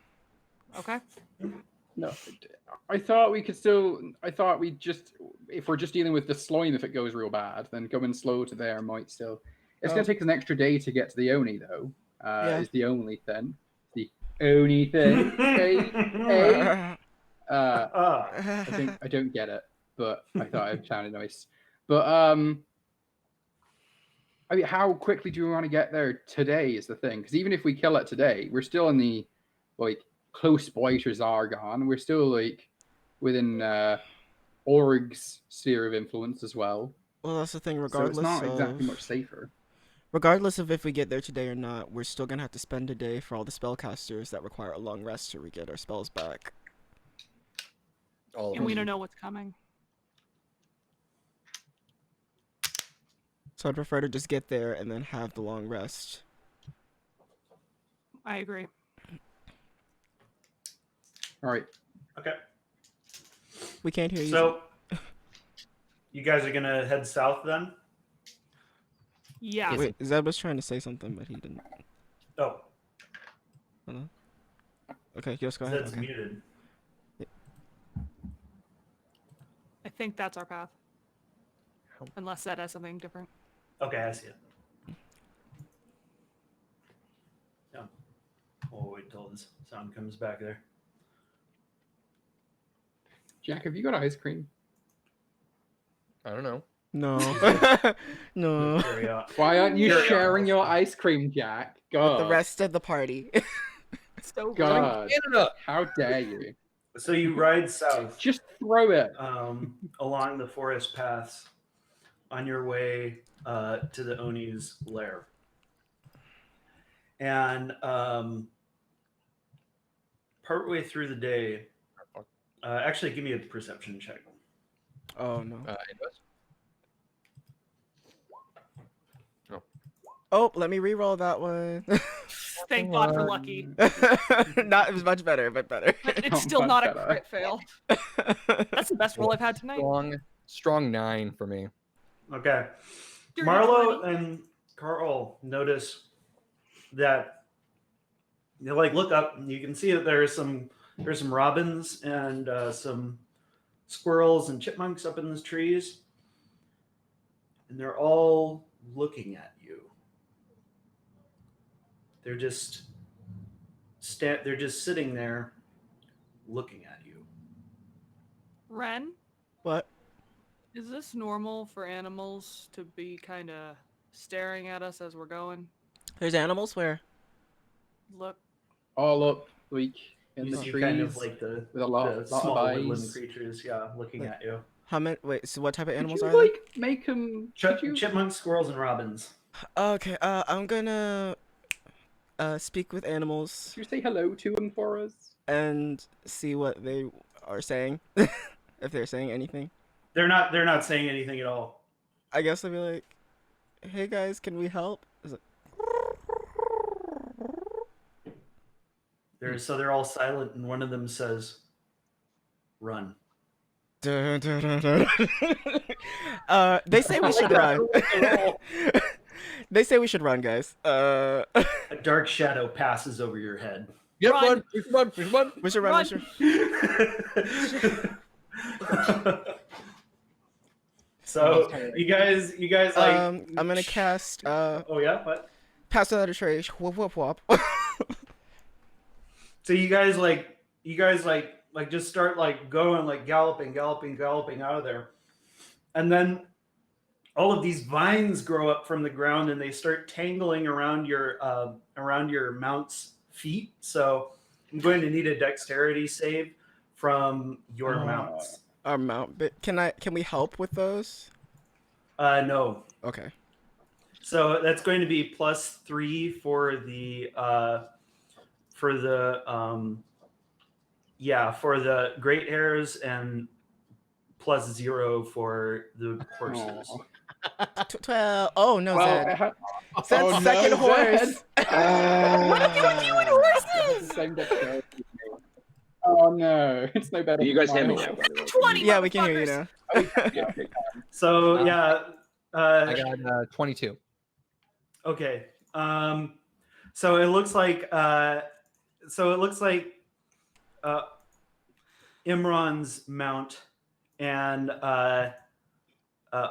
Okay. No, I thought we could still. I thought we just, if we're just dealing with the slime, if it goes real bad, then going slow to there might still. It's gonna take us an extra day to get to the Oni though. Yeah. Is the only thing. The only thing. I don't get it, but I thought it sounded nice. But I mean, how quickly do we want to get there today is the thing. Because even if we kill it today, we're still in the close by to Zargon. We're still within Org's sphere of influence as well. Well, that's the thing. Regardless, so it's not exactly much safer. Regardless of if we get there today or not, we're still gonna have to spend a day for all the spellcasters that require a long rest to get our spells back. And we don't know what's coming. So I'd prefer to just get there and then have the long rest. I agree. All right. Okay. We can't hear you. So, you guys are gonna head south then? Yeah. Wait, Zeb was trying to say something, but he didn't. Oh, Hello? Okay, just go ahead. Zed's Okay. muted. I think that's our path. Unless that has something different. Okay, I see it. Yeah. We'll wait till his sound comes back there. Jack, have you got ice cream? I don't know. No. No. Carry on. Why aren't you Carry on. sharing your ice cream, Jack? God. The rest of the party. So rude. God. Canada. How dare you? So you ride south Just throw it. along the forest paths on your way to the Oni's lair. And partway through the day, actually, give me a perception check. Oh no. It was. Oh, let me re-roll that one. Thank God for lucky. Not as much better, but better. But it's Not still much not a better. crit fail. That's the best roll I've had tonight. Strong 9 for me. Okay. Dirty Marlo 20. and Carl notice that they look up and you can see that there's some robins and some squirrels and chipmunks up in the trees, and they're all looking at you. They're just sitting there looking at you. Ren, What? is this normal for animals to be kind of staring at us as we're going? There's animals where? Look, All up, in You the see trees. kind of like the lot small of woodland eyes. creatures, yeah, looking at you. How many? Wait. So what type of Could animals you, are there? make them? Chipmunks, squirrels, and robins. Okay. I'm gonna speak with animals Could you say hello to them for us? and see what they are saying. If they're saying anything. They're not saying anything at all. I guess I'll be like, "Hey guys, can we help?" They're all silent, and one of them says, "Run." Dun, dun, dun, dun. They say we should run. They say we should run, guys. A dark shadow passes over your head. Yep, Run. run. We should run. Run. So you guys like. I'm gonna cast. Oh yeah, what? Pass without a trace. Whoop whoop whoop. So you guys just start going galloping out of there, and then all of these vines grow up from the ground and they start tangling around your mount's feet. So I'm going to need a dexterity save from your mounts. Our mount. But can we help with those? No. Okay. So that's going to be +3 for the for the great hairs and +0 for the horses. Aw. 12. Oh no, Well, Zed. it ha- Zed's Oh, no, second Zed. horse. What do you do with It has horses? the same dexterity as me. Oh no, it's no better. Can you than guys hear me mine. now, by the way? 20 Yeah, we can hear you now. Yeah, okay. So I got 22. okay. So it looks like Imran's mount and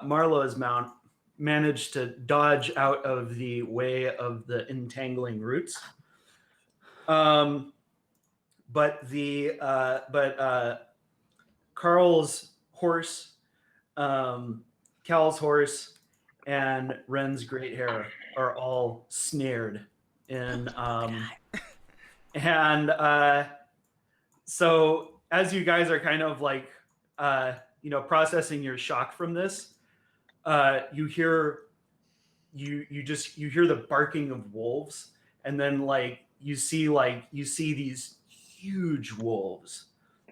Marlo's mount managed to dodge out of the way of the entangling roots. But Carl's horse, Cal's horse, and Ren's great hair are all snared in so as you guys are kind of like processing your shock from this, you hear the barking of wolves, and then you see these huge wolves.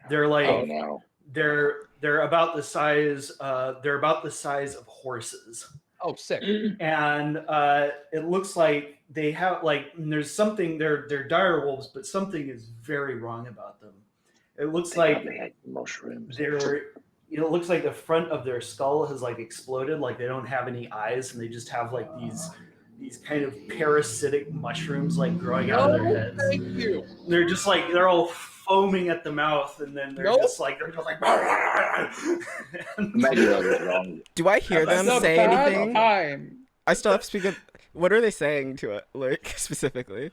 They're like Oh no. they're about the size of horses. Oh, sick. And it looks like they have there's something, they're dire wolves, but something is very wrong about them. It looks like They had mushrooms. it looks like the front of their skull has exploded, like they don't have any eyes, and they just have these kind of parasitic mushrooms growing out of their heads. Thank you. They're just they're all foaming at the mouth, and then they're just like Imagine what was wrong. Do I hear them It's a say bad anything? time. I still have to speak up. What are they saying to it, specifically?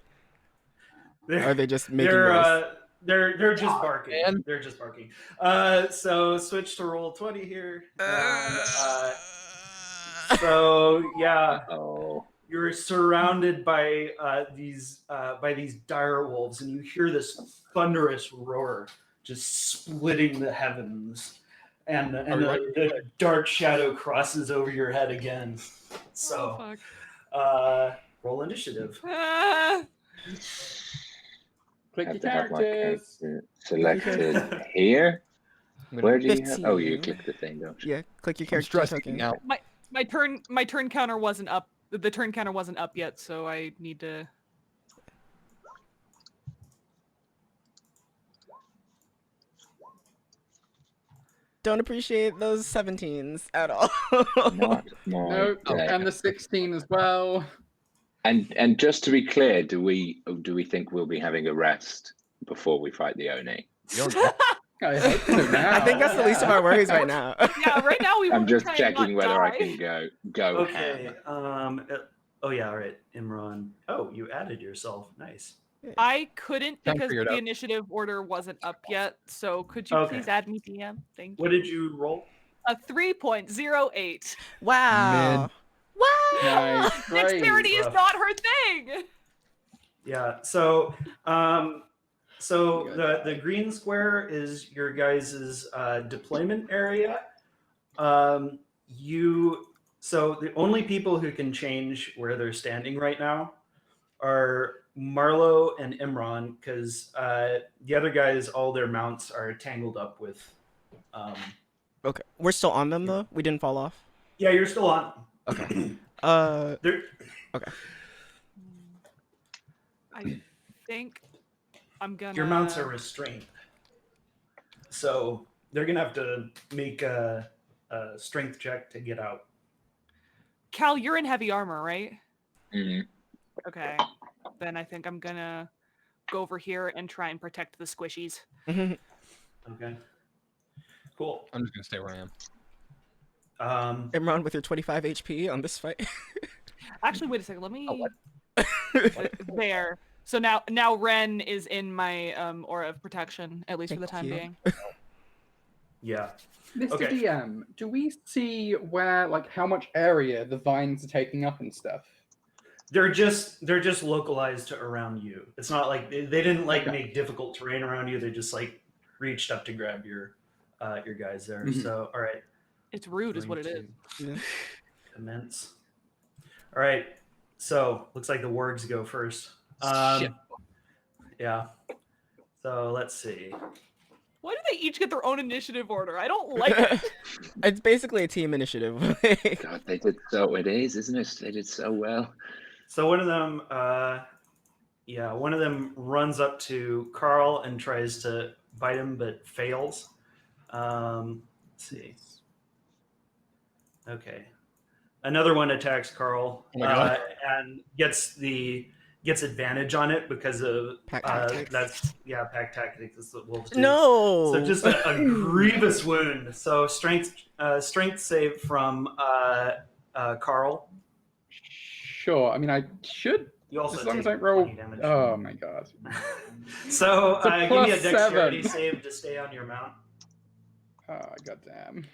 Are they just making noise? They're just barking. man. They're just barking. So switch to roll 20 here. So yeah, Oh. you're surrounded by these dire wolves, and you hear this thunderous roar just splitting the heavens, and the dark shadow crosses over your head again. So roll initiative. Click Have your to have my characters. character selected here. Where do you have? Oh, you 15. click the thing, don't you? Yeah, click your I'm character stressing token. out. My turn counter wasn't up. The turn counter wasn't up yet, so I need to. Don't appreciate those 17s at all. Not my Nope, day. and the 16 as well. And just to be clear, do we think we'll be having a rest before we fight the Oni? You don't know. I hope so now. I think that's the least of our worries right now. Yeah, right now we. I'm want just to try checking and whether not I die. can go Okay. ham. Oh yeah. All right, Imran. Oh, you added yourself. Nice. I couldn't Time because figured the out. initiative order wasn't up yet. So could you Okay. please add me DM? Thank you. What did you roll? A 3.08. Wow. Wow. Nice. Great. Dexterity is Rough. not her thing. Yeah. So the green square is your guys' deployment area. So the only people who can change where they're standing right now are Marlo and Imran, because the other guys, all their mounts are tangled up with. Okay, we're still on them though. We didn't fall off. Yeah, you're still on. Okay. They're- Okay. I think I'm gonna. Your mounts are restrained, so they're gonna have to make a strength check to get out. Cal, you're in heavy armor, right? Mhm. Okay. Then I think I'm gonna go over here and try and protect the squishies. Okay. Cool. I'm just gonna stay where I am. Imran with your 25 HP on this fight. Actually, wait a second. Let me. what? There. So now Ren is in my aura of protection, at least for the Thank time you. being. Yeah. Mr. Okay. DM, do we see where, how much area the vines are taking up and stuff? They're just localized to around you. It's not like they didn't Okay. make difficult terrain around you. They just reached up to grab your guys there. Mhm. So all right. It's rude, is what it Going is. to Commence. All right. So looks like the wargs go first. Shit. Yeah. So let's see. Why do they each get their own initiative order? I don't like it. It's basically a team initiative. God, they did so. It is, isn't it? They did so well. So one of them, one of them runs up to Carl and tries to bite him, but fails. Let's see. Okay. Another one attacks Carl Oh my God. and gets advantage on it because of Pack tactics. pack tactics is what wolves do. No. So just a grievous wound. So strength save from Carl. Sure. I mean, I should. You also As long take as I roll. 20 damage. Oh my god. So It's a give me a +7. dexterity save to stay on your mount. Oh goddamn.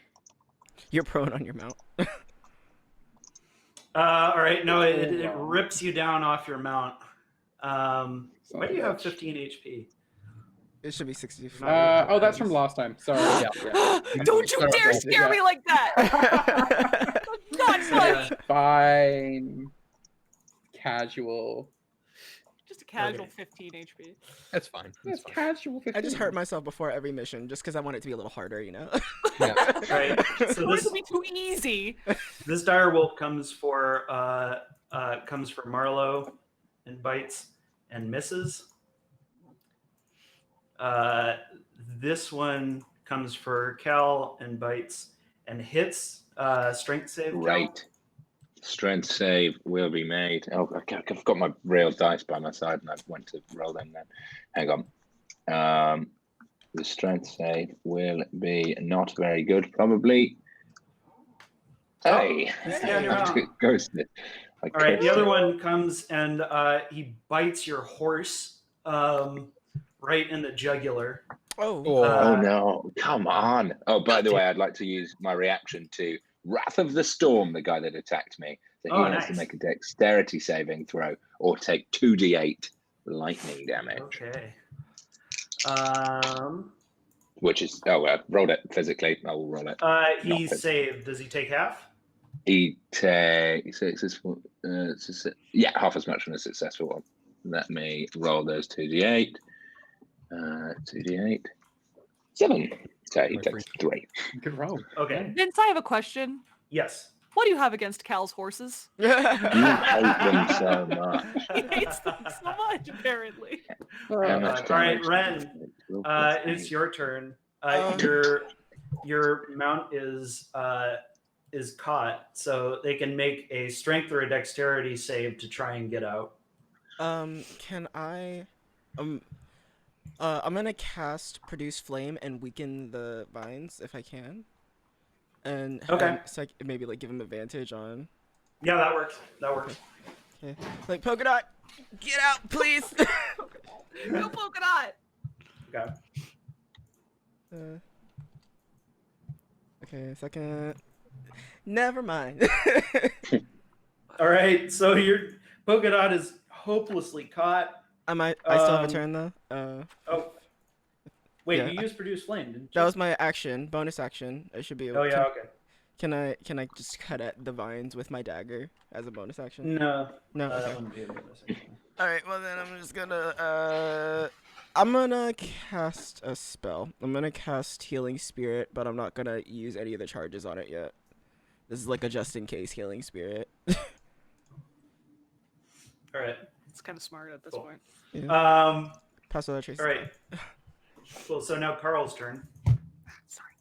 You're prone on your mount. All right. No, it rips you down off your mount. Why do you have 15 HP? It should be 65. Oh, that's from last time. Sorry. Yeah. Don't you dare scare me like that! Not funny. Fine. Casual. Just a casual Okay. 15 HP. That's fine. It's That's fine. casual. I just hurt myself before every mission just because I want it to be a little harder, you know? Yeah. Right. So This would be too easy. this dire wolf comes for Marlowe and bites and misses. This one comes for Cal and bites and hits. Strength save. Cal. Right. Strength save will be made. Oh, I've got my real dice by my side, and I went to roll them then. Hang on. The strength save will be not very good, probably. Hey, Yeah, you're out. ghosted. All right, the other one comes and he bites your horse right in the jugular. Oh. Oh no, come on. Oh, by the way, I'd like to use my reaction to Wrath of the Storm, the guy that attacked me. So he has to nice. make a dexterity saving throw or take 2d8 lightning damage. Okay. Which is, I rolled it physically. I will roll it. He saved. Does he take half? He takes successful. Half as much from a successful one. Let me roll those 2d8. 2d8. 7. So he takes 3. Good roll. Okay. Vince, I have a question. Yes. What do you have against Cal's horses? You hate them so much. He hates them so much, apparently. How much All right, damage Ren. will It's your turn. Your mount is caught, so they can make a strength or a dexterity save to try and get out. Can I? I'm gonna cast Produce Flame and weaken the vines if I can. And Okay. so I can maybe like give him advantage on. Yeah, that works. That works. Okay. Like polka dot, get out, please. Go polka dot. Okay. Okay, second. Never mind. All right. So your polka dot is hopelessly caught. I still have a turn though. Oh. Wait, Yeah. you used produce flame, didn't you? That was my action, bonus action. I should be able. Oh yeah. Okay. Can I just cut at the vines with my dagger as a bonus action? No. No. That Okay. wouldn't be a bonus action. All right. Well then, I'm just gonna I'm gonna cast a spell. I'm gonna cast Healing Spirit, but I'm not gonna use any of the charges on it yet. This is like a just in case Healing Spirit. All right. It's kind of smart at this Cool. point. Yeah. Pass without trace. All right. Well, so now Carl's turn. Sorry.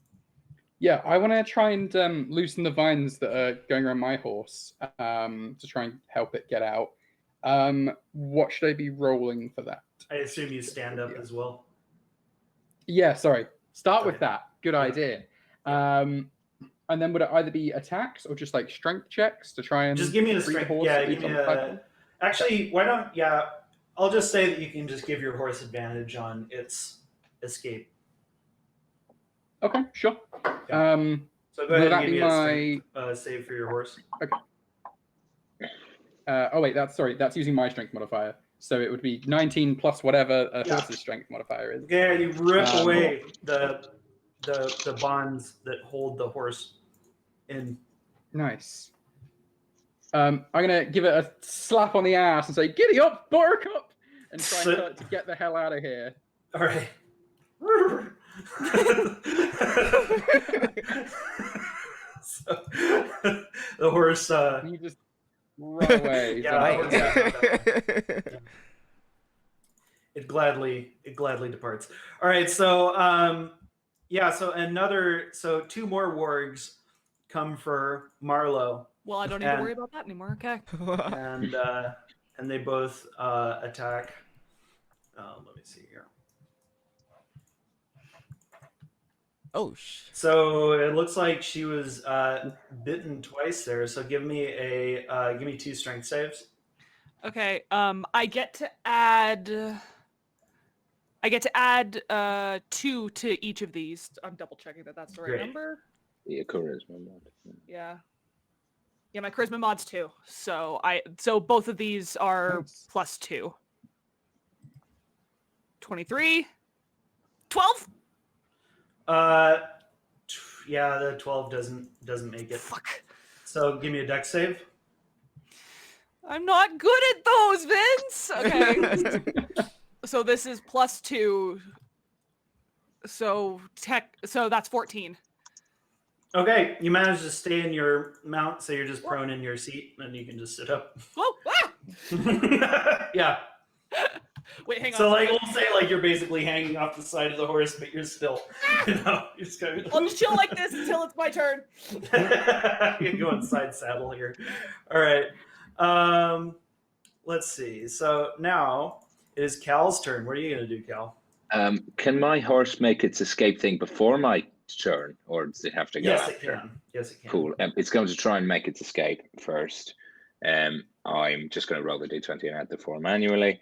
Yeah, I want to try and loosen the vines that are going around my horse to try and help it get out. What should I be rolling for that? I assume you stand up as well. Yeah, sorry. Start with Okay. that. Good idea. And then would it either be attacks or just like strength checks to try and Just give me a free the strength. horse Yeah, at give least me on the a. platform? Actually, why don't? Yeah, I'll just say that you can just give your horse advantage on its escape. Okay, sure. Yeah. So go ahead Will and that give be me a my? strength save for your horse. Oh wait, that's using my strength modifier. So it would be 19 plus whatever a Yeah. horse's strength modifier is. Yeah, you rip away the bonds that hold the horse in. Nice. I'm gonna give it a slap on the ass and say, "Giddy up, Buttercup!" and try and tell it to get the hell out of here. All right. So, the horse. You just run away. It gladly departs. All right, so so two more wargs come for Marlowe. Well, I don't need to worry about that anymore. Okay. And they both attack. Let me see here. Oh, So it looks like she was bitten twice there. So give me 2 strength saves. Okay. I get to add 2 to each of these. I'm double checking that that's the right number. Yeah, charisma mod. Yeah. Yeah, my charisma mod's 2. So both of these are plus 2. 23. 12? Yeah, the 12 doesn't make it. Fuck. So give me a dex save. I'm not good at those, Vince. Okay. So this is plus 2. So that's 14. Okay, you managed to stay in your mount, so you're just prone in your seat, and you can just sit up. Whoa! Ah! Yeah. Wait, hang on. So like we'll say like you're basically hanging off the side of the horse, but you're still, you're just kind of. I'll just chill like this until it's my turn. You're going side saddle here. All right. Let's see. So now it is Cal's turn. What are you gonna do, Cal? Can my horse make its escape thing before my turn, or does it have to go Yes, after? it can. Yes, it can. Cool. It's going to try and make its escape first. I'm just going to roll the d20 and add the 4 manually.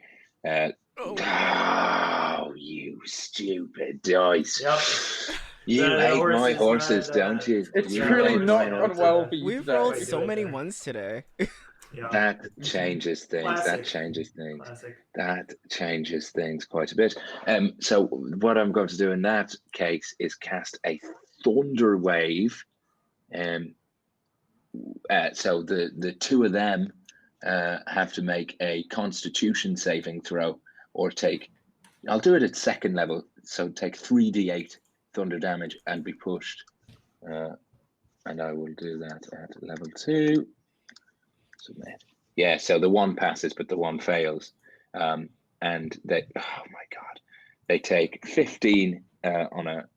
Oh, you stupid dice. Yep. You hate my horses, don't you? It's You really hate not my gone well for you. We've today. rolled so many ones today. Yeah. That changes things. Classic. That changes things. Classic. That changes things quite a bit. So what I'm going to do in that case is cast a thunder wave. So the two of them have to make a Constitution saving throw, or I'll do it at 2nd level. So take 3d8 thunder damage and be pushed. And I will do that at level 2. Submit. Yeah, so the one passes, but the one fails. And they, oh my God, they take 15 on a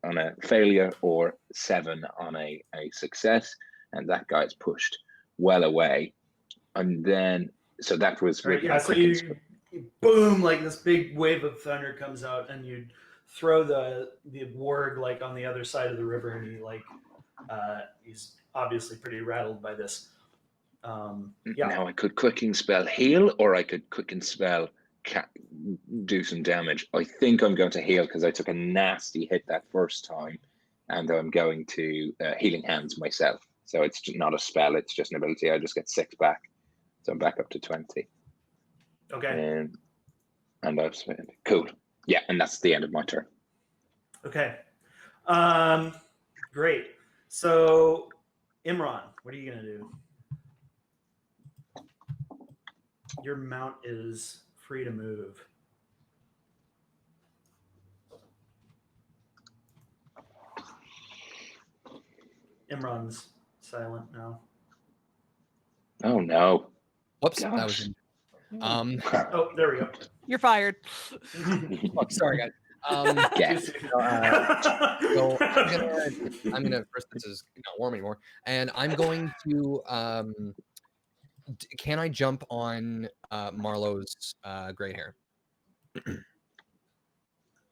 failure or 7 on a success, and that guy's pushed well away. And then, so that was Right, yeah. So you boom, like this big wave of thunder comes out, and you throw the warg like on the other side of the river, and he's obviously pretty rattled by this. Yeah. Now I could quicken spell heal, or I could quicken spell do some damage. I think I'm going to heal because I took a nasty hit that first time, and I'm going to healing hands myself. So it's not a spell; it's just an ability. I just get 6 back, so I'm back up to 20. Okay. And I've spent cool. Yeah, and that's the end of my turn. Okay. Great. So, Imran, what are you gonna do? Your mount is free to move. Imran's silent now. Oh no! Whoops, Gosh. that was. Oh, there we go. You're fired. Oh, sorry, guys. Yes. So I'm gonna first. This is not warm anymore, and I'm going to. Can I jump on Marlowe's great hair?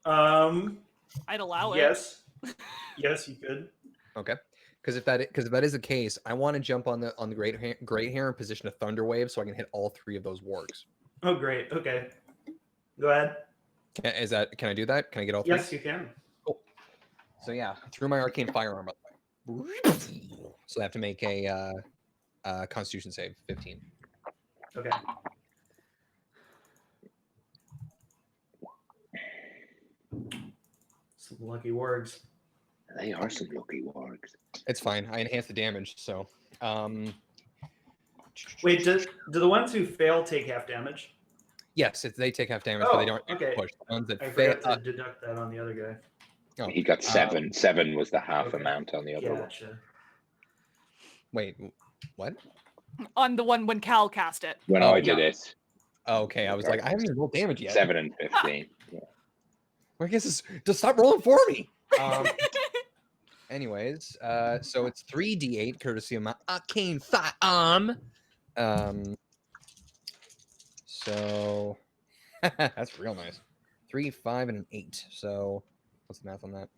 I'd allow it. Yes. Yes, you could. Okay, because if that is the case, I want to jump on the great hair and position a thunder wave so I can hit all 3 of those wargs. Oh, great. Okay. Go ahead. Can I do that? Can I get all 3? Yes, you can. Cool. So yeah, through my arcane firearm, by the way. So I have to make a Constitution save, 15. Okay. Some lucky wargs. They are some lucky wargs. It's fine. I enhance the damage, so Wait, do the ones who fail take half damage? Yes, they take half damage, but they don't okay. push. The ones that I fail. forgot to deduct that on the other guy. Oh, He got 7. 7 was the half Okay. amount on the other one. Gotcha. wait, what? On the one when Cal cast it. When Oh, I did it, Oh, okay, I was like, I haven't even rolled damage yet. 7 and 15. Yeah. Well, I guess it's just stop rolling for me. Anyways, so it's 3d8 courtesy of my arcane firearm. So that's real nice. 3, 5, and an 8. So what's the math on that?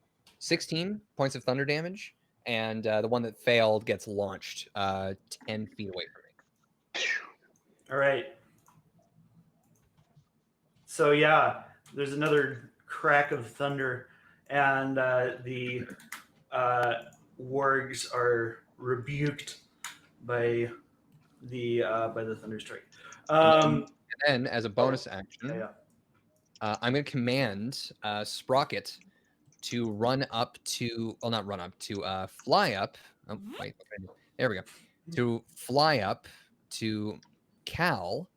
16 points of thunder damage, and the one that failed gets launched 10 feet away from me. All right. So yeah, there's another crack of thunder, and the wargs are rebuked by the thunder strike. And then, as a bonus action, Yeah. I'm going to command Sprocket to run up to, well, not run up, to fly up. Oh, wait, okay. There we go. To fly up to Cal,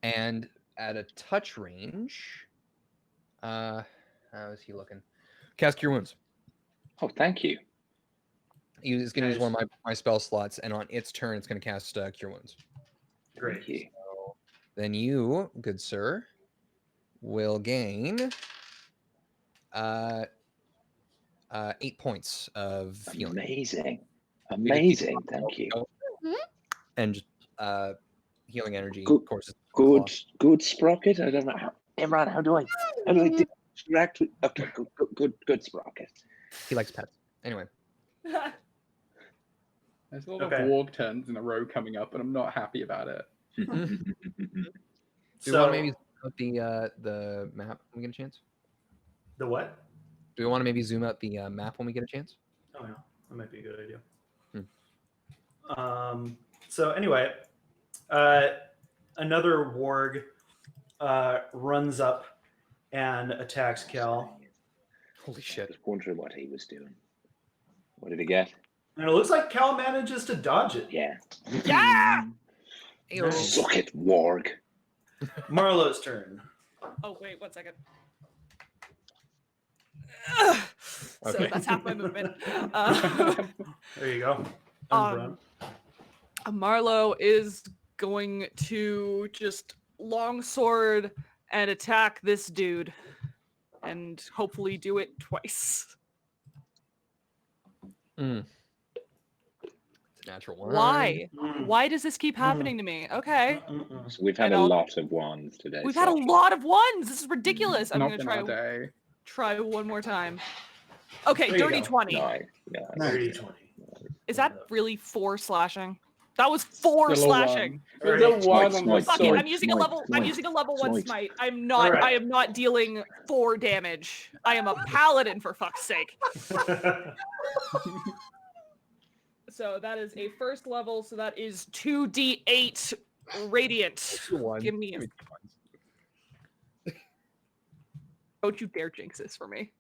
and at a touch range, how is he looking? Cast Cure Wounds. Oh, thank you. He's going to use one of my spell slots, and on its turn, it's going to cast Cure Wounds. Great. Thank you. So then you, good sir, will gain 8 points of healing. Amazing. Thank you. And just healing energy. Good, of course. good Sprocket. I don't know how. Imran, how do I interact with? Okay, good Sprocket. He likes pets. Anyway. There's a lot of warg turns in a row coming up, and I'm not happy about it. Do we want to maybe zoom out the map when we get a chance? The what? Do we want to maybe zoom out the map when we get a chance? Oh yeah, that might be a good idea. Hmm. So anyway, another warg runs up and attacks Cal. Holy I shit. was wondering what he was doing. What did he get? And it looks like Cal manages to dodge it. Yeah. Yeah! Nice. Suck it, warg. Marlowe's turn. Oh, wait, 1 second. Okay. So that's half my movement. There you go. Marlowe is going to just longsword and attack this dude, and hopefully do it twice. It's a natural one. Why? Why does this keep happening to me? Okay. So we've had a lot of wands today. We've had a lot of ones. This is ridiculous. I'm Not gonna been our day. try one more time. Okay, There you dirty go. 20. Nice. 30-20. Is that really 4 slashing? That was 4 Still a slashing. There's a one on the Fuck it, sword. I'm using a level. I'm using a level 1 smite. I'm not. Alright. I am not dealing 4 damage. I am a paladin, for fuck's sake. So that is a first level. So that is 2d8 radiant. Give me. Don't you dare jinx this for me.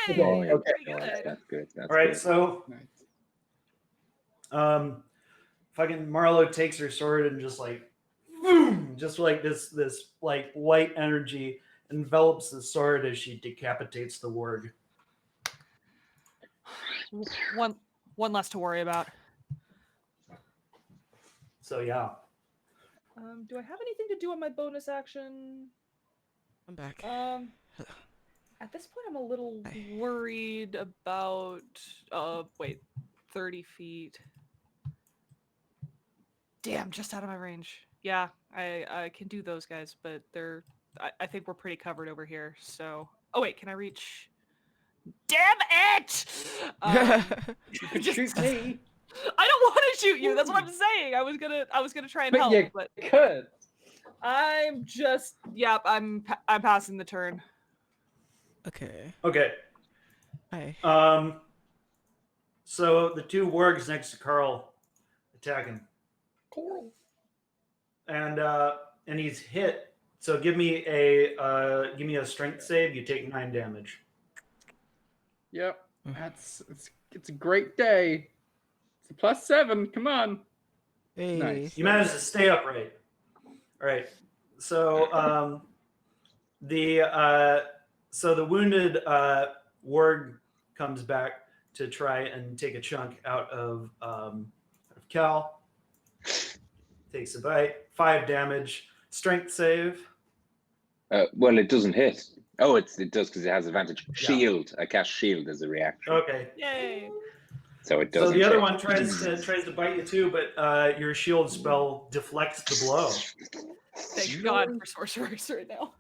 Hey! Okay. Pretty good. That's good. All right, so Nice. fucking Marlowe takes her sword and just like, boom, just like this like light energy envelops the sword as she decapitates the warg. One less to worry about. So yeah. Do I have anything to do on my bonus action? I'm back. At this point, I'm a little worried about. Wait, 30 feet. Damn, just out of my range. Yeah, I can do those guys, but they're. I think we're pretty covered over here. So. Oh wait, can I reach? Damn it! Shoot me. I don't want to shoot you. That's what I'm saying. I was gonna try and But help, you but could. I'm just. Yep, I'm passing the turn. Okay. Okay. Hi. So the 2 wargs next to Carl attack him. Coral. And he's hit. So give me a strength save. You take 9 damage. Yep. It's a great day. It's a +7. Come on. Hey. Nice. You managed to stay upright. All right. So the wounded warg comes back to try and take a chunk out of Cal. Takes a bite. 5 damage. Strength save. Well, it doesn't hit. Oh, it does because it has advantage. Yeah. Shield. I cast shield as a reaction. Okay. Yay. So it So doesn't. the other hit. one tries to bite you too, but your shield spell deflects the blow. Thank God for sorcerers right now.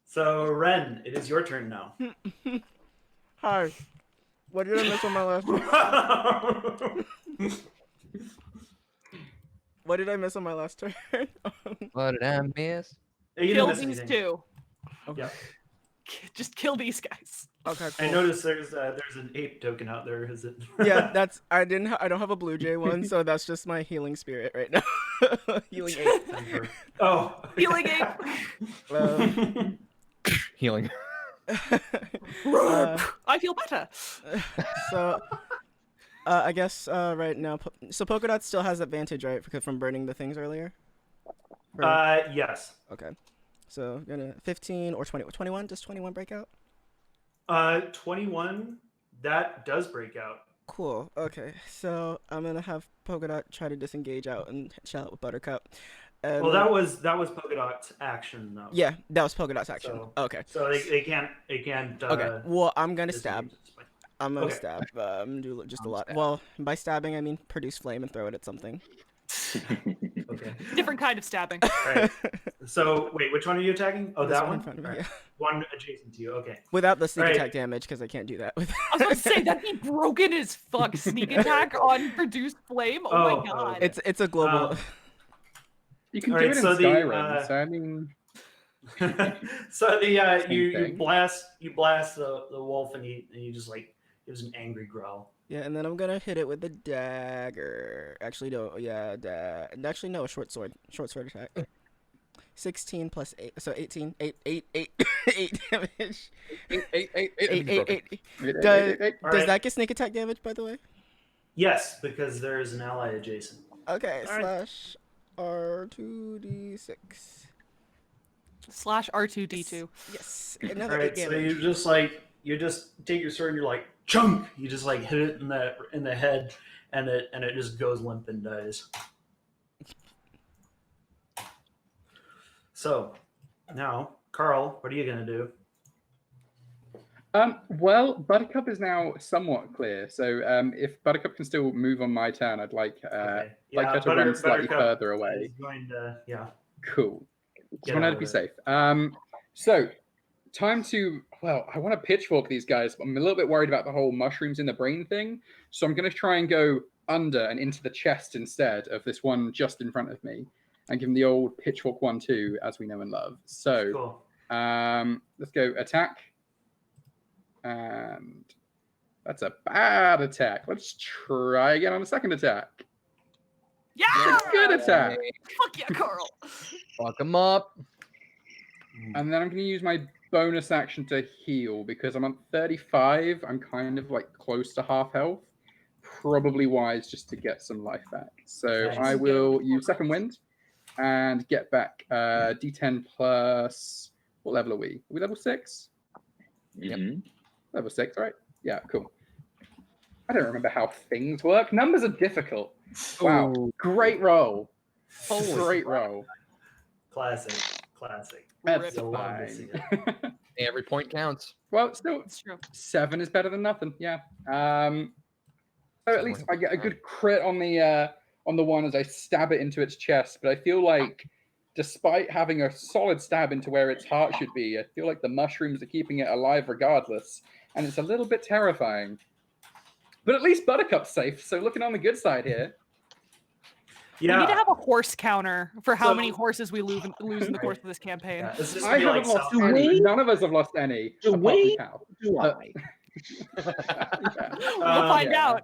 So Ren, it is your turn now. Hi. What did I miss on my last turn? What did I miss on my last turn? What did I miss? You Kill didn't miss these anything. 2. Okay. Yeah. Just kill these guys. Okay, I cool. noticed there's an ape token out there. Is it? Yeah, that's I don't have a blue jay one, so that's just my healing spirit right now. Healing 8. Oh. Healing ape. Healing. I feel better. So, I guess right now, so Polka Dot still has advantage, right, from burning the things earlier? Yes. Okay. So, gonna 15 or 20. 21? Does 21 break out? 21. That does break out. Cool. Okay. So I'm gonna have Polka Dot try to disengage out and chill out with Buttercup. And Well, that was Polka Dot's action though. yeah, that was Polka Dot's action. So, Okay. So they can't. Okay. Well, I'm gonna stab. I'm gonna Okay. stab. Do just a lot. Stab. Well, by stabbing I mean produce flame and throw it at something. Okay. Different kind of stabbing. Right. So wait, which one are you attacking? Oh, This that one one. in front of me, All right. yeah. One adjacent to you. Okay. Without the sneak Right. attack damage, because I can't do that with. I was about to say that'd be broken as fuck. Sneak attack on produce flame. Oh, my god. It's a global. You can All do right, it in so the, Skyrim. So I mean, so the Same you thing. blast the wolf and you just like gives an angry growl. Yeah, and then I'm gonna hit it with the dagger. Actually, no. Yeah, actually, no. A short sword attack. 16 plus 8, so 18. 8 damage. 8. Does that get sneak attack damage, by the way? Yes, because there is an ally adjacent. Okay, All right. slash R2d6. Slash R2D2. Yes, All another 8 right, so damage. you just take your sword and you're like chunk. You just like hit it in the head, and it just goes limp and dies. So now, Carl, what are you gonna do? well, Buttercup is now somewhat clear. So if Buttercup can still move on my turn, I'd like Okay. like her to run slightly Buttercup further away. is going to, yeah. Cool. Just Get wanted out to be of safe. So time to, well, I want to pitchfork these guys, but I'm a little bit worried about the whole mushrooms in the brain thing. So I'm going to try and go under and into the chest instead of this one just in front of me, and give him the old pitchfork 1-2 as we know and love. So Cool. let's go attack. And that's a bad attack. Let's try again on the second attack. Yeah! Good attack. Fuck yeah, Carl. Fuck him up. And then I'm going to use my bonus action to heal because I'm on 35. I'm kind of like close to half health. Probably wise just to get some life back. So Nice. I will use second wind and get back D10 plus, what level are we? Are we level 6? Mhm. Level 6, right? Yeah, cool. I don't remember how things work. Numbers are difficult. Wow. Ooh. Great roll. Holy Great roll. Classic. That's So long to see fine. Every point counts. Well, still, It's true. 7 is better than nothing. Yeah. So at least I get a good crit on the one as I stab it into its chest. But I feel like, despite having a solid stab into where its heart should be, I feel like the mushrooms are keeping it alive regardless, and it's a little bit terrifying. But at least Buttercup's safe. So looking on the good side here. Yeah. We need to have a horse counter for how So- many horses we lose in the course of this campaign. Yeah, it's just I be haven't like lost South any. we? None of us have lost any. Do apart we? from Cal. Do Uh, I? Yeah. We'll find yeah. out.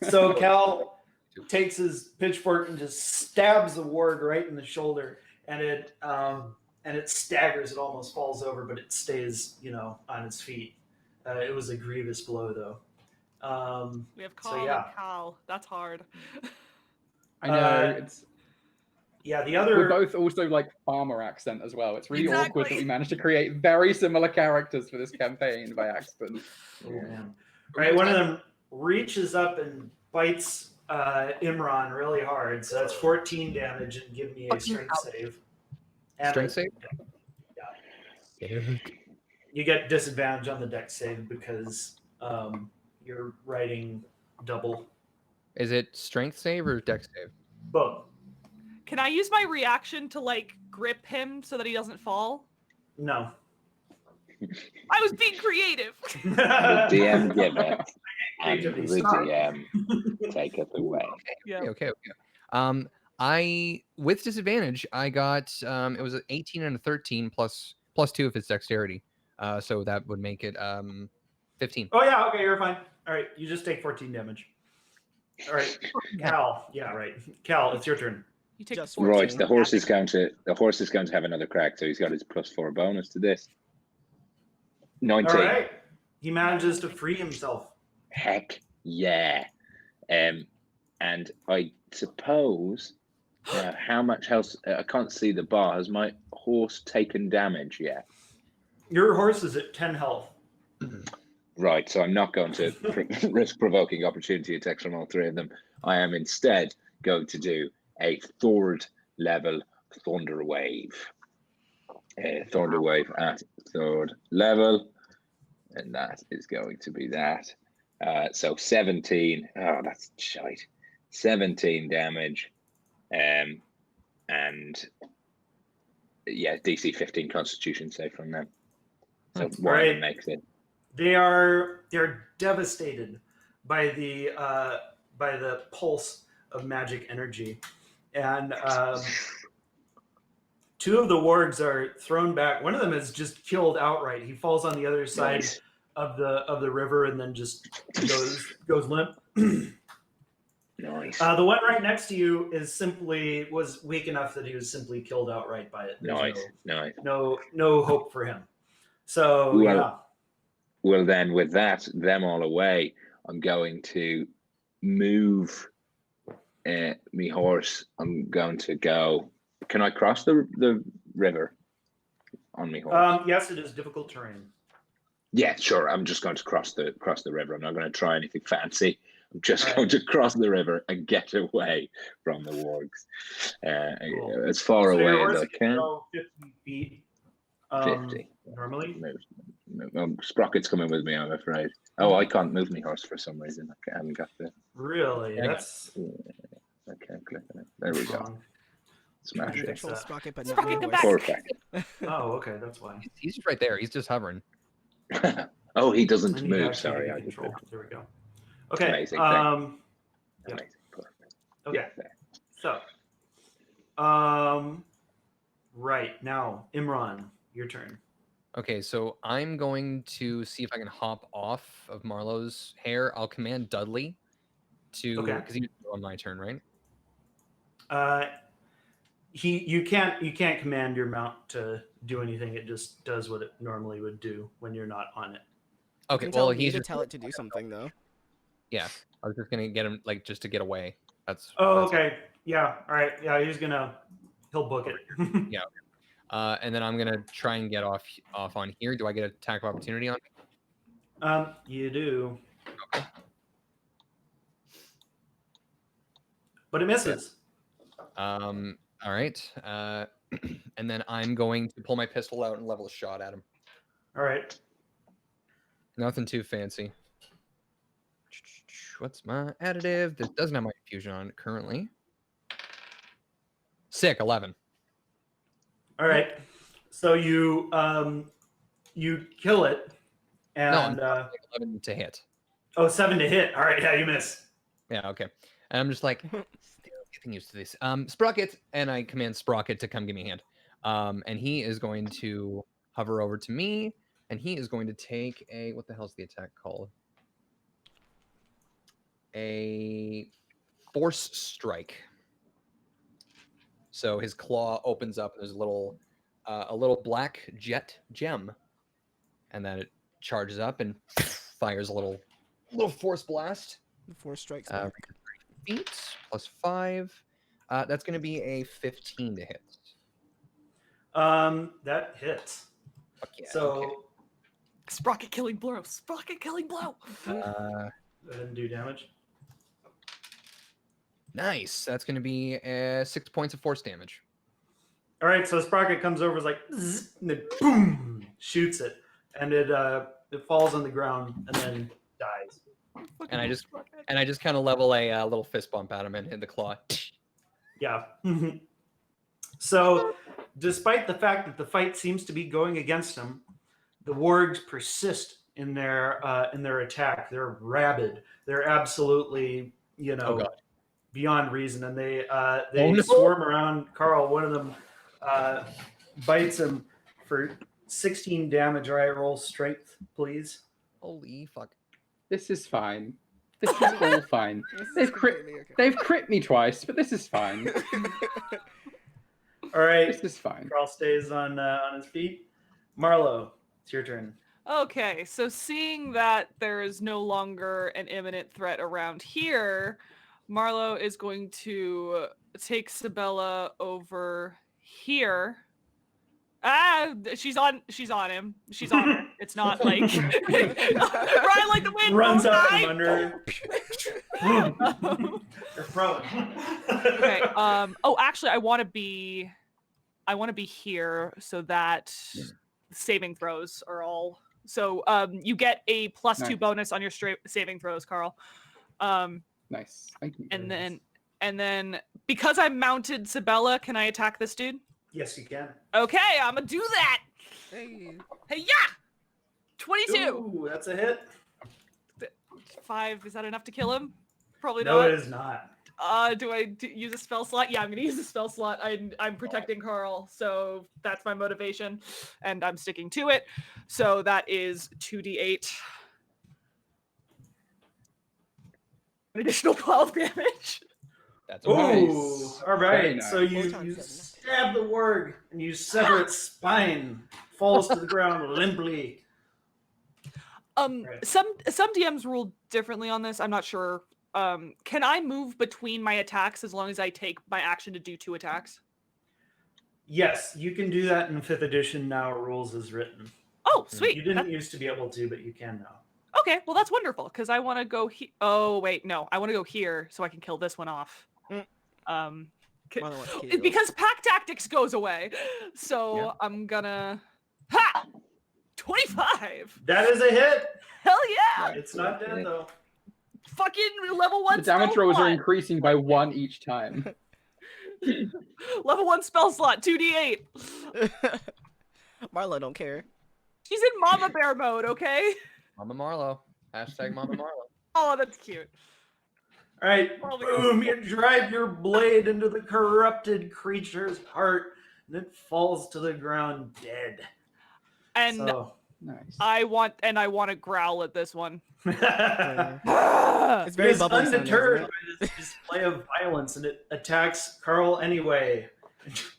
So Cal takes his pitchfork and just stabs the warg right in the shoulder, and it staggers. It almost falls over, but it stays, on its feet. It was a grievous blow, though. We have So, Carl yeah. and Cal. That's hard. I know. It's yeah. The other. We're both also like farmer accent as well. It's really awkward that Exactly. we managed to create very similar characters for this campaign by accident. Oh man! All right, one of them reaches up and bites Imran really hard, so that's 14 damage, and give me a strength save. And Strength save? Yeah. You get disadvantage on the dex save because you're riding double. Is it strength save or dex save? Both. Can I use my reaction to like grip him so that he doesn't fall? No. I was being creative. The DM give it, and the Creativity. DM take it away. Yeah. Okay. I with disadvantage, I got it was an 18 and a 13 plus 2 if it's dexterity. So that would make it 15. Oh yeah, okay, you're fine. All right, you just take 14 damage. All right, Cal. Yeah, right. Cal, it's your turn. You take Just the 14. Right, the horse is going to have another crack, so he's got his +4 bonus to this. 19. All right. He manages to free himself. Heck yeah. And I suppose how much health? I can't see the bar. Has my horse taken damage yet? Your horse is at 10 health. Right, so I'm not going to risk provoking opportunity attacks from all three of them. I am instead going to do a 3rd level Thunder Wave. Thunder Wave at 3rd level, and that is going to be that. So 17. Oh, that's shite. 17 damage, and yeah, DC 15 Constitution save from them. So one of them makes it. They're devastated by the pulse of magic energy, and 2 of the wargs are thrown back. One of them is just killed outright. He falls on the other side of the river and then just goes limp. Nice. The one right next to you was weak enough that he was simply killed outright by it. There's Nice. No hope for him. So Well, then, with them all away, I'm going to move me horse. I'm going to go. Can I cross the river on me horse? Yes, it is difficult terrain. Yeah, sure. I'm just going to cross the river. I'm not going to try anything fancy. I'm just going to cross the river and get away from the wargs Cool. as far away as I can. Go 50 feet. 50. Normally. Sprocket's coming with me, I'm afraid. Oh, I can't move my horse for some reason. I haven't got the. Really? That's. I can't click on it. There we go. Smash it. Control Sprocket, but Sprocket, not come my horse. Perfect. Oh, okay, that's why. He's just right there. He's just hovering. Oh, he doesn't I need move. actually Sorry, to I get just. control. There we go. Okay. Amazing. Yep. Amazing. Perfect. Okay. Yeah, there. So, right now, Imran, your turn. Okay, so I'm going to see if I can hop off of Marlowe's hair. I'll command Dudley to because he's on my turn, right? You can't command your mount to do anything. It just does what it normally would do when you're not on it. Okay, Well, he's to just tell it to do something though. yeah. I was just gonna get him just to get away. That's okay. Yeah. All right. Yeah, he'll book it. Yeah. And then I'm gonna try and get off on here. Do I get an attack of opportunity on? You do. Okay. But it misses. All right. And then I'm going to pull my pistol out and level a shot at him. All right. Nothing too fancy. What's my additive? This doesn't have my infusion on it currently. Sick, 11. All right. So you kill it, and no, 11 to hit. Oh, 7 to hit. All right. Yeah, you miss. Yeah. Okay. And I'm just like getting used to this. Sprocket, and I command Sprocket to come give me a hand. And he is going to hover over to me, and he is going to take a what the hell's the attack called? A force strike. So his claw opens up, and there's a little black jet gem, and then it charges up and fires a little force blast. The 4 strikes. Feet plus 5. That's going to be a 15 to hit. That hits. Fuck yeah. So Okay. Sprocket killing blow. Sprocket killing blow. go ahead and do damage. Nice. That's going to be 6 points of force damage. All right, so Sprocket comes over, is like, zzz, and then boom, shoots it, and it falls on the ground and then dies. And I just kind of level a little fist bump at him and hit the claw. Yeah. So, despite the fact that the fight seems to be going against him, the wargs persist in their attack. They're rabid. They're absolutely, Oh, God. beyond reason, and they no. swarm around Carl. One of them bites him for 16 damage. All right, roll strength, please. Holy fuck. This is fine. This is all fine. They've crit me twice, but this is fine. All right, This is fine. Carl stays on his feet. Marlo, it's your turn. Okay, so seeing that there is no longer an imminent threat around here, Marlo is going to take Sabella over here. She's on him. She's on her. It's not like Ryan like the wind Runs won't out die. from under. You're prone. Okay. Oh, actually, I want to be here so that saving throws are all. So you get a +2 Nice. bonus on your saving throws, Carl. Nice. Thank you. And then because I mounted Sabella, can I attack this dude? Yes, you can. Okay, I'm gonna do that. Hey. Hey, yeah. 22. Ooh, that's a hit. 5. Is that enough to kill him? Probably No, not. it is not. Do I use a spell slot? Yeah, I'm gonna use a spell slot. I'm protecting Carl, so that's my motivation, and I'm sticking to it. So that is 2d8. An additional 12 damage. That's Ooh, nice. all Very right. nice. So you 4 times 7. stab the warg and you sever its spine, falls to the ground limply. Right. Some DMs rule differently on this. I'm not sure. Can I move between my attacks as long as I take my action to do 2 attacks? Yes, you can do that in 5th edition now. Rules is written. Oh, sweet. You didn't used to be able to, but you can now. Okay, well that's wonderful because I want to go. Oh wait, no, I want to go here so I can kill this one off. Marlo wants to kill. Because pack tactics goes away, so Yeah. I'm gonna 25. That is a hit. Hell yeah! It's not dead though. Fucking level 1. The damage spell rolls are slot. increasing by 1 each time. Level 1 spell slot 2d8. Marlo don't care. She's in Mama Bear mode, okay? Mama Marlo. Hashtag Mama Marlo. Oh, that's cute. All right, Probably boom! You drive your blade into the corrupted creature's heart, and it falls to the ground dead. And So. Nice. I want to growl at this one. It's very It is bubbly sounding, undeterred isn't by this display of violence, and it attacks Carl anyway.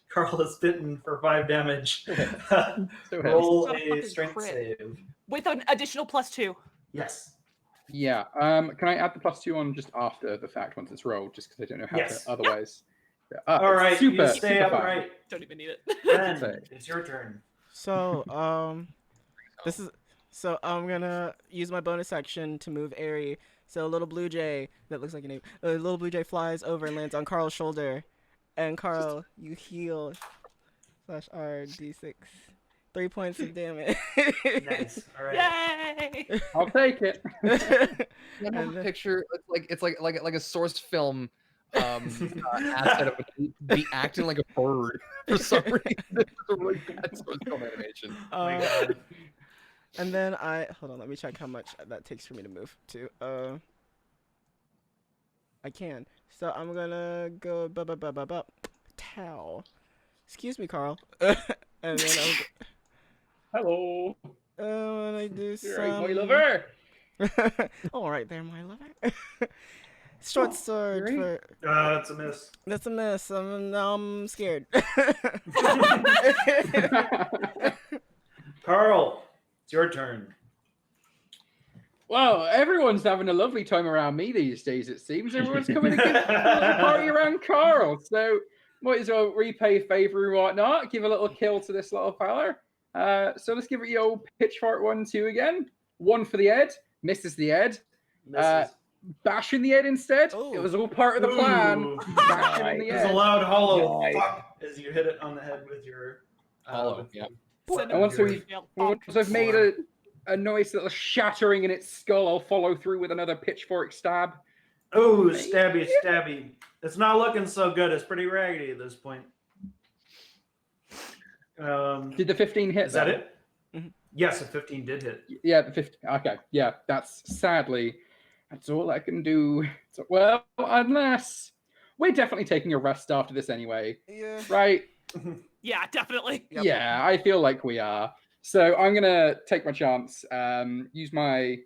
Carl is bitten for 5 damage. So Roll It's not a a fucking strength crit. save. With an additional +2. Yes. Yeah. Can I add the +2 on just after the fact once it's rolled, just because I don't know how Yes. to otherwise? Yeah. All right, Super. you stay super fine. upright. Don't even need it. Ben, Say. it's your turn. So, I'm gonna use my bonus action to move Airy. So a little blue jay that looks like a name. A little blue jay flies over and lands on Carl's shoulder, and Carl, you heal /R d6, 3 points of damage. Nice. All right. Yay! I'll take it. I have And a picture. It's like a source film asset of a be acting like a bird for some reason. It's a really bad source film animation. Oh my God. And then hold on, let me check how much that takes for me to move to. I can. So I'm gonna go towel. Excuse me, Carl. And then Hello. when I do You're some. right, my lover. All right, there, my lover. Short sword great. for. That's a miss. That's a miss. I'm scared. Carl, it's your turn. Well, everyone's having a lovely time around me these days, it seems. Everyone's coming to give a little party around Carl. So might as well repay favor and whatnot. Give a little kill to this little fella. So let's give it the old pitchfork 1-2 again. 1 for the head. Misses the head. Misses. Bashing the head instead. Oh. It was all part of the plan. Ooh. Bashing on the There's head. a loud hollow Nice. fuck as you hit it on the head with your Hollow, with yep. Send And once him we've- to jail. Once I've made a nice little shattering in its skull, I'll follow through with another pitchfork stab. Oh, stabby. It's not looking so good. It's pretty raggedy at this point. Did the 15 hit? Is that then? it? Yes, a 15 did hit. Yeah, the 15. Okay, yeah, that's all I can do. So, well, unless we're definitely taking a rest after this anyway, Yeah. right? Yeah, definitely. Yep. Yeah, I feel like we are. So I'm gonna take my chance. Use my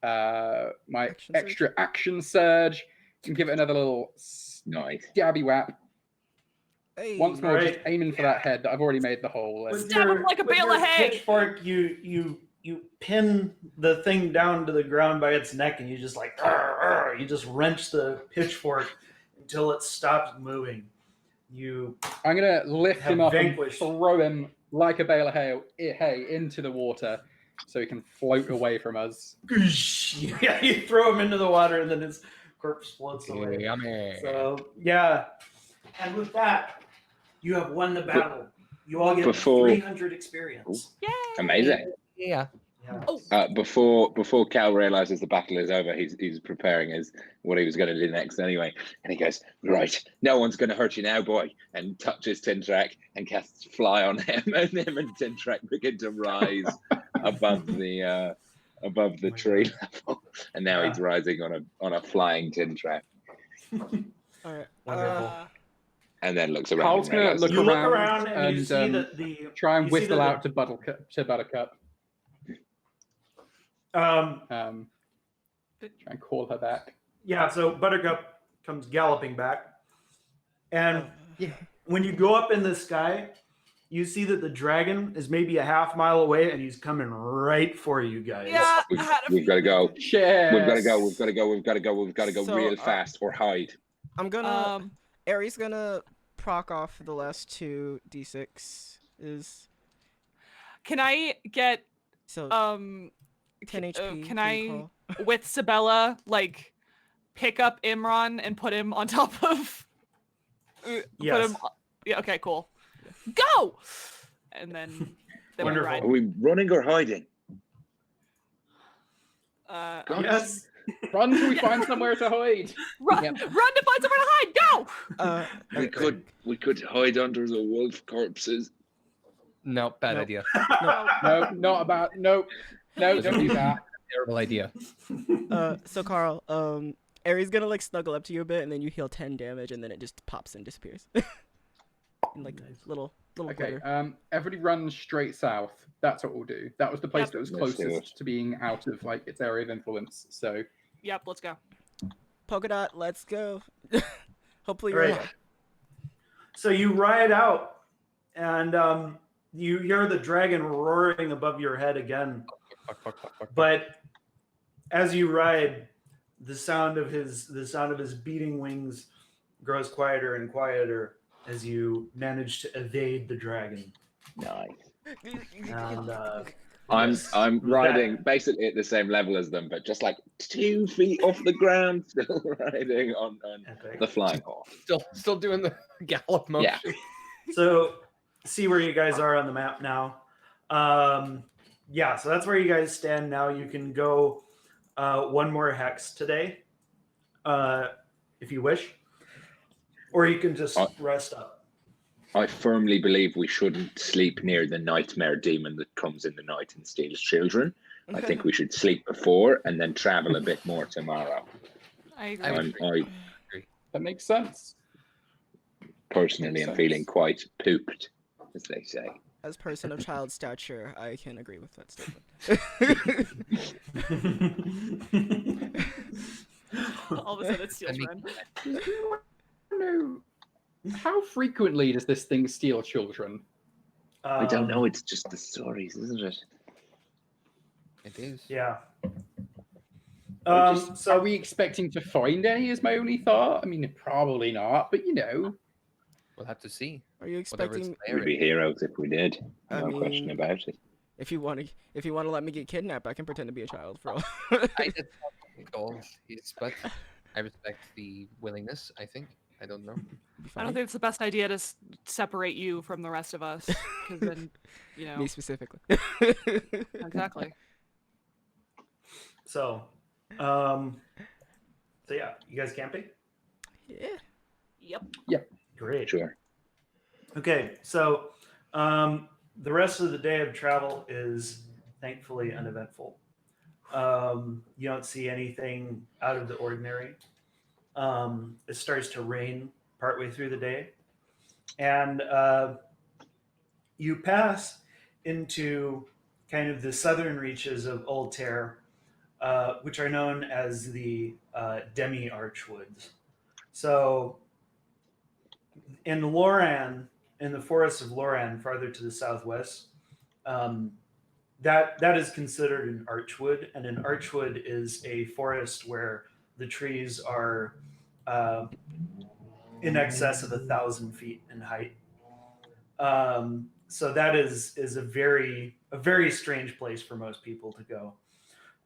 my Action surge? extra action surge and give it another little Nice. stabby whap. Hey. Once more, just Right. aiming for that head that I've already made the hole in. Stab him like a with bale your of hay. Pitchfork, you pin the thing down to the ground by its neck, and you just like you just wrench the pitchfork until it stops moving. You I'm gonna lift have him up vanquished. and throw him like a bale of hay into the water, so he can float away from us. Yeah, you throw him into the water, and then his corpse floats away. Yummy. So yeah, and with that, you have won the battle. You all get Before- 300 experience. Yay! Amazing. Yeah. Yeah. Oh, Before Cal realizes the battle is over, he's preparing what he was going to do next anyway, and he goes, "Right, no one's going to hurt you now, boy," and touches Tintrak and casts fly on him, and him and Tintrak begin to rise above the my tree God. level, and now he's rising on a flying Tintrak, All right. Wonderful. and then looks around. Carl's and gonna realizes- You look around around and you and, see that the Try and you see whistle that out to Buttercup. the- Try and call her back. yeah. So Buttercup comes galloping back, and Yeah. when you go up in the sky, you see that the dragon is maybe a half mile away, and he's coming right for you guys. yeah. We've, I had a we've got to go. Cheers. We've got to go. We've got to go. We've got to go. We've got to go So, real fast or hide. I'm gonna. Um, Aries gonna proc off the last 2 d6. can I get 10 HP. can I call. with Sabella like pick up Imran and put him on top of? Put Yes. him. Yeah. Okay. Cool. Go. And then we Wonderful. ride. Are we running or hiding? God. Yes. Run till we find somewhere to hide. Run! Yep. Run to find somewhere to hide! Go! We could hide under the wolf corpses. No, bad Nope. idea. No, not about. No, don't do that. Terrible idea. So Carl, Aries gonna like snuggle up to you a bit, and then you heal 10 damage, and then it just pops and disappears. In, like Nice. little Okay. glitter. Everybody runs straight south. That's what we'll do. That was the place Yep. that was Let's do closest to being out of like its area of influence. So Yep. Let's go. Polka dot, let's go. Hopefully Right. you're right. So you ride out, and you hear the dragon roaring above your head again. Fuck. But as you ride, the sound of his beating wings grows quieter and quieter as you manage to evade the dragon. Nice. And I'm yes, I'm that- riding basically at the same level as them, but just like 2 feet off the ground, still riding on epic. the flying horse. Still doing the gallop motion. Yeah. So see where you guys are on the map now. Yeah, so that's where you guys stand now. You can go 1 more hex today, if you wish, or you can just rest up. I firmly believe we shouldn't sleep near the nightmare demon that comes in the night and steals children. I think we should sleep before and then travel a bit more tomorrow. I agree. I would I that makes sense. personally am feeling quite pooped, as they say. As person of child stature, I can agree with that statement. All of a sudden, it's Steel's I mean- run. Does anyone know how frequently does this thing steal children? I don't know, it's just the stories, isn't it? It is. Yeah. So are we expecting to find any? Is my only thought. I mean, probably not, but We'll have to see. Are you Whatever it's expecting? there. We'd be heroes if we did. I No question mean, about it. if you want to let me get kidnapped, I can pretend to be a child for all. I did gold, but I respect the willingness. I think. I don't know. I don't think it's the best idea to separate you from the rest of us, because then, Me specifically. Exactly. So yeah, you guys camping? Yeah. Yep. Great. Sure. Okay, so the rest of the day of travel is thankfully uneventful. You don't see anything out of the ordinary. It starts to rain partway through the day, and you pass into kind of the southern reaches of Ul Teir, which are known as the demi-archwoods. So in Loran, in the forests of Loran, farther to the southwest, that is considered an archwood, and an archwood is a forest where the trees are in excess of 1,000 feet in height. So that is a very strange place for most people to go.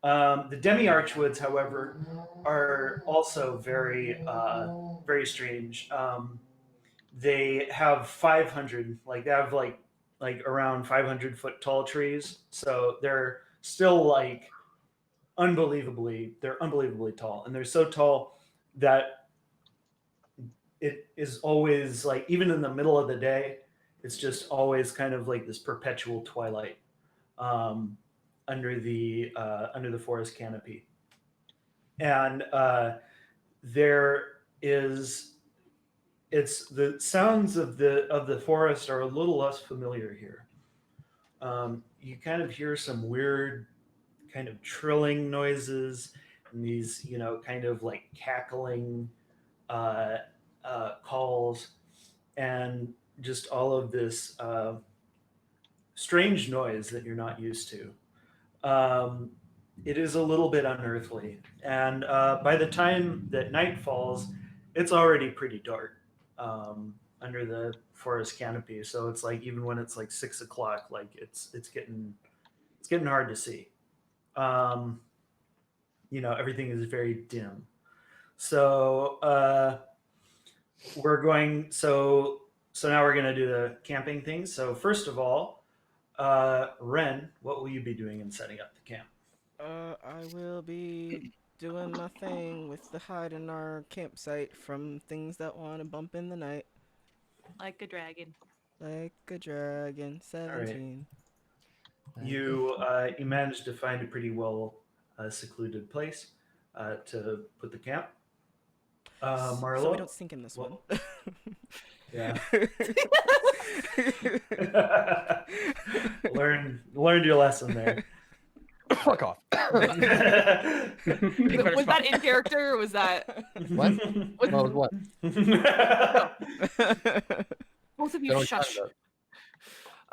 The demi-archwoods, however, are also very strange. They have 500, like they have like around 500-foot tall trees. So they're still like unbelievably tall, and they're so tall that it is always like, even in the middle of the day, it's just always kind of like this perpetual twilight under the forest canopy, and it's the sounds of the forest are a little less familiar here. You kind of hear some weird kind of trilling noises and these, kind of like cackling calls, and just all of this strange noise that you're not used to. It is a little bit unearthly, and by the time that night falls, it's already pretty dark under the forest canopy. So it's like, even when it's like 6 o'clock, like it's getting hard to see. Everything is very dim. So so now we're gonna do the camping thing. So first of all, Ren, what will you be doing in setting up the camp? I will be doing my thing with the hide in our campsite from things that want to bump in the night. Like a dragon. Like a dragon, 17. You managed to find a pretty well secluded place to put the camp. Marlo? So we don't sink in this one. Yeah. Learned your lesson there. Fuck off. Was that in character, or was that What? What? Both of you shush.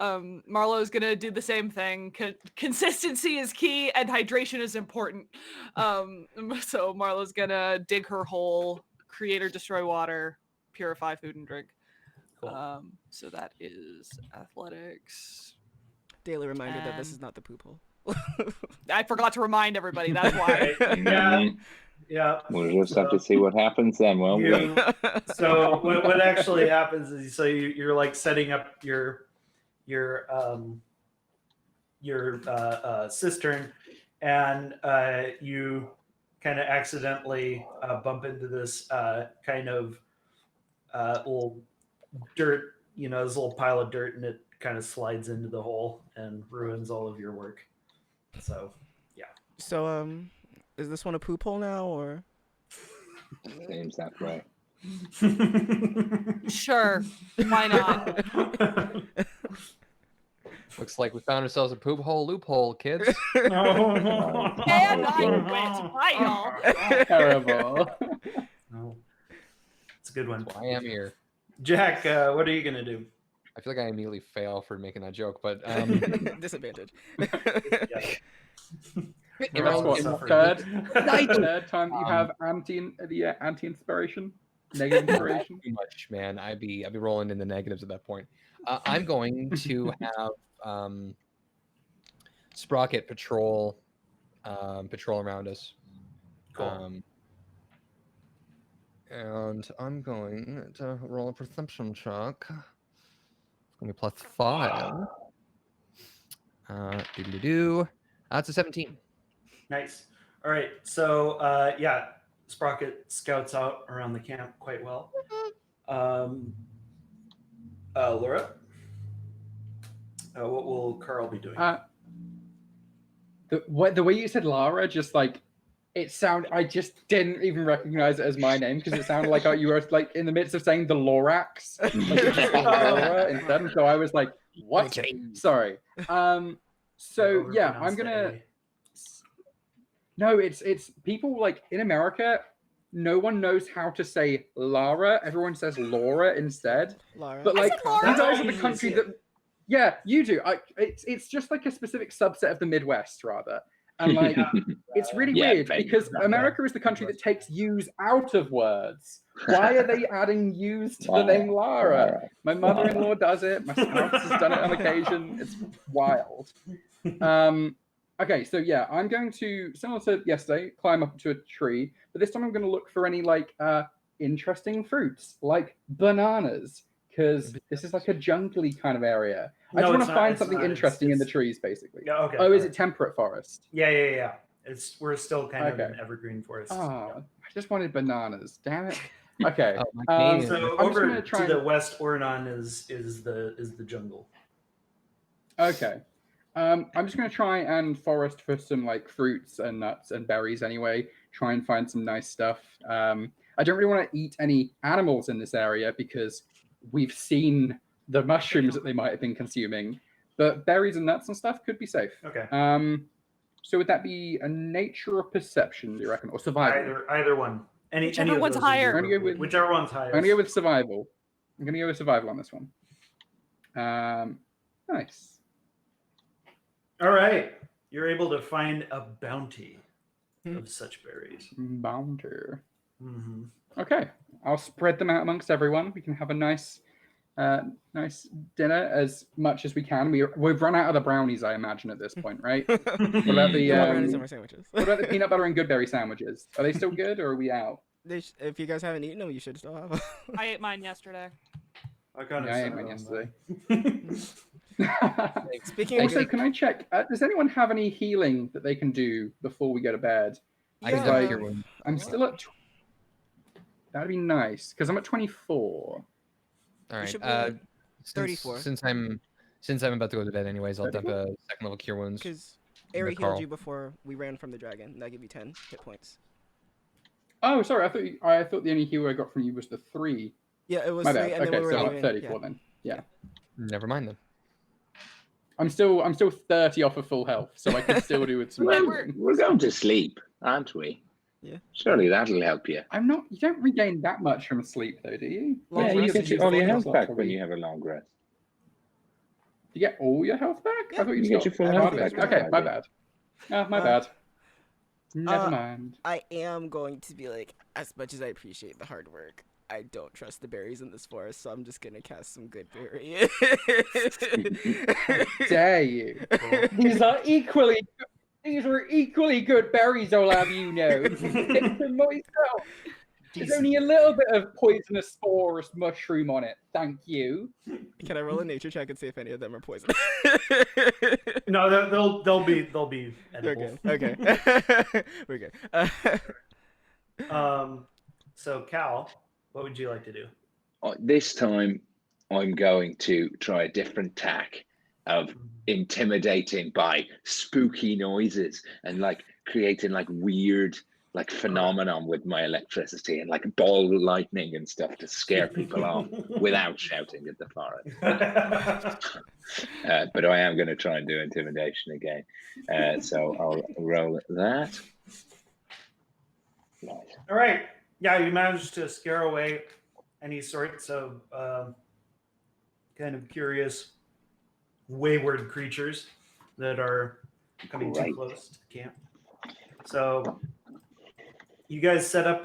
Marlo's gonna do the same thing. Consistency is key, and hydration is important. So Marlo's gonna dig her hole, create or destroy water, purify food and drink. Cool. So that is athletics. Daily reminder that this is not the poop hole. I forgot to remind everybody. That's why. Yeah. We'll just have to see what happens then, won't we? So what actually happens is, so you're like setting up your cistern, and you kind of accidentally bump into this kind of little dirt, this little pile of dirt, and it kind of slides into the hole and ruins all of your work. So, yeah. So, is this one a poop hole now, or? Seems that way. Sure. Why not? Looks like we found ourselves a poop hole loophole, kids. And I quit. Bye, y'all. Terrible. No. It's a good one. I am here. Jack, what are you going to do? I feel like I immediately fail for making that joke, but Disadvantage. We're all What, suffering. third time that you have anti-inspiration, negative inspiration. Too much, man. I'd be rolling in the negatives at that point. I'm going to have Sprocket patrol around us. Cool. And I'm going to roll a perception check. It's gonna be +5. That's a 17. Nice. All right. So yeah, Sprocket scouts out around the camp quite well. Laura, what will Carl be doing? The way you said Lara, just like it sounded, I just didn't even recognize it as my name because it sounded like you were like in the midst of saying the Lorax, like Laura instead. And so I was like, what? Sorry. So yeah, I'm gonna. No, it's people like in America. No one knows how to say Lara. Everyone says Laura instead. Lara. But like you guys are the Easy country to that. Yeah, you do. It's just like a specific subset of the Midwest, rather. And like, it's really weird because America is the country that takes U's out of words. Why are they adding U's to the name Lara? My mother-in-law does it. My spouse has done it on occasion. It's wild. Okay, so yeah, I'm going to, similar to yesterday, climb up to a tree, but this time I'm going to look for any like interesting fruits, like bananas, because this is like a jungly kind of area. I just want to find something interesting in the trees, basically. Yeah, okay. Oh, is it temperate forest? Yeah. We're still kind of in evergreen forest. Oh, I just wanted bananas. Damn it. Okay. So over to the West Ornon is the jungle. Okay. I'm just going to try and forest for some like fruits and nuts and berries anyway. Try and find some nice stuff. I don't really want to eat any animals in this area because we've seen the mushrooms that they might have been consuming, but berries and nuts and stuff could be safe. Okay. So would that be a nature or perception, do you reckon, or survival? Either one. Whichever one's higher. Whichever one's higher. I'm going to go with survival. I'm going to go with survival on this one. Nice. All right. You're able to find a bounty of such berries. Bounty. Mm-hmm. Okay. I'll spread them out amongst everyone. We can have a nice dinner as much as we can. We've run out of the brownies, I imagine, at this point, right? What about the brownies and my sandwiches? What about the peanut butter and goodberry sandwiches? Are they still good, or are we out? If you guys haven't eaten them, you should still have them. I ate mine yesterday. I ate mine yesterday. Speaking also, can I check? Does anyone have any healing that they can do before we go to bed? I'm still at. That'd be nice because I'm at 24. All right. 34. Since I'm about to go to bed anyways, I'll dump a second level cure wounds. Because Ari healed you before we ran from the dragon, and that gave you 10 hit points. Oh, sorry. I thought the only heal I got from you was the 3. Yeah, it was My 3. bad. And Okay, then we were so leaving, 34 then. Yeah. Never mind then. I'm still 30 off of full health, so I can still do with some. We're going to sleep, aren't we? Yeah. Surely that'll help you. I'm not. You don't regain that much from sleep, though, do you? Yeah, you get all your health back when you have a long rest. You get all your health back? Yeah. I thought you get your full health back. Okay, my bad. My bad. Never mind. I am going to be like, as much as I appreciate the hard work, I don't trust the berries in this forest, so I'm just gonna cast some good berry. Dare you? These are equally good berries, I'll have you know. For myself. There's only a little bit of poisonous spores mushroom on it. Thank you. Can I roll a nature check and see if any of them are poisonous? No, they'll be edible. We're good. Okay. We're good. So Cal, what would you like to do? This time, I'm going to try a different tack of intimidating by spooky noises and like creating like weird like phenomenon with my electricity and like ball lightning and stuff to scare people off without shouting at the forest. But I am going to try and do intimidation again. So I'll roll that. Nice. All right. Yeah, you managed to scare away any sorts of kind of curious, wayward creatures that are coming too close to the camp. So you guys set up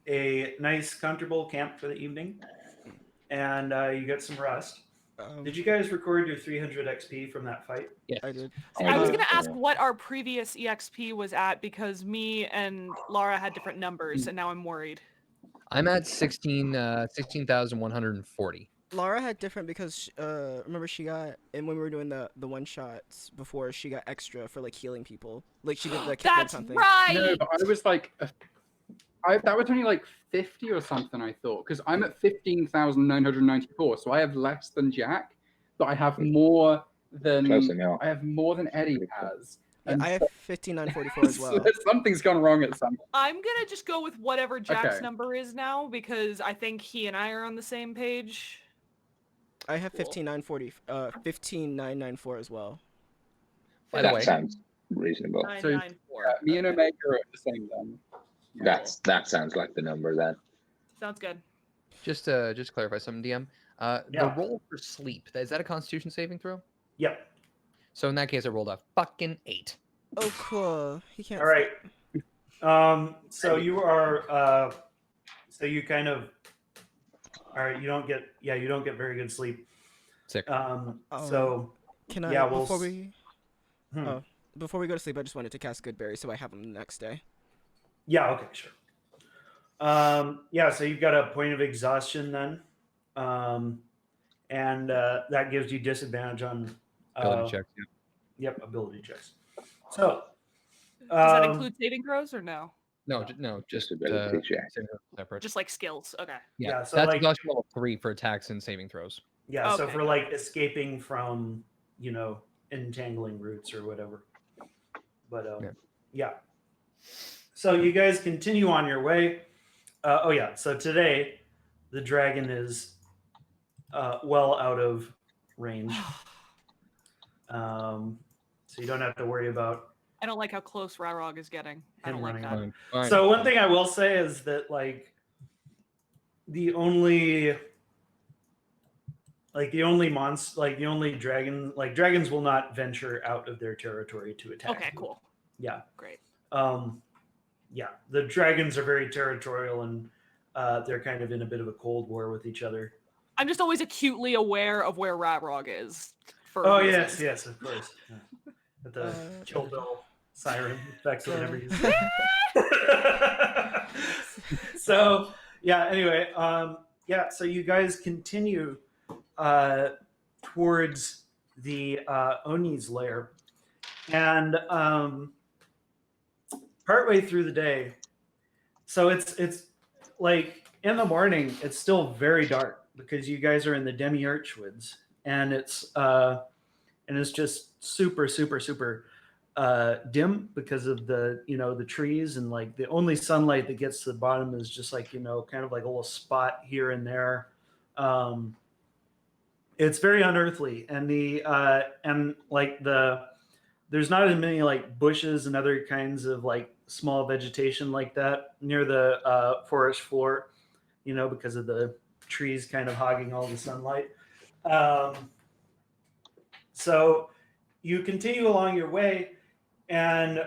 a nice, comfortable camp for the evening, and you get some rest. Did you guys record your 300 XP from that fight? Yes. I did. I was Uh, gonna ask what our previous EXP was at because me and Laura had different numbers, and now I'm worried. I'm at 16,140. Laura had different because remember she got, and when we were doing the one shots before, she got extra for like healing people. Like she did the That's something. right. No, but I was like, that was only like 50 or something, I thought, because I'm at 15,994, so I have less than Jack, but I have more than Close enough. Eddie has. Yeah, And I have 15,944 as well. something's gone wrong at some. I'm gonna just go with whatever Jack's Okay. number is now because I think he and I are on the same page. I have Cool. 15,994 as well. By the That way, sounds reasonable. 994. Me and Omega are at the same then. That sounds like the number then. Sounds good. just to clarify something, DM. The Yeah. roll for sleep, is that a Constitution saving throw? Yep. So in that case, I rolled a fucking 8. Oh, cool. He can't. All right. So you are. So you kind of. All right. You don't get very good sleep. Sick. So Can I? yeah, we'll before s- we hmm. before we go to sleep, I just wanted to cast Goodberry so I have them the next day. Yeah. Okay. Sure. Yeah. So you've got a point of exhaustion then, and that gives you disadvantage on. Ability checks. Yeah. Yep. Ability checks. So. Does that include saving throws or no? No, just ability check. saving throws separate. Just like skills. Okay. Yeah, so that's like- exhaustion level 3 for attacks and saving throws. Yeah. So Okay. for like escaping from, entangling roots or whatever. But yeah. So you guys continue on your way. So today the dragon is well out of range. So you don't have to worry about I don't like how close Rarog is getting. I him don't like running that. away. So one thing I will say is that the only dragon, dragons will not venture out of their territory to attack. Okay, you. cool. Yeah. Great. Yeah, the dragons are very territorial and they're kind of in a bit of a cold war with each other. I'm just always acutely aware of where Rarog is. Oh reasons. yes, of course. Yeah. With the chill bell siren effects whenever you So yeah, anyway, so you guys continue towards the Oni's lair. And partway through the day, so it's like in the morning, it's still very dark because you guys are in the Demi-Arch woods, and it's just super dim because of the the trees, and like the only sunlight that gets to the bottom is just like kind of like a little spot here and there. It's very unearthly, and there's not as many like bushes and other kinds of like small vegetation like that near the forest floor, because of the trees kind of hogging all the sunlight. So you continue along your way, and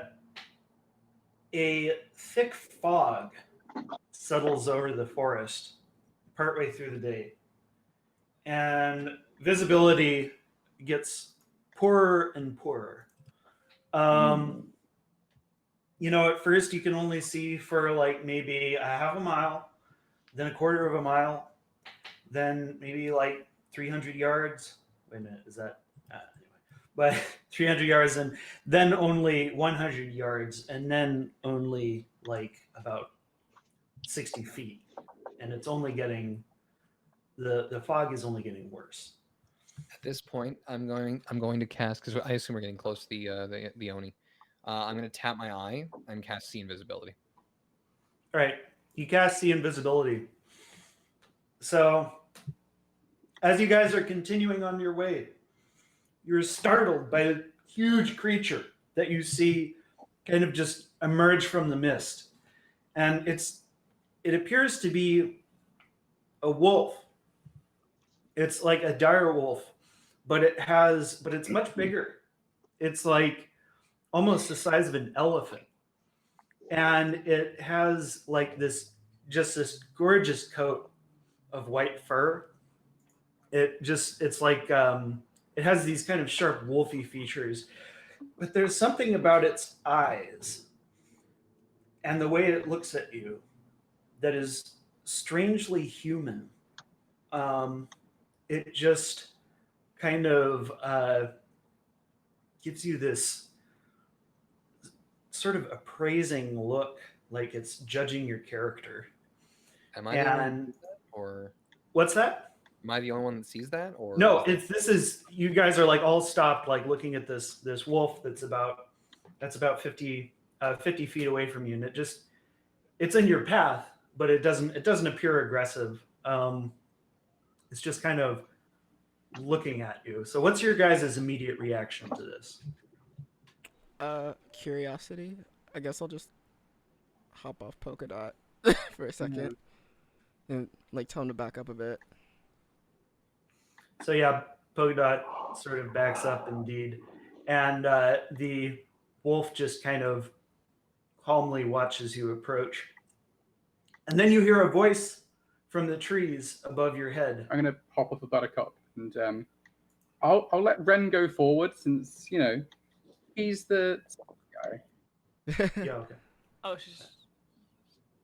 a thick fog settles over the forest partway through the day, and visibility gets poorer and poorer. At first you can only see for like maybe a half a mile, then a quarter of a mile, then maybe like 300 yards. Wait a minute, is that anyway? But 300 yards, and then only 100 yards, and then only like about 60 feet, and it's only getting the fog is only getting worse. At this point, I'm going to cast, because I assume we're getting close to the Oni. I'm going to tap my eye and cast See Invisibility. All right, you cast See Invisibility. So, as you guys are continuing on your way, you're startled by a huge creature that you see kind of just emerge from the mist, and it appears to be a wolf. It's like a dire wolf, but it's much bigger. It's like almost the size of an elephant. and it has like this gorgeous coat of white fur. It's like it has these kind of sharp wolfy features, but there's something about its eyes and the way it looks at you that is strangely human. Um, it just kind of gives you this sort of appraising look, like it's judging your character. Am I the only one that And sees that, or what's that? am I the only one that sees that? Or No, is this is you guys are like all stopped, like looking at this wolf that's about 50 feet away from you, and it's in your path, but it doesn't appear aggressive. It's just kind of looking at you. So what's your guys' immediate reaction to this? Curiosity. I guess I'll just hop off Polka Dot for a second and like tell him to back up a bit. So yeah, Polka Dot sort of backs up indeed, and the wolf just kind of calmly watches you approach, and then you hear a voice from the trees above your head. I'm gonna hop off a buttercup, and I'll let Ren go forward since he's the guy. Yeah, okay. Oh,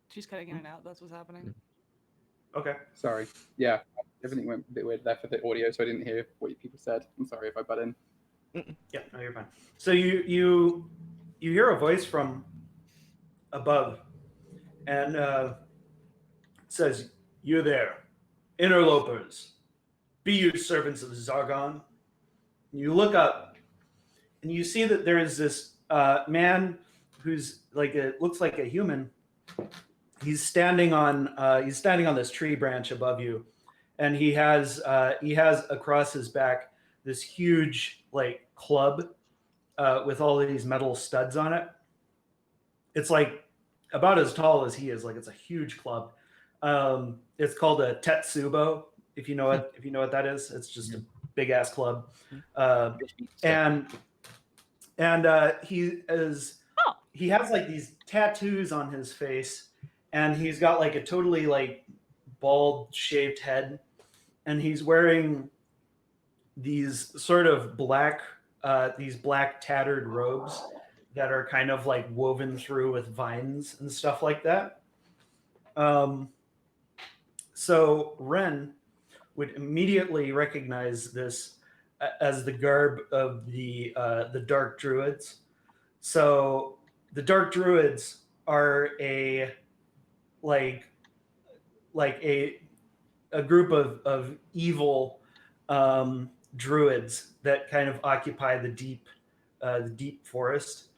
she's cutting in and out. That's what's happening. Okay. Sorry. Yeah, everything went a bit weird there for the audio, so I didn't hear what you people said. I'm sorry if I butt in. Yeah, no, you're fine. So you hear a voice from above, and it says, "You there, interlopers, be you servants of Zargon." And you look up, and you see that there is this man who's looks like a human. He's standing on this tree branch above you, and he has across his back this huge like club with all of these metal studs on it. It's like about as tall as he is. Like it's a huge club. It's called a tetsubo. If you know what that is, it's just a big ass club. And he has like these tattoos on his face, and he's got like a totally like bald shaved head, and he's wearing these sort of black tattered robes that are kind of like woven through with vines and stuff like that. So Ren would immediately recognize this as the garb of the Dark Druids. So the Dark Druids are a group of evil druids that kind of occupy the deep forest,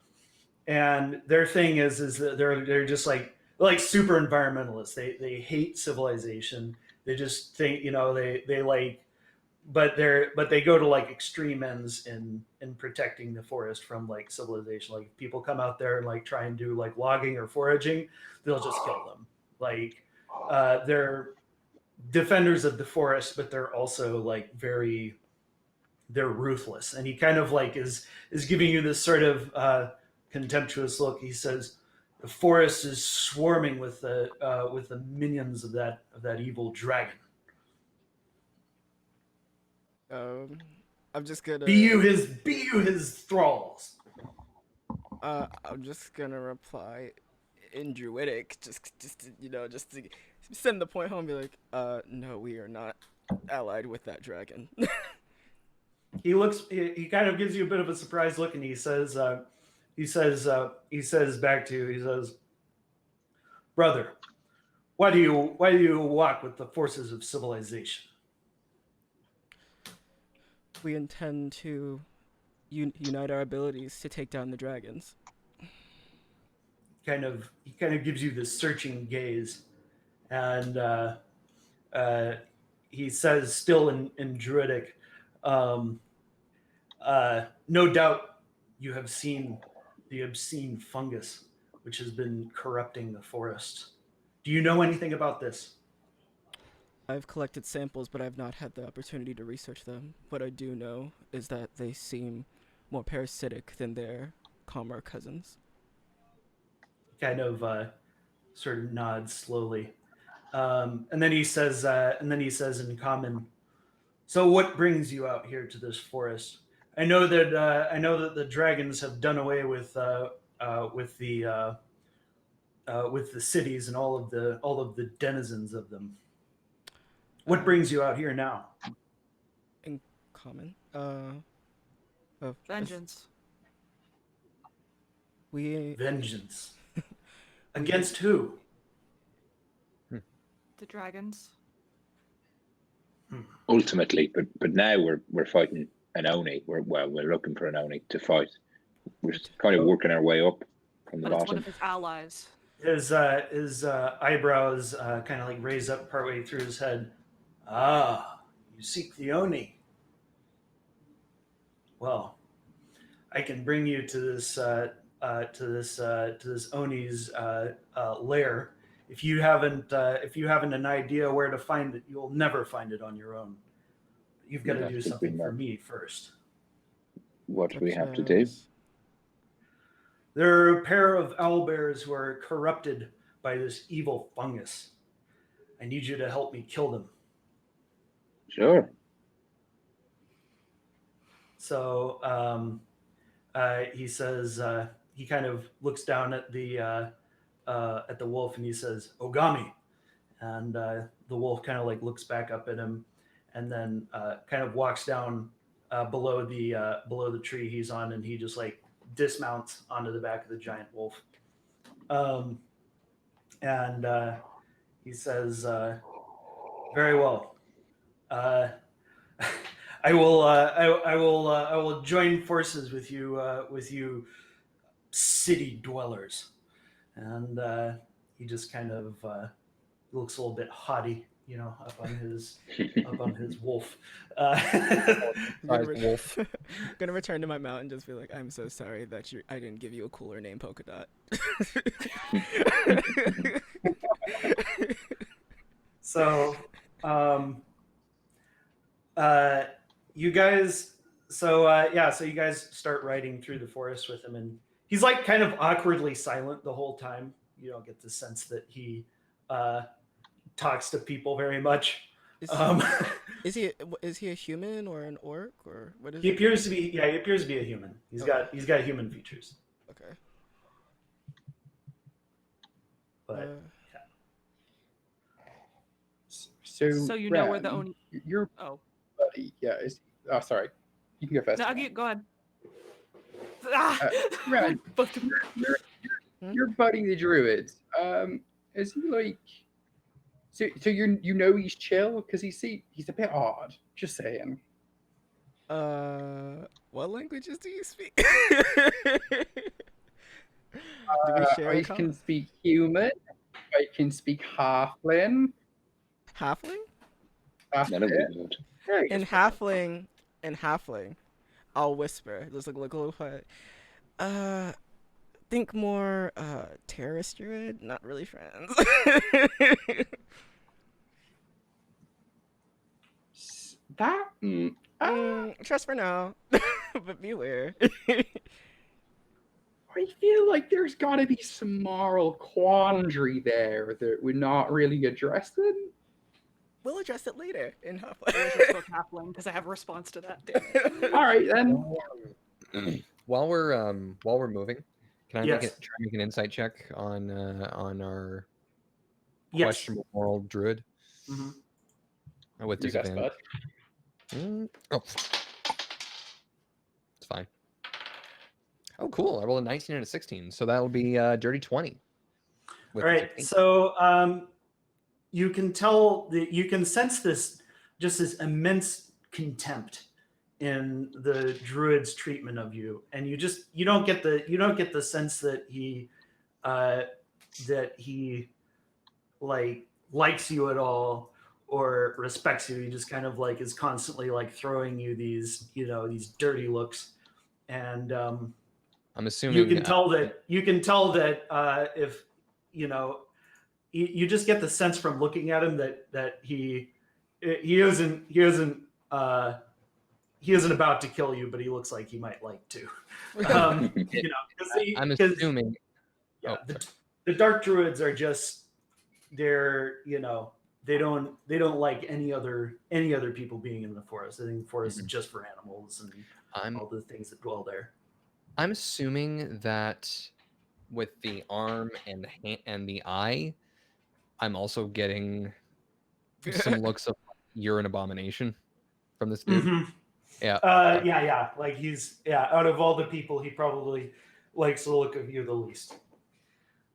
and their thing is that they're just like super environmentalists. They hate civilization. They just think they like, but they go to like extreme ends in protecting the forest from like civilization. Like if people come out there and like try and do like logging or foraging, they'll just kill them. Like they're defenders of the forest, but they're also like they're ruthless. And he kind of like is giving you this sort of contemptuous look. He says, "The forest is swarming with the minions of that evil dragon. I'm just gonna Be you his thralls." I'm just gonna reply in Druidic, just to send the point home. Be like, no, we are not allied with that dragon. He kind of gives you a bit of a surprised look, and he says back to you, he says, "Brother, why do you walk with the forces of civilization?" We intend to unite our abilities to take down the dragons. He kind of gives you this searching gaze, and he says, still in Druidic, "No doubt you have seen the obscene fungus which has been corrupting the forest. Do you know anything about this?" I've collected samples, but I've not had the opportunity to research them. What I do know is that they seem more parasitic than their calmer cousins. kind of sort of nods slowly, and then he says in common, "So what brings you out here to this forest? I know that the dragons have done away with the cities and all of the denizens of them. What brings you out here now?" In common. Vengeance. Vengeance. Against who? The dragons. Ultimately, but now we're fighting an Oni. We're looking for an Oni to fight. We're kind of working our way up from the But it's one bottom. of his allies. His eyebrows kind of like raise up partway through his head. Ah, you seek the Oni. Well, I can bring you to this Oni's lair. If you haven't an idea where to find it, you'll never find it on your own. You've got to do something for me first. What do we have to do? There are a pair of owlbears who are corrupted by this evil fungus. I need you to help me kill them. Sure. So he says, he kind of looks down at the wolf and he says, "Ogami," and the wolf kind of like looks back up at him, and then kind of walks down below the tree he's on, and he just like dismounts onto the back of the giant wolf, and he says, "Very well. I will join forces with you city dwellers." And he just kind of looks a little bit haughty, up on his wolf. Wolf. Gonna return to my mount and just be like, "I'm so sorry that I didn't give you a cooler name, Polka Dot." So, you guys, so you guys start riding through the forest with him, and he's like kind of awkwardly silent the whole time. You don't get the sense that he talks to people very much. Is he a human or an orc or what is He he? appears to be a human. He's got human features. Okay. But So you know where the Ren, Oni. your Oh. buddy, yeah, sorry. You can go first. No, go ahead. Ah! Ren, Both of them. your buddy the druid, is he like? So you know he's chill because he's a bit odd. Just saying. What languages do you speak? Do we share I can speak human. I can speak halfling. halfling? That'll be good. In halfling, I'll whisper. Just look a little quiet. Think more terrorist druid, not really friends. That Trust for now, but beware. I feel like there's got to be some moral quandary there that we're not really addressing. We'll address it later in I halfling. because I have a response to that. Damn it. All right then. While we're moving, can I Yes. try and make an insight check on our Yes. questionable moral druid? Mm-hmm. With You best, disadvantage. Oh, it's fine. Oh, cool! I rolled a 19 and a 16, so that'll be dirty 20. All right, so you can tell that you can sense this immense contempt in the druid's treatment of you, and you don't get the sense that he like likes you at all or respects you. He just kind of like is constantly like throwing you these dirty looks, and I'm assuming you can tell that if you just get the sense from looking at him that he isn't about to kill you, but he looks like he might like to. I'm assuming. Yeah, the dark druids are just they're they don't like any other people being in the forest. I think the forest is just for animals and all the things that dwell there. I'm assuming that with the arm and the hand and the eye, I'm also getting some looks of you're an abomination from this dude. Mm-hmm. Yeah. Yeah. Like he's out of all the people, he probably likes the look of you the least.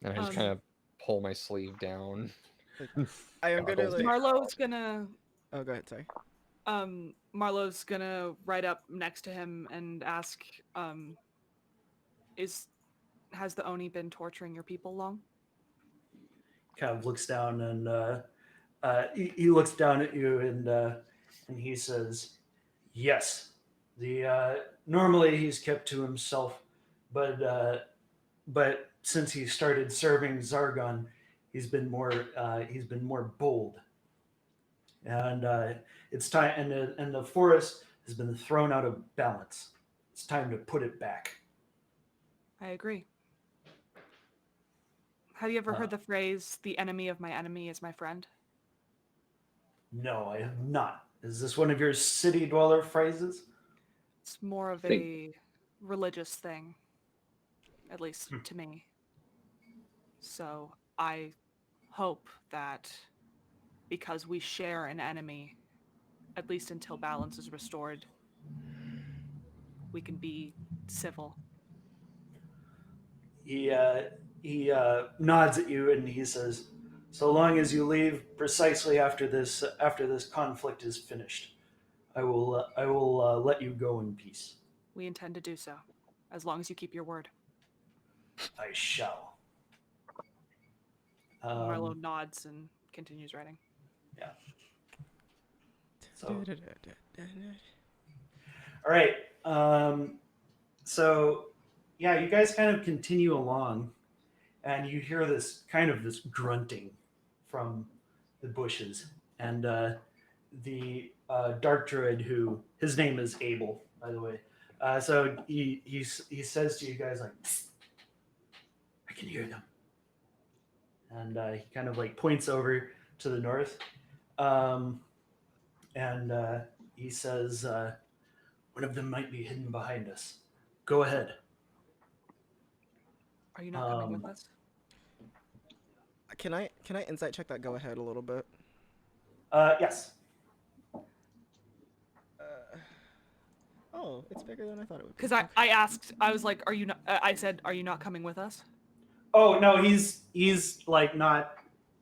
And I just kind of pull my sleeve down. I am gonna like. Marlowe's gonna. Oh, go ahead. Sorry. Marlowe's gonna ride up next to him and ask, has the Oni been torturing your people long? Kind of looks down and he looks down at you and he says, "Yes, normally he's kept to himself, but since he started serving Zargon, he's been more bold, and it's time. And the forest has been thrown out of balance. It's time to put it back." I agree. Have you ever heard the phrase, "The enemy of my enemy is my friend"? No, I have not. Is this one of your city dweller phrases? It's more of a religious thing, at least to me. So I hope that because we share an enemy, at least until balance is restored, we can be civil. He nods at you and he says, "So long as you leave precisely after this conflict is finished, I will let you go in peace." We intend to do so, as long as you keep your word. I shall. Marlowe nods and continues writing. Yeah. So. All right. So, yeah, you guys kind of continue along, and you hear this grunting from the bushes, and the dark druid, who his name is Abel, by the way. So he says to you guys like, "Psst, I can hear them," and he kind of like points over to the north, and he says, "One of them might be hidden behind us. Go ahead." Are you not coming with us? Can I insight check that go ahead a little bit? Yes. Oh, it's bigger than I thought it would be. Because I asked, I was like, "Are you not?" I said, "Are you not coming with us?" Oh no, he's like not.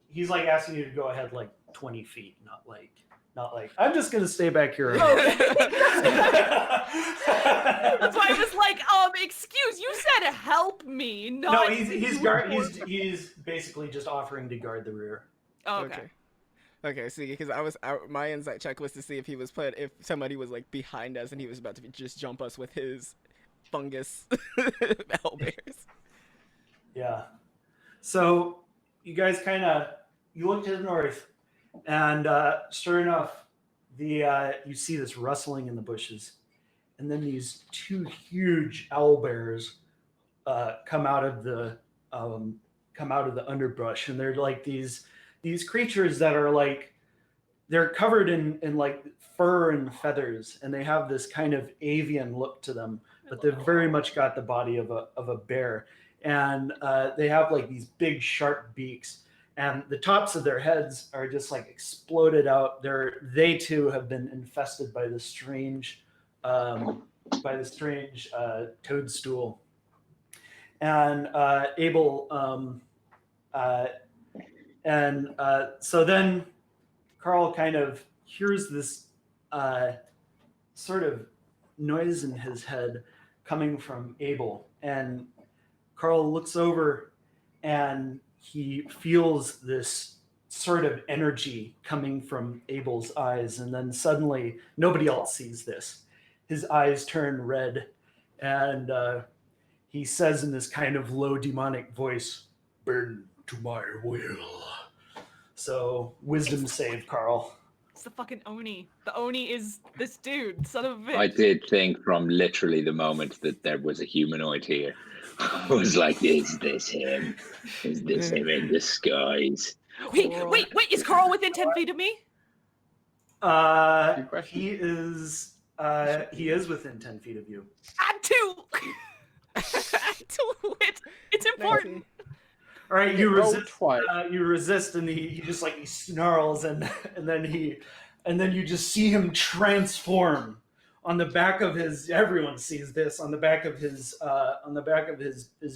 He's like asking you to go ahead like 20 feet, not like I'm just gonna stay back here. That's why I was like, excuse, you said help me, not. No, he's basically just offering to guard the rear. Oh, okay. Okay, see, because my insight check was to see if he was if somebody was like behind us and he was about to just jump us with his fungus owlbears. Yeah. So you guys you look to the north, and sure enough, you see this rustling in the bushes, and then these two huge owlbears come out of the underbrush, and they're like these creatures that are like they're covered in like fur and feathers, and they have this kind of avian look to them, but they've very much got the body of a bear, and they have like these big sharp beaks, and the tops of their heads are just like exploded out. They too have been infested by this strange toadstool, and Abel. So then Carl kind of hears this sort of noise in his head coming from Abel. And Carl looks over and he feels this sort of energy coming from Abel's eyes. And then suddenly, nobody else sees this. His eyes turn red, and he says in this kind of low demonic voice, "Bend to my will." So wisdom save, Carl. It's the fucking Oni. The Oni is this dude, son of a bitch. I did think from literally the moment that there was a humanoid here, I was like, is this him? Is this him in disguise? Wait, is Carl within 10 feet of me? He is within 10 feet of you. Add 2! Add 2! It's important. All right, you resist. Twice. You resist, and he just like he snarls, and then you just see him transform on the back of his. Everyone sees this on the back of his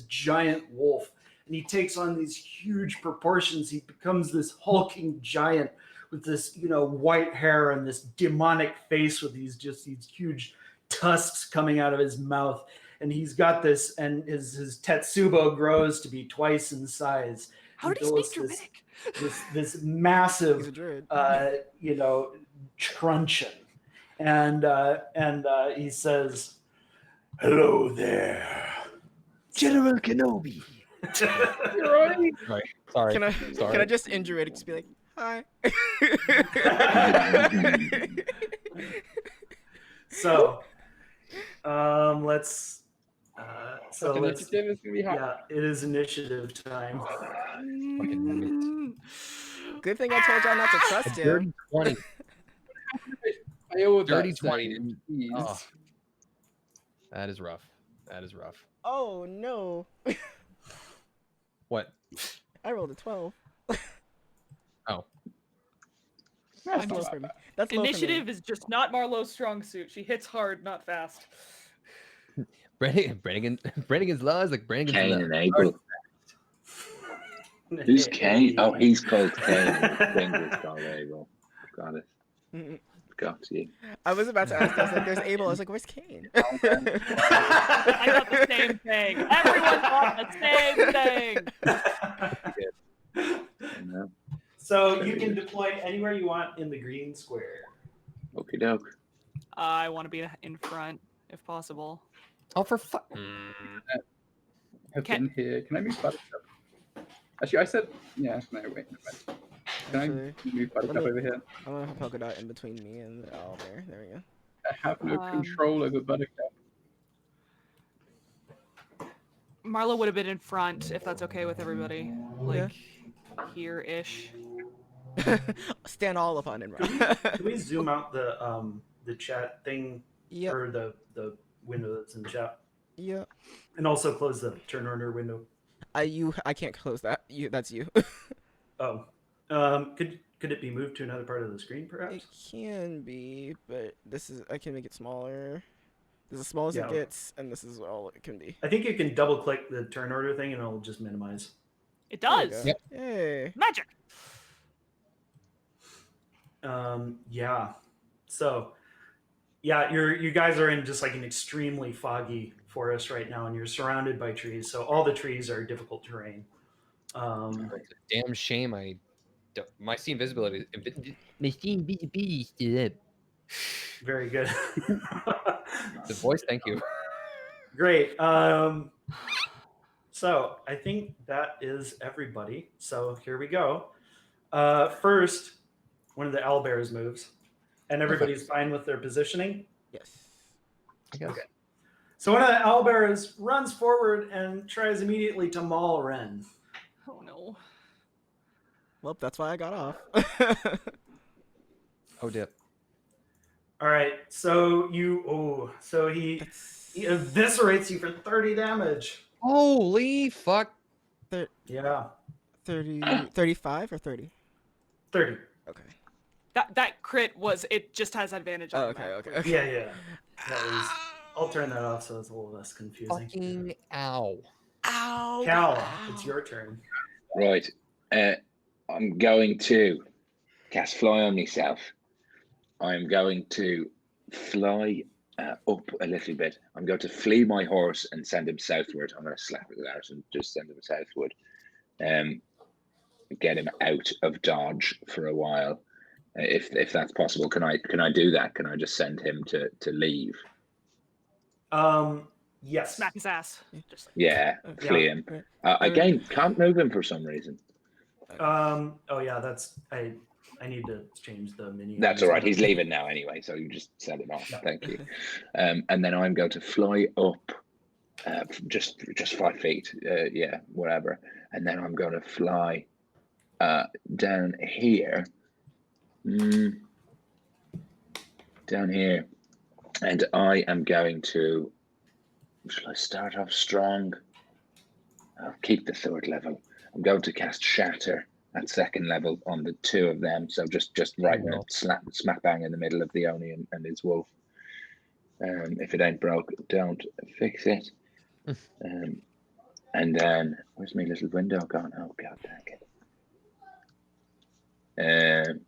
giant wolf, and he takes on these huge proportions. He becomes this hulking giant with this white hair and this demonic face with these huge tusks coming out of his mouth. And he's got this, and his Tetsubo grows to be twice in size. How did he speak Germanic? This massive, truncheon, and he says, "Hello there, General Kenobi." Right. Sorry. Can Sorry. I just injure it? Just be like, hi. So, let's. Initiative is gonna be hot. Yeah, it is initiative time. Good thing I told y'all not to trust him. Dirty 20. I owe Dirty that 20. saying, jeez. Oh. That is rough. That is rough. Oh no. What? I rolled a 12. Oh. That's low for me. That's low for me. Initiative is just not Marlowe's strong suit. She hits hard, not fast. Brannigan's law is like Brannigan's Cain law. and Abel. Who's Cain? Oh, he's called Cain. Fingers called Abel. Got it. Mm-mm. Got you. I was about to ask. I was like, "There's Abel." I was like, "Where's Cain?" I got the same thing. Everyone thought the same thing. So you can deploy anywhere you want in the green square. Okie doke. I want to be in front, if possible. Oh, for fuck. I've been here. Can I move Buttercup? Actually, I said, yeah, no, wait. Can I move Buttercup over here? I'm gonna have polka dot in between me and the owl there. There we go. I have no control over Buttercup. Marlo would have been in front, if that's okay with everybody. Like, here-ish. Stand all up on it, right? Can we zoom out the chat thing Yep. or the window that's in the chat, Yeah. and also close the turn order window? I can't close that. That's you. Oh, could it be moved to another part of the screen, perhaps? It can be, but I can make it smaller. This is as small as it gets, and this is all it can be. I think you can double click the turn order thing, and it'll just minimize. It does. Yep. Hey. Magic. Yeah. So, yeah, you guys are in just like an extremely foggy forest right now, and you're surrounded by trees. So all the trees are difficult terrain. It's a damn shame my scene visibility. My scene visibility is still up. Very good. The voice, thank you. Great. So I think that is everybody. So here we go. First, one of the owlbears moves, and everybody's fine with their positioning. Yes. I guess. Okay. So one of the owlbears runs forward and tries immediately to maul Ren. Oh, no. Well, that's why I got off. Oh, dip. All right. So he eviscerates you for 30 damage. Holy fuck. Yeah. 35 or 30? 30. Okay. That crit it just has advantage on Okay. Yeah. I'll turn that off so it's a little less confusing. Fucking ow. Ow. Cal, it's your turn. Right. I'm going to cast Fly on myself. I'm going to fly up a little bit. I'm going to flee my horse and send him southward. I'm going to slap it out and just send him southward. Get him out of dodge for a while. If that's possible, can I do that? Can I just send him to leave? Yes. Smack his ass. Just like, Yeah, flee him. Again, can't move him for some reason. Oh yeah, I need to change the menu. That's all right. He's leaving now anyway, so you just send it off. Thank you. And then I'm going to fly up just 5 feet, yeah, whatever. And then I'm going to fly down here. Down here. And I am going to, shall I start off strong? I'll keep the 3rd level. I'm going to cast Shatter at 2nd level on the 2 of them. So just right now, smack bang in the middle of the Oni and his wolf. If it ain't broke, don't fix it. And then, where's my little window gone? Oh, God dang it.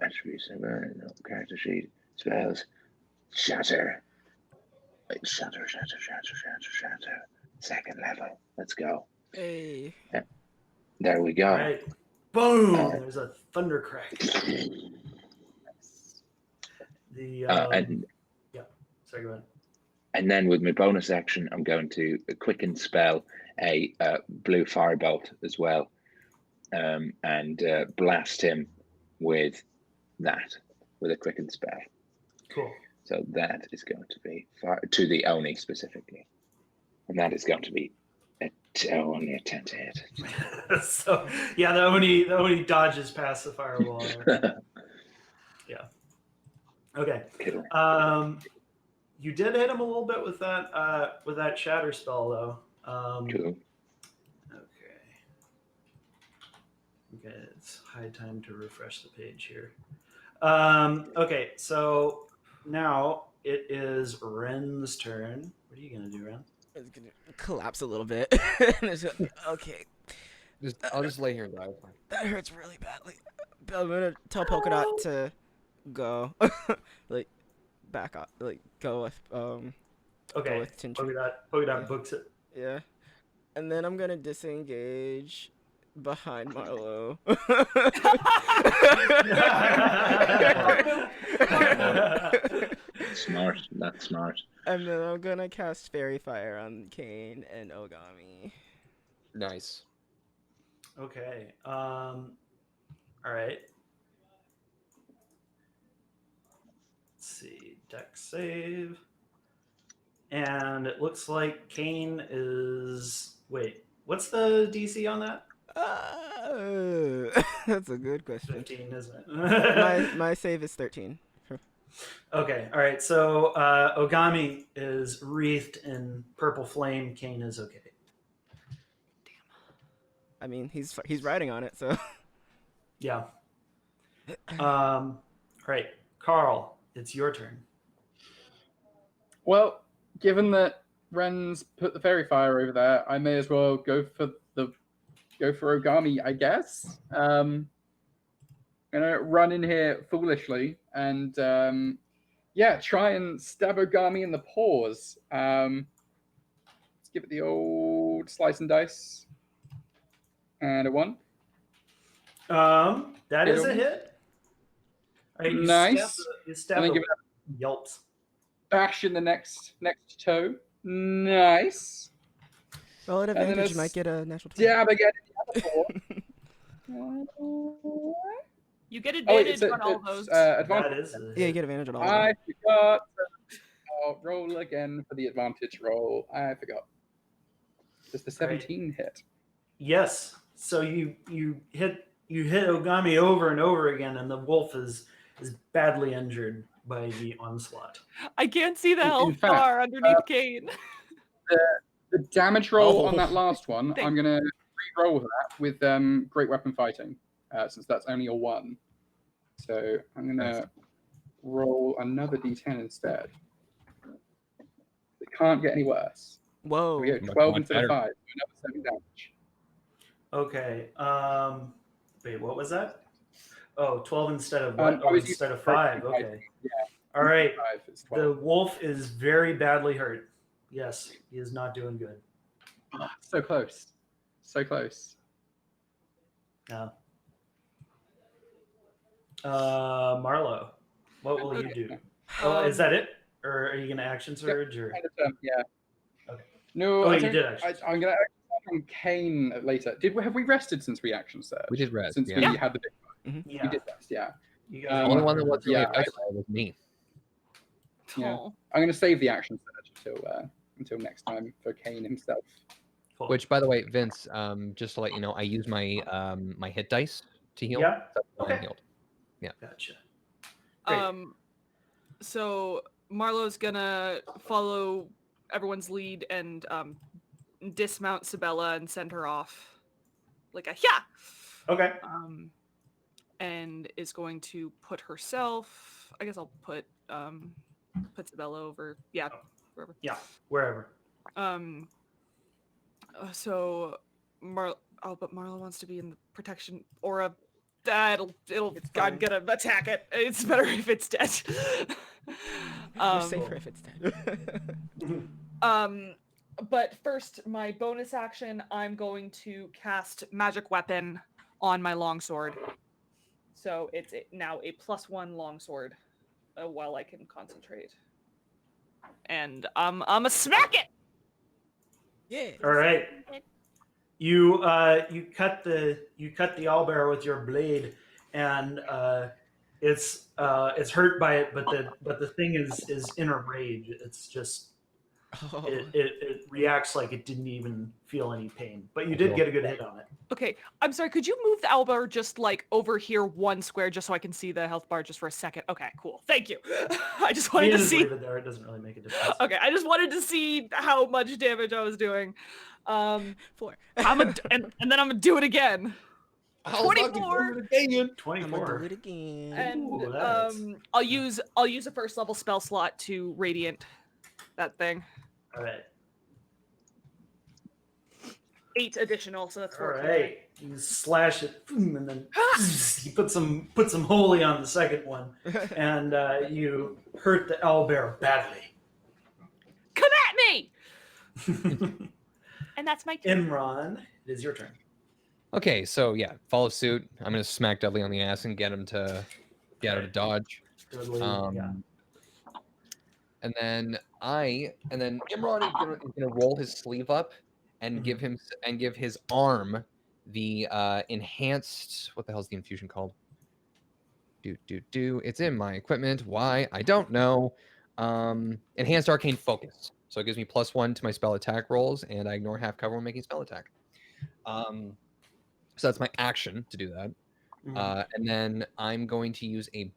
Attributes, no character sheet, spells, Shatter. Shatter. 2nd level. Let's go. Hey. There we go. All right. Boom! There's a thunder crack. The yeah. Sorry, go ahead. And then with my bonus action, I'm going to quicken spell a blue firebolt as well, and blast him with that, with a quicken spell. Cool. So that is going to be to the Oni specifically, and that is going to be only a 10 to hit. So yeah, the Oni dodges past the firewall. Yeah. Okay. Cool. You did hit him a little bit with that shatter spell though. Cool. Okay, it's high time to refresh the page here. Okay, so now it is Ren's turn. What are you gonna do, Ren? It's gonna collapse a little bit. Okay. I'll just lay here and die. That hurts really badly. I'm gonna tell Polka Dot to go. Like, back up. Like, go with, Okay, go with Tinchu. Polka Dot books it. Yeah. And then I'm gonna disengage behind Marlo. Smart. That's smart. And then I'm gonna cast Fairy Fire on Kane and Ogami. Nice. Okay. All right. Let's see. Dex save. And it looks like Kane is. Wait, what's the DC on that? That's a good question. 15, isn't it? my save is 13. Okay. All right. So Ogami is wreathed in purple flame. Kane is okay. I mean, he's riding on it, so. Yeah. All right, Carl, it's your turn. Well, given that Ren's put the fairy fire over there, I may as well go for Ogami, I guess. I'm gonna run in here foolishly and try and stab Ogami in the paws. Let's give it the old slice and dice. And a 1. That is a hit. All right, Nice. You stab give it. it Yelps. bash in the next toe. Nice. Roll at And then advantage, a you might get a natural 20. Stab again in the other paw. You get advantage on all those. Advantage. That is a hit. Yeah, you get advantage on all of I them. forgot. I'll roll again for the advantage roll. I forgot. Does the 17 hit? Yes. So you hit Ogami over and over again, and the wolf is badly injured by the onslaught. I can't see the In health fact, bar underneath Kane. The damage roll on Oh. that last one, I'm going to re-roll that with Great Weapon Fighting, since that's only a 1. So I'm going to roll another d10 instead. It can't get any worse. Whoa. So we go 12 instead of 5, so another 7 damage. Okay. Wait, what was that? Oh, 12 instead of I what? was Instead of using 5. fighting. Okay. Yeah. All right. 5 is The 12. wolf is very badly hurt. Yes, he is not doing good. So close. So close. Yeah. Marlo, what will you do? Oh, is that it? Or are you going to action surge? Or Yeah. Okay. No, Oh, I you don't- did action. I'm going to action on Kane later. Have we rested since we action surge? We did rest, Since yeah. we had the big fight. Yeah. You did best, yeah. You The guys only want one to that wasn't yeah, really affected by it was me. Yeah. Oh. I'm going to save the action surge until next time for Kane himself. Cool. Which, by the way, Vince, just to let you know, I use my my hit dice to heal. Yeah. That's why I'm Okay. healed. Gotcha. Great. So Marlowe's gonna follow everyone's lead and dismount Sabella and send her off like a Okay. and is going to put herself. I guess I'll put Sabella over. Yeah, wherever. Yeah. Wherever. So but Marlo wants to be in the protection aura. It'll It's I'm fine. gonna attack it. It's better if it's dead. We're safer if it's dead. But first, my bonus action, I'm going to cast Magic Weapon on my longsword. So it's now a +1 longsword while I can concentrate. And I'm a smack it. Yeah. All right. You cut the owlbear with your blade, and it's hurt by it, but the thing is in a rage. It's just Oh. it reacts like it didn't even feel any pain, but you did get a good hit on it. Okay, I'm sorry. Could you move the owlbear just like over here 1 square, just so I can see the health bar just for a second? Okay, cool. Thank you. I just wanted You to just see. leave it there. It doesn't really make a difference. Okay, I just wanted to see how much damage I was doing. 4. and then I'm gonna do it again. I'll 24. fucking do it again. 24. I'm gonna do it again. And Ooh, that's- I'll use a first level spell slot to radiant that thing. All right. 8 additional, so that's All 14. right. You slash it, and then you put some holy on the second one, and you hurt the owlbear badly. Come at me! And that's my turn. Imran, it is your turn. Okay, so yeah, follow suit. I'm gonna smack Dudley on the ass and get him to dodge. Dudley, yeah. And then Imran is gonna roll his sleeve up and give his arm the enhanced. What the hell's the infusion called? It's in my equipment. Why? I don't know. Enhanced arcane focus. So it gives me +1 to my spell attack rolls, and I ignore half cover when making spell attack. So that's my action to do that. And then I'm going to use a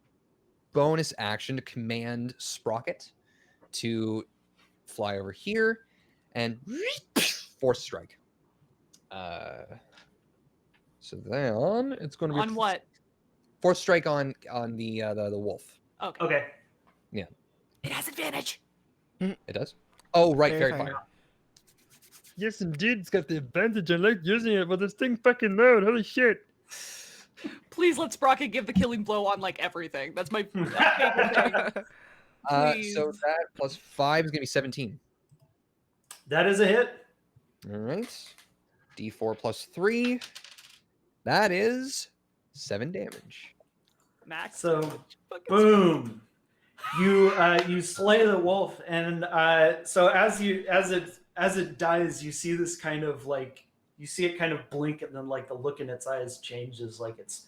bonus action to command Sprocket to fly over here and force strike. So then it's going to be On what? Force strike on the wolf. Okay. Okay. Yeah. It has advantage. It does. Oh right, Fairy fairy fire. fire. Yes, indeed, it's got the advantage. I like using it, but this thing fucking loud. Holy shit. Please let Sprocket give the killing blow on like everything. That's my favorite thing. So that +5 is gonna be 17. That is a hit. All right. D4 +3. That is 7 damage. Max. So, boom. You slay the wolf, and so as it dies, you see this kind of like you see it kind of blink, and then like the look in its eyes changes, it's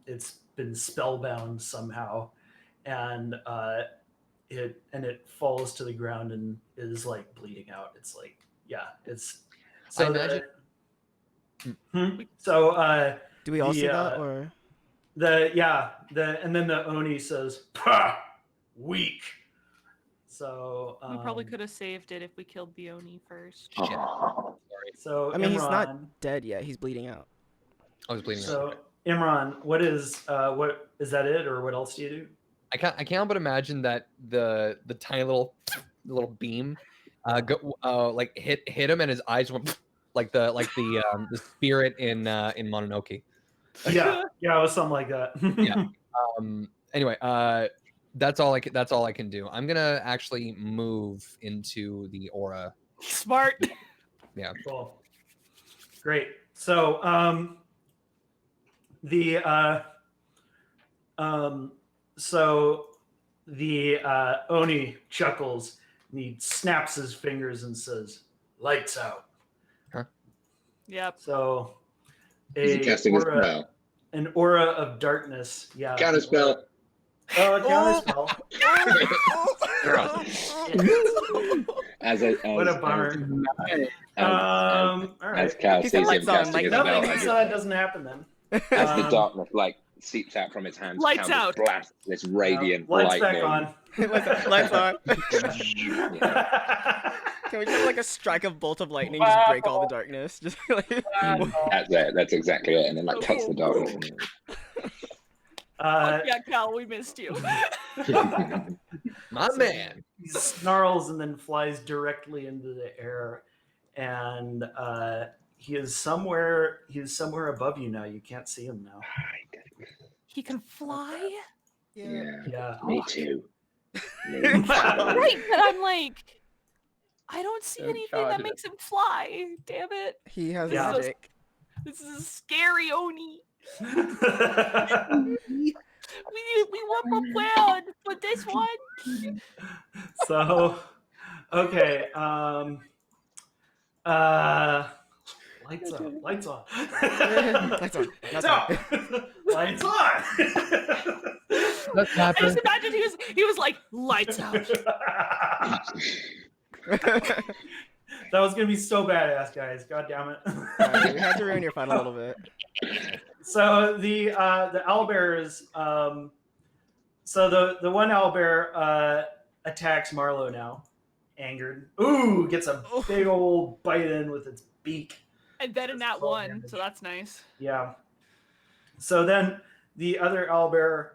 it's been spellbound somehow, and it falls to the ground and is like bleeding out. It's like it's. So I imagine. So Do we all see that, or and then the Oni says, "Pah, weak." So we probably could have saved it if we killed the Oni first. Shit. Sorry. So I mean, he's not Imran, dead yet. He's bleeding out. I was bleeding out. So Imran, what is that it, or what else do you do? I can't help but imagine that the tiny little beam like hit him and his eyes went like the spirit in Mononoke. Yeah, it was something like that. Yeah. Anyway, that's all I can do. I'm gonna actually move into the aura. Smart. Yeah. Cool. Great. So the Oni chuckles and he snaps his fingers and says, "Lights out." Yep. So Is he casting a spell? An aura of darkness. Yeah. Counter spell. Counter spell. What a bummer. All right. As Cal sees him casting a spell, nothing doesn't happen then. As the darkness seeps out from his hands, Lights Cal out. blasts this radiant lights lightning. back on. Lights on. Yeah. Can we do like a strike of bolt of lightning, just break all the darkness? Just like That's it. That's exactly it. And then cuts the darkness. Yeah, Cal, we missed you. My man. He snarls and then flies directly into the air, and he is somewhere above you now. You can't see him now. He can fly? Yeah. Me too. Right, but I'm like, I don't see anything that makes him fly. Damn it. he has Yeah. magic. This is a scary Oni. We want more plan for this one. So, okay. Lights on. Lights on. Lights on. Lights on. Let's I happen. just imagine he was like, lights out. That was gonna be so badass, guys. God damn it. We had to ruin your fun a little bit. So the owlbears, so the one owlbear attacks Marlowe now, angered. Ooh, gets a big old bite in with its beak. And then in that one, so that's nice. Yeah. So then the other owlbear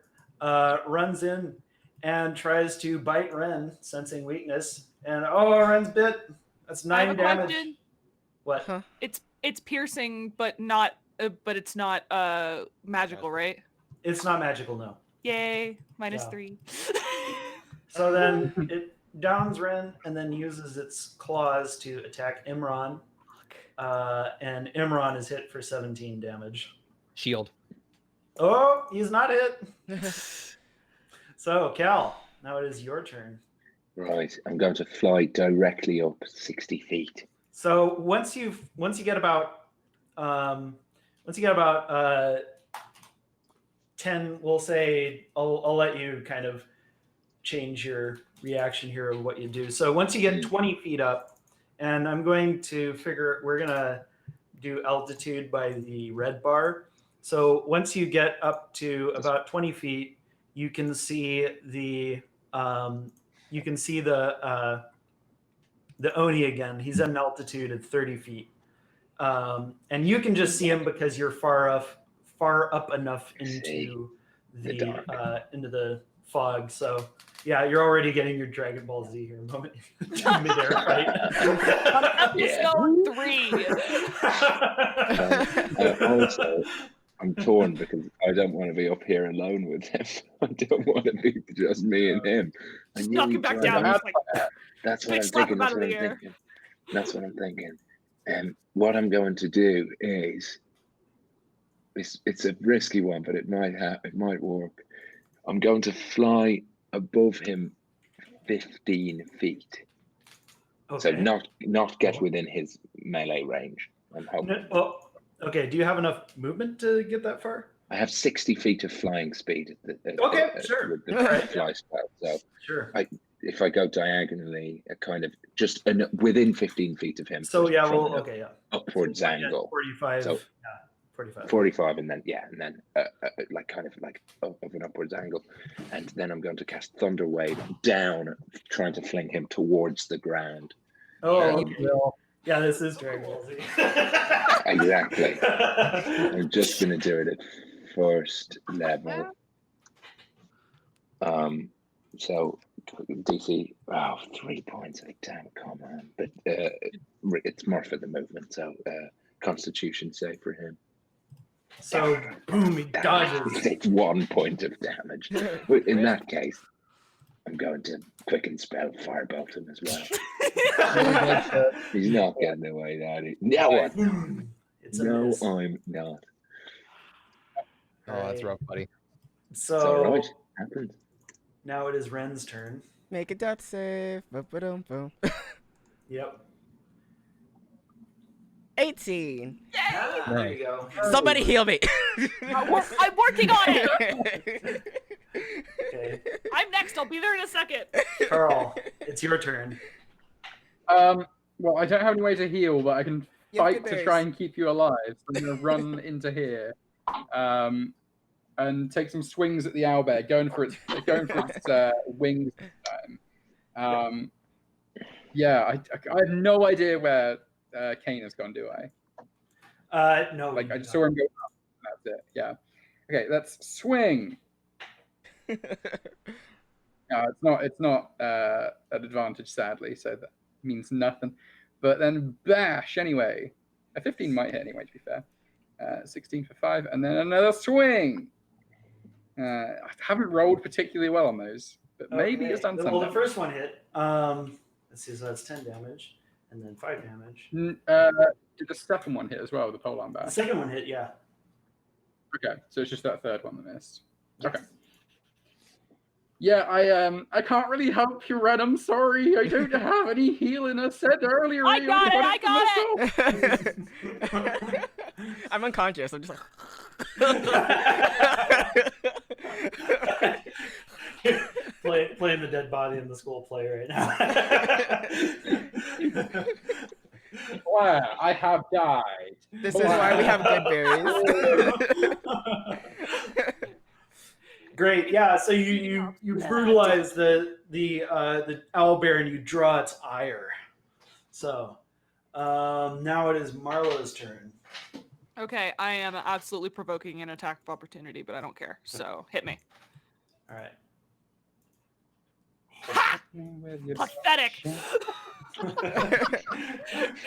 runs in and tries to bite Ren, sensing weakness. And Ren's bit. That's 9 damage. Question. What? Huh? It's piercing, but it's not magical, right? It's not magical, no. Yay, minus Yeah. 3. So then it downs Ren and then uses its claws to attack Imran. And Imran is hit for 17 damage. Shield. Oh, he's not hit. So, Cal, now it is your turn. Right, I'm going to fly directly up 60 feet. So once you get about 10, we'll say I'll let you kind of change your reaction here of what you do. So once you get 20 feet up, and I'm going to we're gonna do altitude by the red bar. So once you get up to about 20 feet, you can see the Oni again. He's at an altitude of 30 feet. And you can just see him because you're far up enough into the fog. So yeah, you're already getting your Dragon Ball Z here moment. Mid-air fight. Episode 3. Also, I'm torn because I don't want to be up here alone with him. I don't want to be just me and him. Just knock him back down. That's what I'm thinking. That's what I'm thinking. And what I'm going to do is, it's a risky one, but it might work. I'm going to fly above him 15 feet. Okay. So not get within his melee range. I'm hoping. Okay. Do you have enough movement to get that far? I have 60 feet of flying speed. Sure. With the fly spell. So sure. If I go diagonally, kind of just within 15 feet of him. So yeah, upwards angle. 45. So 45. 45, and then like kind of like of an upwards angle, and then I'm going to cast Thunder Wave down, trying to fling him towards the ground. Okay. Yeah, this is Dragon Ball Z. Exactly. I'm just going to do it at first level. So DC, 3 points. Damn, come on. But it's more for the movement, so Constitution save for him. So, boom, he dodges. Takes 1 point of damage. But in that case, I'm going to quicken spell Firebolt him as well. He's not getting away, that. No, I'm not. Oh, that's rough, buddy. So, it's all right. Happened. Now it is Ren's turn. Make a death save. Boom. Yep. 18. Ah, there you go. Somebody heal me. I'm working on it. Okay. I'm next. I'll be there in a second. Carl, it's your turn. Well, I don't have any way to heal, but I can You have fight good to try berries. and keep you alive. So I'm going to run into here, and take some swings at the owlbear, going for its wings this time. Yeah, I have no idea where Kane has gone, do I? No. Like I just saw him go up. And that's it. Yeah. Okay, let's swing. It's not an advantage, sadly, so that means nothing. But then bash anyway. A 15 might hit anyway, to be fair. 16 for 5, and then another swing. I haven't rolled particularly well on those, but maybe it's done something. Well, the first one hit. Let's see, so that's 10 damage, and then 5 damage. Did the second one hit as well, the polearm bash? The second one hit, yeah. Okay, so it's just that third one that missed. Yes. Okay. Yeah, I can't really help you, Red. I'm sorry. I don't have any healing. I said earlier. I got it. I'm unconscious. I'm just like playing the dead body in the school play right now. Wow, I have died. This is why we have good berries. Great, yeah. So you brutalize the owlbear and you draw its ire. So now it is Marlo's turn. Okay, I am absolutely provoking an attack of opportunity, but I don't care. So hit me. All right. Ha! Pathetic.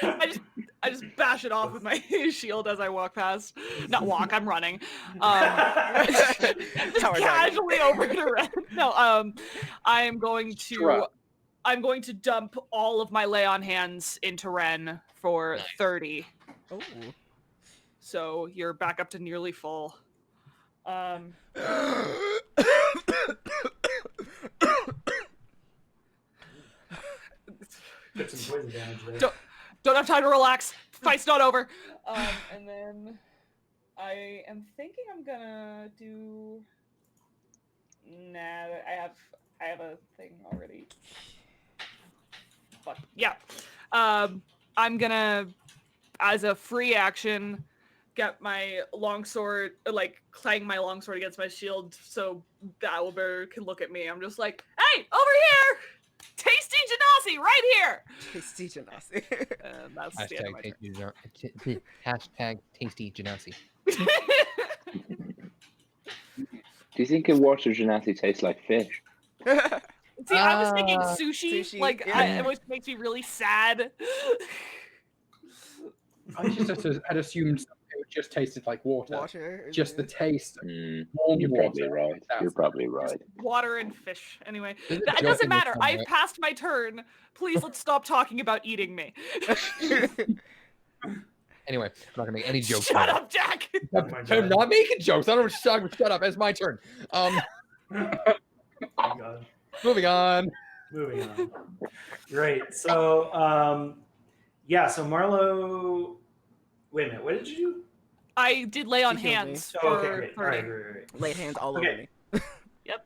I just bash it off with my shield as I walk past. Not walk, I'm running. Just casually over to Ren. No, I'm going to dump all of my lay on hands into Ren for 30. Oh. So you're back up to nearly full. Get some poison damage there. Don't have time to relax. Fight's not over. And then I am thinking I'm gonna do. Nah, I have a thing already. Fuck yeah. I'm gonna, as a free action, get my longsword, like clang my longsword against my shield, so the owlbear can look at me. I'm just like, hey, over here. Tasty Genasi, right here! Tasty Genasi. That's the end of my turn. Hashtag Tasty Genasi. Do you think a water genasi tastes like fish? See, I was thinking sushi, like, yeah. which makes me really sad. I just had assumed it just tasted like water. Just the taste. You're probably right. You're probably right. Water and fish. Anyway, that doesn't matter. I've passed my turn. Please, let's stop talking about eating me. Anyway, I'm not gonna make any jokes. Shut up, Jack. I'm not making jokes. I don't know what shut up. It's my turn. Oh God. Moving on. Great. So, so Marlo. Wait a minute. What did you do? I did lay on He healed hands Oh, for okay, great. 30. All right. Laid hands all over me. Yep.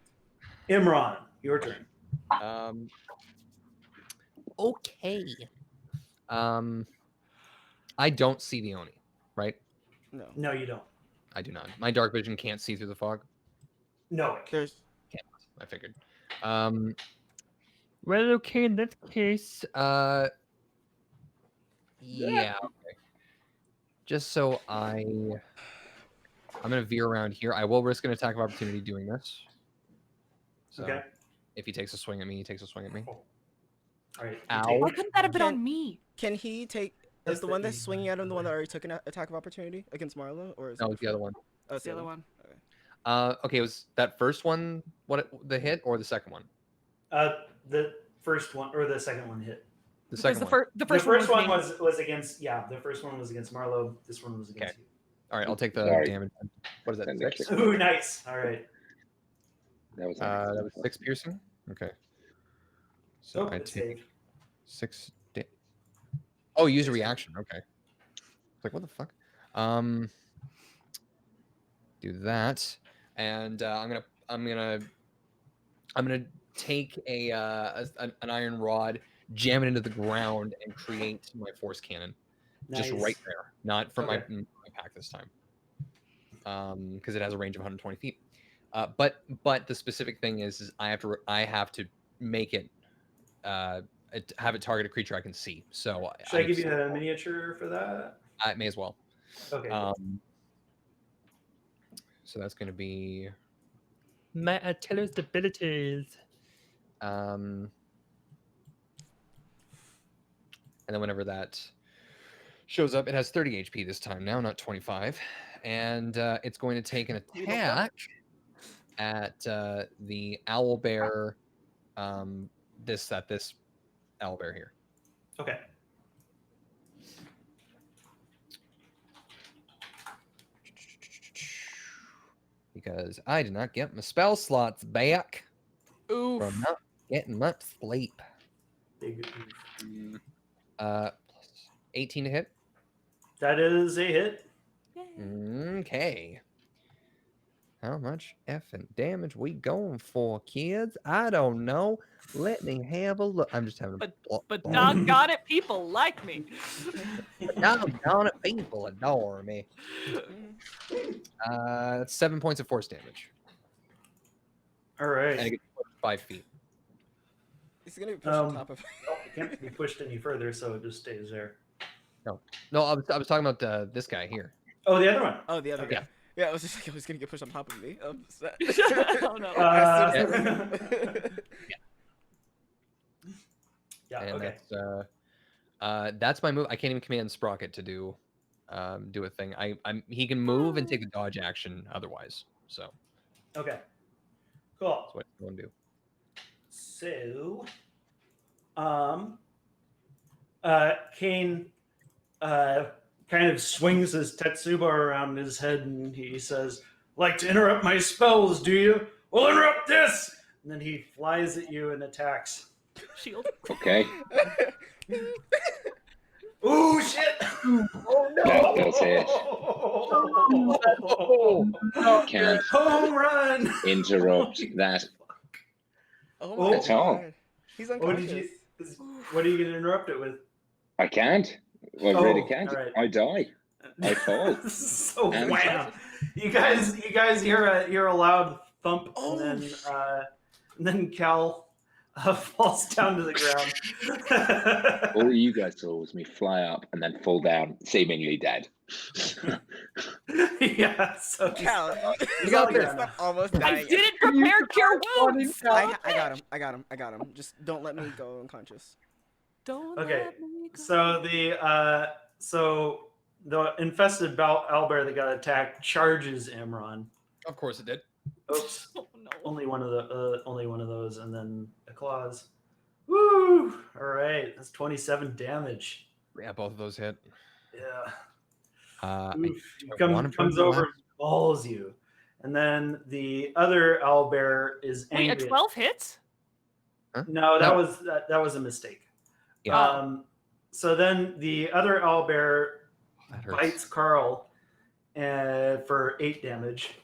Imran, your turn. Okay. I don't see the Oni, right? No. No, you don't. I do not. My dark vision can't see through the fog. No. There's. Can't. I figured. Well, okay, in that case, yeah. Okay. Just so I'm gonna veer around here. I will risk an attack of opportunity doing this. So Okay. if he takes a swing at me, he takes a swing at me. All right. Ow. Why couldn't that have been on me? Can he take? Is the one that's swinging at him the one that already took an attack of opportunity against Marlo, or is No, it it's the other one. Oh, It's the other one. Okay, was that first one the hit or the second one? The first one or the second one hit. The second Because one. the The first one was against the first one was against Marlo. This one was against you. All right, I'll take the Sorry. damage. What is that? Send 6? extra. Ooh, nice. All right. That was That was 6 piercing. Okay. So I it's take saved. 6. Oh, use a reaction. Okay. It's like, what the fuck? Do that, and I'm gonna take an iron rod, jam it into the ground, and create my force cannon, just right there, not from my pack this time, because it has a range of 120 feet. But the specific thing is I have to make it have it target a creature I can see. So should I give you a miniature for that? I may as well. Okay. So that's going to be My Atello's abilities. and then whenever that shows up, it has 30 HP this time now, not 25, and it's going to take an attack at the owlbear. This owlbear here. Okay. Because I did not get my spell slots back from not getting much sleep. Big Plus 18 to hit. That is a hit. Okay. How much effing damage we going for, kids? I don't know. Let me have a look. I'm just having a... But doggone it, people like me. Doggone it, people adore me. 7 points of force damage. All right. And it gets 5 feet. He's gonna be pushed on top of. Well, it can't be pushed any further, so it just stays there. No, I was talking about this guy here. Oh, the other one. Oh, the other Okay. guy. Yeah, I was just like, I was gonna get pushed on top of me. Oh no. Yeah. And Okay. that's my move. I can't even command Sprocket to do a thing. He can move and take a dodge action otherwise. So Okay. Cool. that's what you want to do. So, Kane, kind of swings his Tetsuba around his head and he says, "Like to interrupt my spells, do you? Well, interrupt this!" And then he flies at you and attacks. Shield. Okay. Ooh, shit! Oh, no! That does hit. Can't Home run! interrupt that. Oh Oh. my That's all. god. He's What unconscious. What are you going to interrupt it with? I can't. I really can't. all right. I die. I fall. So And- wham! You guys hear a loud thump, Oh, and then Cal falls down to the ground. All you guys saw was me fly up and then fall down, seemingly dead. Yeah, so Cal, He's you on got the this. ground now. Almost I dying. didn't prepare cure wounds. I got him. Just don't let me go unconscious. Don't Okay, let me go. so the infested owlbear that got attacked charges Imran. Of course it did. Oops, Oh, no. only one of those, and then a claws. Woo! All right, that's 27 damage. Yeah, both of those hit. Yeah. Oof. He comes over and balls you. And then the other owlbear is Wait, angry. a 12 hits? No, that No. was a mistake. Yeah. So then the other owlbear That hurts. bites Carl for 8 damage.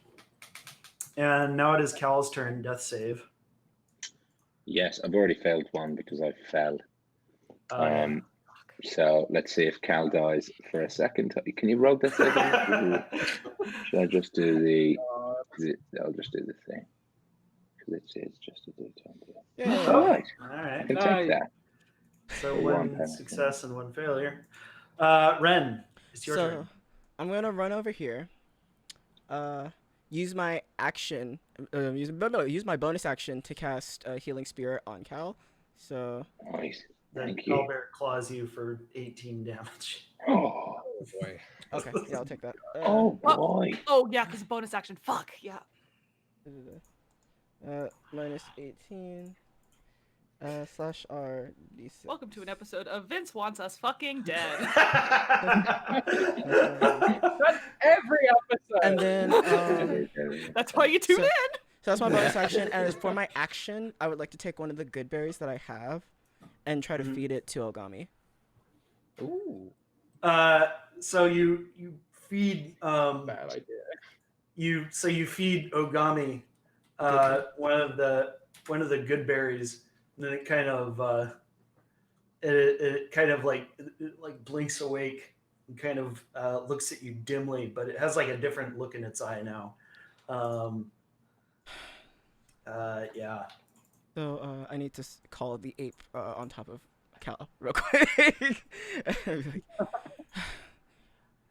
And now it is Cal's turn, death save. Yes, I've already failed one because I fell. Yeah. So let's see if Cal dies for a second. Can you roll this? Should I just do I'll just do the thing. Because it says just a D20. Yeah. All right. All I right. can take that. So For one one success and one failure. Ren, it's your So, turn. I'm gonna run over here. Use my action. Use my bonus action to cast Healing Spirit on Cal. So. Nice. Then Thank you. owlbear claws you for 18 damage. Oh, Oh boy. Okay. Yeah, I'll take that. oh boy. Oh, yeah, because bonus action. Fuck, yeah. Minus 18. Slash R D6. Welcome to an episode of Vince Wants Us Fucking Dead. That's every episode. And then That's why you tuned So- in. so that's my bonus action. And as for my action, I would like to take one of the good berries that I have, and try to feed it to Ogami. Ooh. So you feed Bad idea. you feed Ogami one of the good berries, and then it kind of it kind of like blinks awake and kind of looks at you dimly, but it has like a different look in its eye now. Yeah. So I need to call the ape on top of Cal real quick.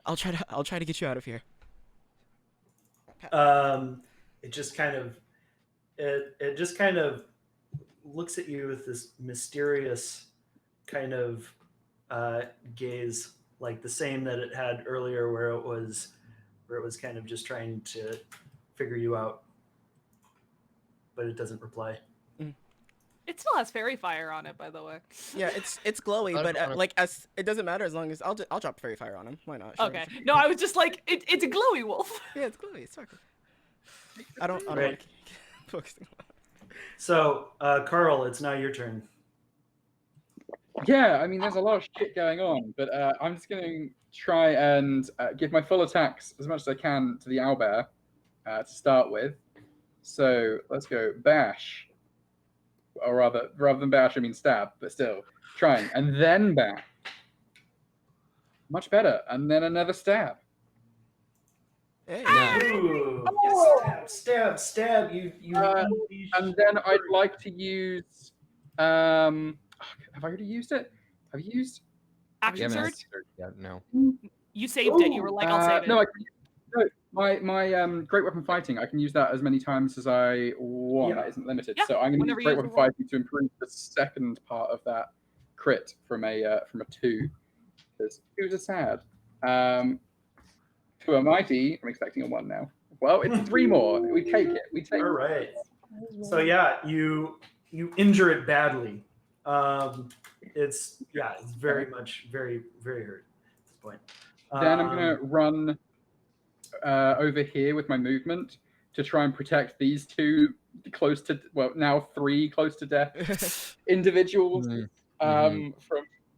I'll try to get you out of here. It just kind of it just kind of looks at you with this mysterious kind of gaze, like the same that it had earlier, where it was kind of just trying to figure you out, but it doesn't reply. It still has fairy fire on it, by the way. Yeah, it's glowy, but like as it doesn't matter as long as I'll drop fairy fire on him. Why not? Sure, Okay. sure. No, I was just like, it's a glowy wolf. Yeah, it's glowy. It's sparkly. I don't want to focus. So, Carl, it's now your turn. Yeah, I mean, there's a lot of shit going on, but I'm just going to try and give my full attacks as much as I can to the owlbear to start with. So let's go bash, or rather than bash, I mean stab, but still trying, and then bash. Much better, and then another stab. Hey. Ooh, stab! You. And then I'd like to use. Have I already used it? Have you used Action surge? Yeah, no. You saved it. You were like, I'll save it. No, my great weapon fighting. I can use that as many times as I want. Yeah. That isn't limited. Yeah, So I'm going to use whenever great you weapon want. fighting to improve the second part of that crit from a 2. Because 2s are sad. To a mighty, I'm expecting a 1 now. Well, it's 3 more. We take it. We take All it. right. So yeah, you injure it badly. It's very much very hurt at this point. Then I'm going to run over here with my movement to try and protect these 2 close to, well, now 3 close to death individuals from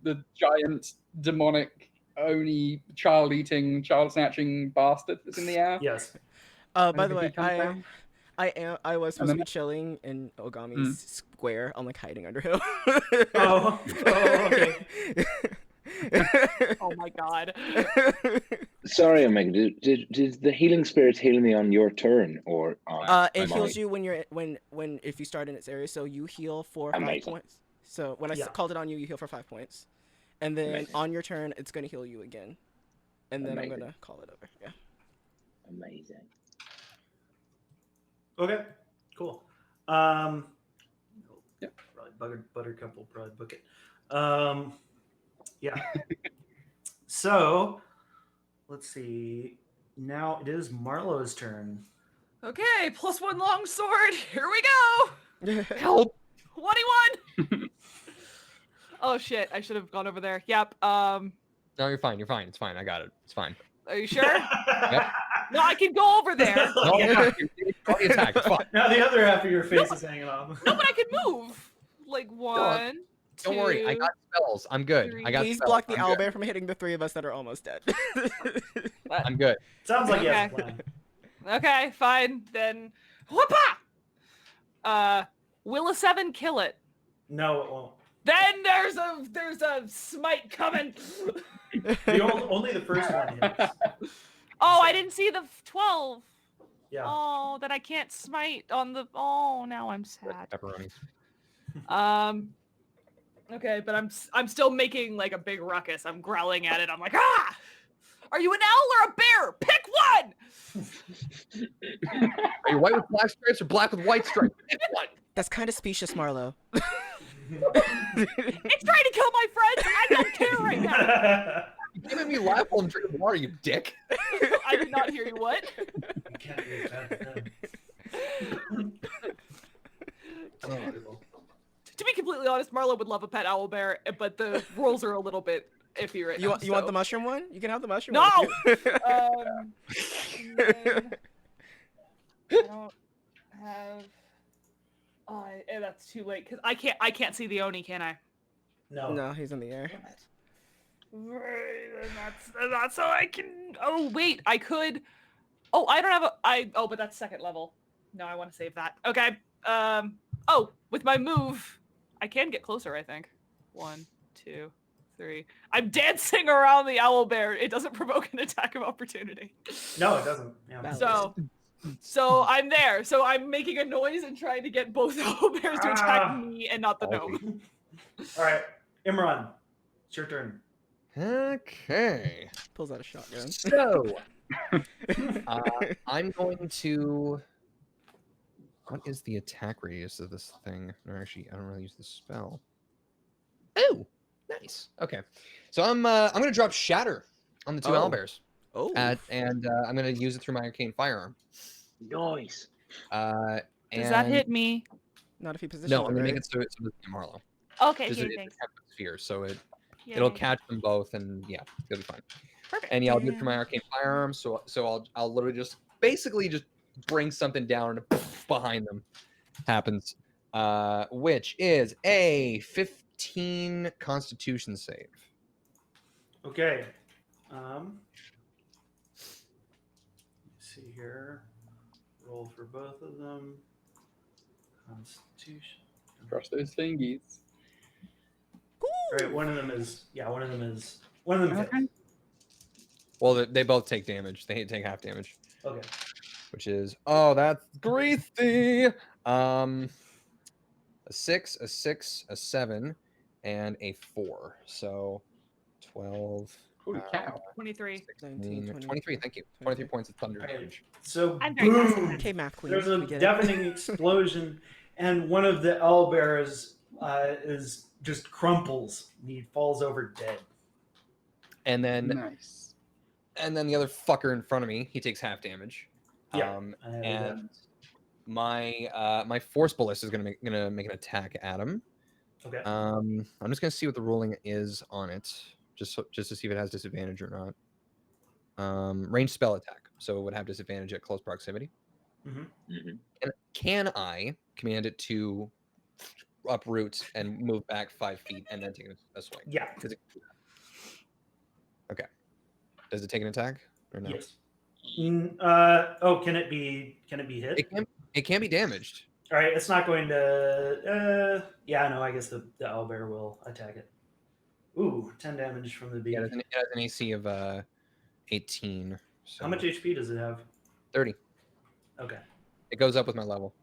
the giant demonic Oni child-eating, child-snatching bastard that's in the air. Yes. By the way, He comes down. I was supposed to be chilling in Ogami's square. I'm like hiding under him. Oh, okay. Oh my god. Sorry, Omega. Did the healing spirits heal me on your turn or on? It heals you when you're if you start in its area. So you heal for 5 points. So when I called it on you, you heal for 5 points, and then on your turn, it's gonna heal you again, and then I'm gonna call it over. Yeah. Amazing. Okay. Cool. Yep. Probably Buttercup will probably book it. Yeah. So, let's see. Now it is Marlowe's turn. Okay, +1 longsword. Here we go. Help! 21. Oh shit! I should have gone over there. Yep. No, you're fine. You're fine. It's fine. I got it. It's fine. Are you sure? Yep. No, I can go over there. No, Yeah. the attack. It's fine. Now the other half of your face is hanging off. No, but I can move. Like 1, 2. Don't worry. I got spells. I'm good. I got Please spells. block the I'm good. owlbear from hitting the 3 of us that are almost dead. I'm good. Sounds like you have a Okay. plan. Okay, fine. Then whoopah! Will a 7 kill it? No, it won't. Then there's a smite coming. Only the first one hits. Oh, I didn't see the 12. Yeah. Oh, that I can't smite on the. Oh, now I'm sad. Pepperoni. Okay, but I'm still making like a big ruckus. I'm growling at it. I'm like, ah! Are you an owl or a bear? Pick one. Are you white with black stripes or black with white stripes? Pick one. That's kind of specious, Marlo. It's trying to kill my friends. I don't care right now. You made me laugh while I'm drinking water, you dick. I did not hear you. What? You can't be as bad as them. To be completely honest, Marlo would love a pet owl bear, but the rules are a little bit iffy right now. You want the mushroom one? You can have the mushroom No! one. Then I don't have. Oh, that's too late because I can't see the Oni, can I? No. No, he's in the air. That's so I can. Oh wait, I could. Oh, I don't have a. Oh, but that's second level. No, I want to save that. Okay. Oh, with my move, I can get closer. I think. 1, 2, 3. I'm dancing around the owl bear. It doesn't provoke an attack of opportunity. No, it doesn't. Yeah. Valid. So I'm there. So I'm making a noise and trying to get both owl bears to attack me and not the gnome. All right, Imran, it's your turn. Okay. Pulls out a shotgun. So, I'm going to. What is the attack radius of this thing? No, actually, I don't really use the spell. Oh, nice. Okay, so I'm going to drop Shatter on the two owlbears. Oh. And I'm going to use it through my arcane firearm. Nice. Does that hit me? Not if you position No, it I'm going to right. make it so it's Marlowe. Okay, It's okay, a thanks. sphere, so Yeah, it'll yeah. catch them both, and yeah, it'll be fine. Perfect. And yeah, I'll do it through my arcane firearm. So I'll literally just basically just bring something down and behind them happens, which is a 15 Constitution save. Okay. Let's see here. Roll for both of them. Constitution. Cross those thingies. All right, one of them is hits. Well, they both take damage. They take half damage, Okay. which is that's greasy. A 6, a 6, a 7, and a 4. So 12. Holy cow. 23. 23, thank you. 23 points of thunder damage. So I'm very fast at boom. that. Okay, math queen. There's a we get it. deafening explosion, and one of the owlbears is just crumples. And he falls over dead. And then Nice. the other fucker in front of me, he takes half damage. Yeah, I have And my force ballista is gonna make an attack at him. Okay. I'm just gonna see what the rolling is on it, just to see if it has disadvantage or not. Ranged spell attack, so it would have disadvantage at close proximity. Mm-hmm. And can I command it to uproot and move back 5 feet and then take a swing? Yeah. Okay. Does it take an attack or no? Yes. Can it be hit? It can be damaged. All right, it's not going to. I guess the owlbear will attack it. Ooh, 10 damage from the beak. Yeah, it has an AC of 18. So How much HP does it have? 30. Okay, It goes up with my level.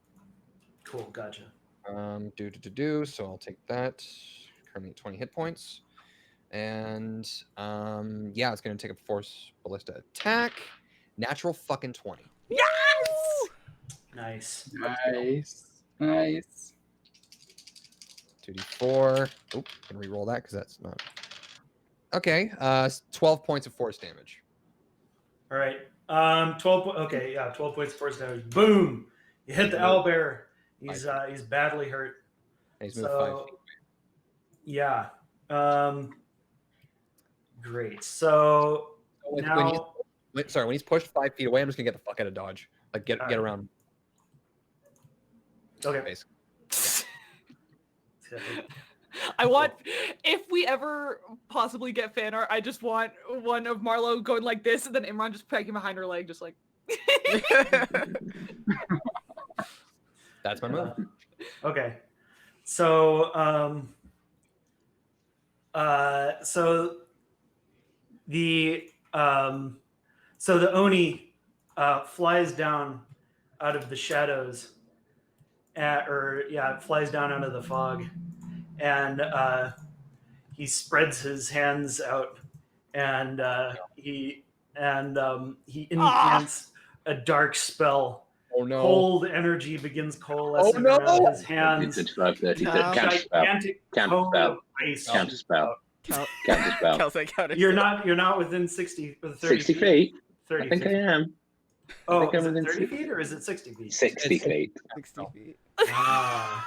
cool, gotcha. So I'll take that. Currently at 20 hit points. And it's gonna take a force ballista attack. Natural fucking 20. Nice. Nice. 2d4. Oop, can re-roll that because that's not. Okay. 12 points of force damage. All right. 12. Okay, yeah, 12 points of force damage. Boom! You hit the owlbear. He's badly hurt. And he's moved 5 feet. Yeah. Great. So now, when he's pushed 5 feet away, I'm just gonna get the fuck out of dodge. Like get around. okay. Basically. I want, if we ever possibly get fan art, I just want one of Marlo going like this and then Imran just pegging behind her leg, just like. That's my move. Okay. So, the Oni flies down out of the shadows, flies down out of the fog, and he spreads his hands out, and he incants a dark spell. Oh no! Cold energy begins coalescing around his hands. It's 5, 30, Gigantic cone of ice. Counter spell. You're not within 60 or 30 60 feet. 30 I think feet. I am. Oh, think is I'm it within 30 feet or is it 60 feet? 60 feet. 60 feet. Ah.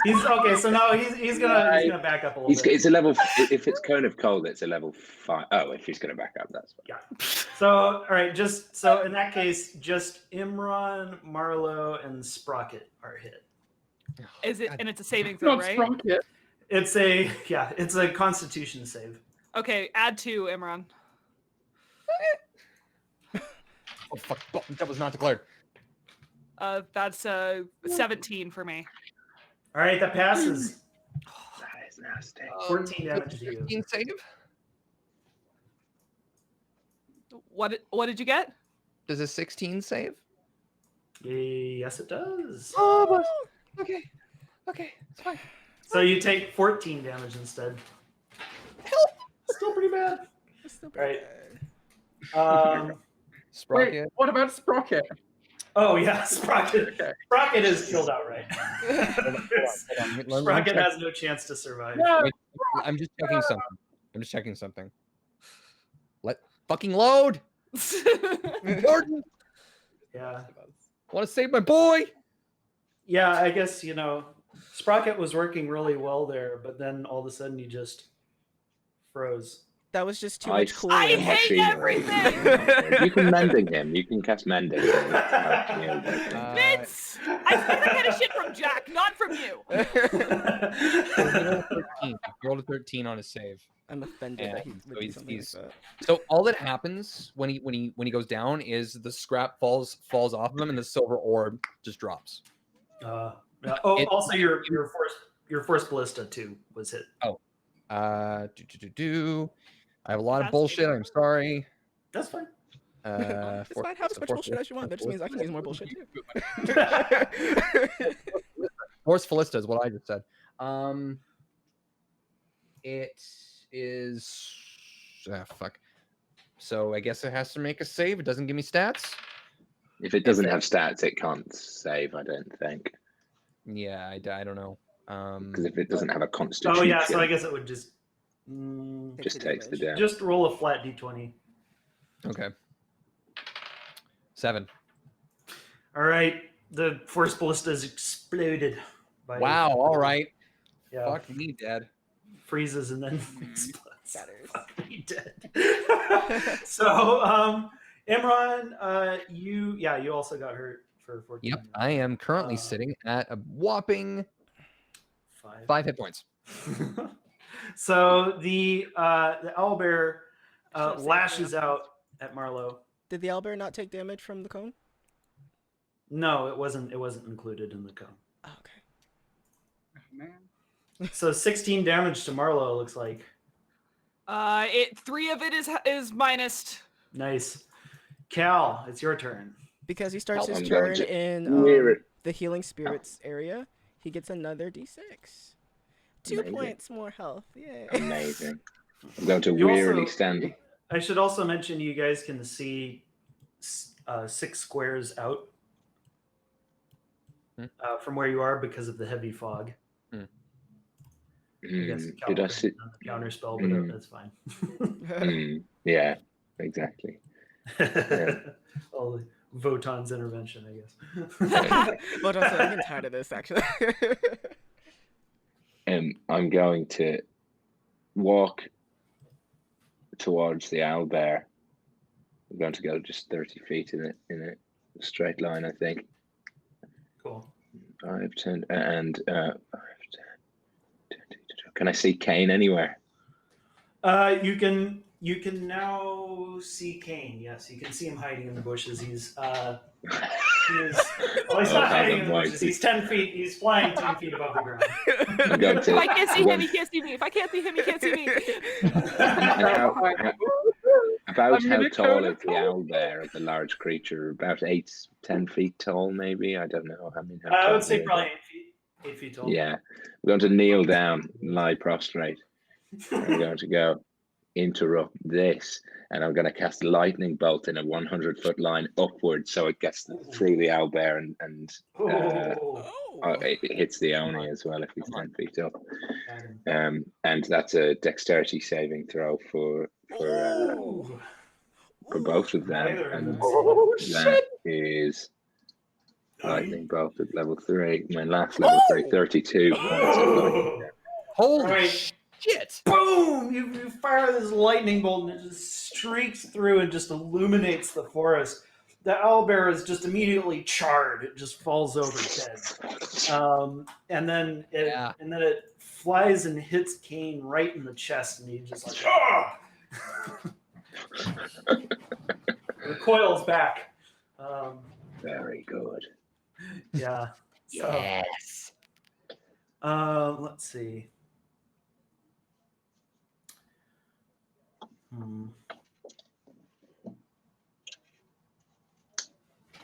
He's okay. So now he's gonna back up a little bit. It's a level. If it's cone of cold, it's a level 5. Oh, if he's gonna back up, that's fine. Yeah. So all right, so in that case, just Imran, Marlo, and Sprocket are hit. Is it? And it's a saving throw, Not right? Sprocket. It's a Constitution save. Okay, add 2, Imran. Oh fuck! That was not declared. That's 17 for me. All right, that passes. That is nasty. 14 damage to you. 15 save. What did you get? Does a 16 save? Yes, it does. Oh, but okay, it's fine. So you take 14 damage instead. Help! Still pretty bad. Still Right. bad. Sprocket. Wait, what about Sprocket? Oh yeah, Sprocket. Okay. Sprocket is killed outright. Hold on. Let me Sprocket check. has no chance to survive. No. I'm just checking something. Let fucking load. Jordan, Yeah. want to save my boy? Yeah, I guess, Sprocket was working really well there, but then all of a sudden he just froze. That was just too I much cooling. I hate everything! You can mending him. You can cast mending. Vince! I think I get a shit from Jack, not from you. He rolled a 13 on his save. I'm offended Yeah, that he so would do something like that. So all that happens when he goes down is the scrap falls off of him and the silver orb just drops. Also your force ballista too was hit. I have a lot of That's bullshit. maybe- I'm sorry. That's fine. It's fine. Have as much bullshit as you want. That just means I can use more bullshit too. Force Ballista is what I just said. It is. Fuck. So I guess it has to make a save. It doesn't give me stats. If it doesn't have stats, it can't save. I don't think. Yeah, I don't know. Because if it doesn't have a constitution, Oh yeah, so I guess it would just just takes the damage. just roll a flat d20. Okay. 7. All right, the force ballista is exploded. Wow. All right. Yeah. Fuck me, Dad. Freezes and then explodes. Shatters. Fuck me dead. So, Imran, you also got hurt for 14. Yep. I am currently sitting at a whopping 5 hit points. So the owlbear lashes out at Marlowe. Did the owlbear not take damage from the cone? No, it wasn't included in the cone. Oh, okay. Man. So 16 damage to Marlowe looks like. 3 of it is minus. Nice. Cal, it's your turn. Because he starts his I'm turn going to in wear it. the healing spirits area, he gets another d6. 2 Amazing. points more health. Yay. Amazing. I'm going to You wearily also- stand. I should also mention you guys can see 6 squares out from where you are because of the heavy fog. I guess Cal Did I couldn't sit? on the counter spell, but that's fine. Yeah, exactly. All the Votan's intervention, I guess. But also, I'm getting tired of this, actually. I'm going to walk towards the owlbear. I'm going to go just 30 feet in a straight line, I think. Cool. 5, 10, and 5, 10, 20. Can I see Kane anywhere? You can now see Kane. Yes, you can see him hiding in the bushes. He's not hiding in the bushes. He's 10 feet. He's flying 10 feet above the ground. I'm going to. If I can't see him, he can't see me. If I can't see him, he can't see me. About how tall is the owlbear, the large creature? About 10 feet tall, maybe. I don't know. How I tall would say is it? probably 8 feet tall. Yeah, I'm going to kneel down, lie prostrate. I'm going to go interrupt this, and I'm going to cast lightning bolt in a 100-foot line upwards, so it gets through the owlbear and it hits the Oni as well if he's 10 feet up. And that's a dexterity saving throw for both of them, Neither of and them. that is lightning bolt at level 3. My last level 3, 32 points of lightning. Holy Right. shit! Boom! You fire this lightning bolt and it just streaks through and just illuminates the forest. The owlbear is just immediately charred. It just falls over dead. And then it flies and hits Kane right in the chest, and he just like ah! recoils back. Very good. Yeah. So, Yes. let's see.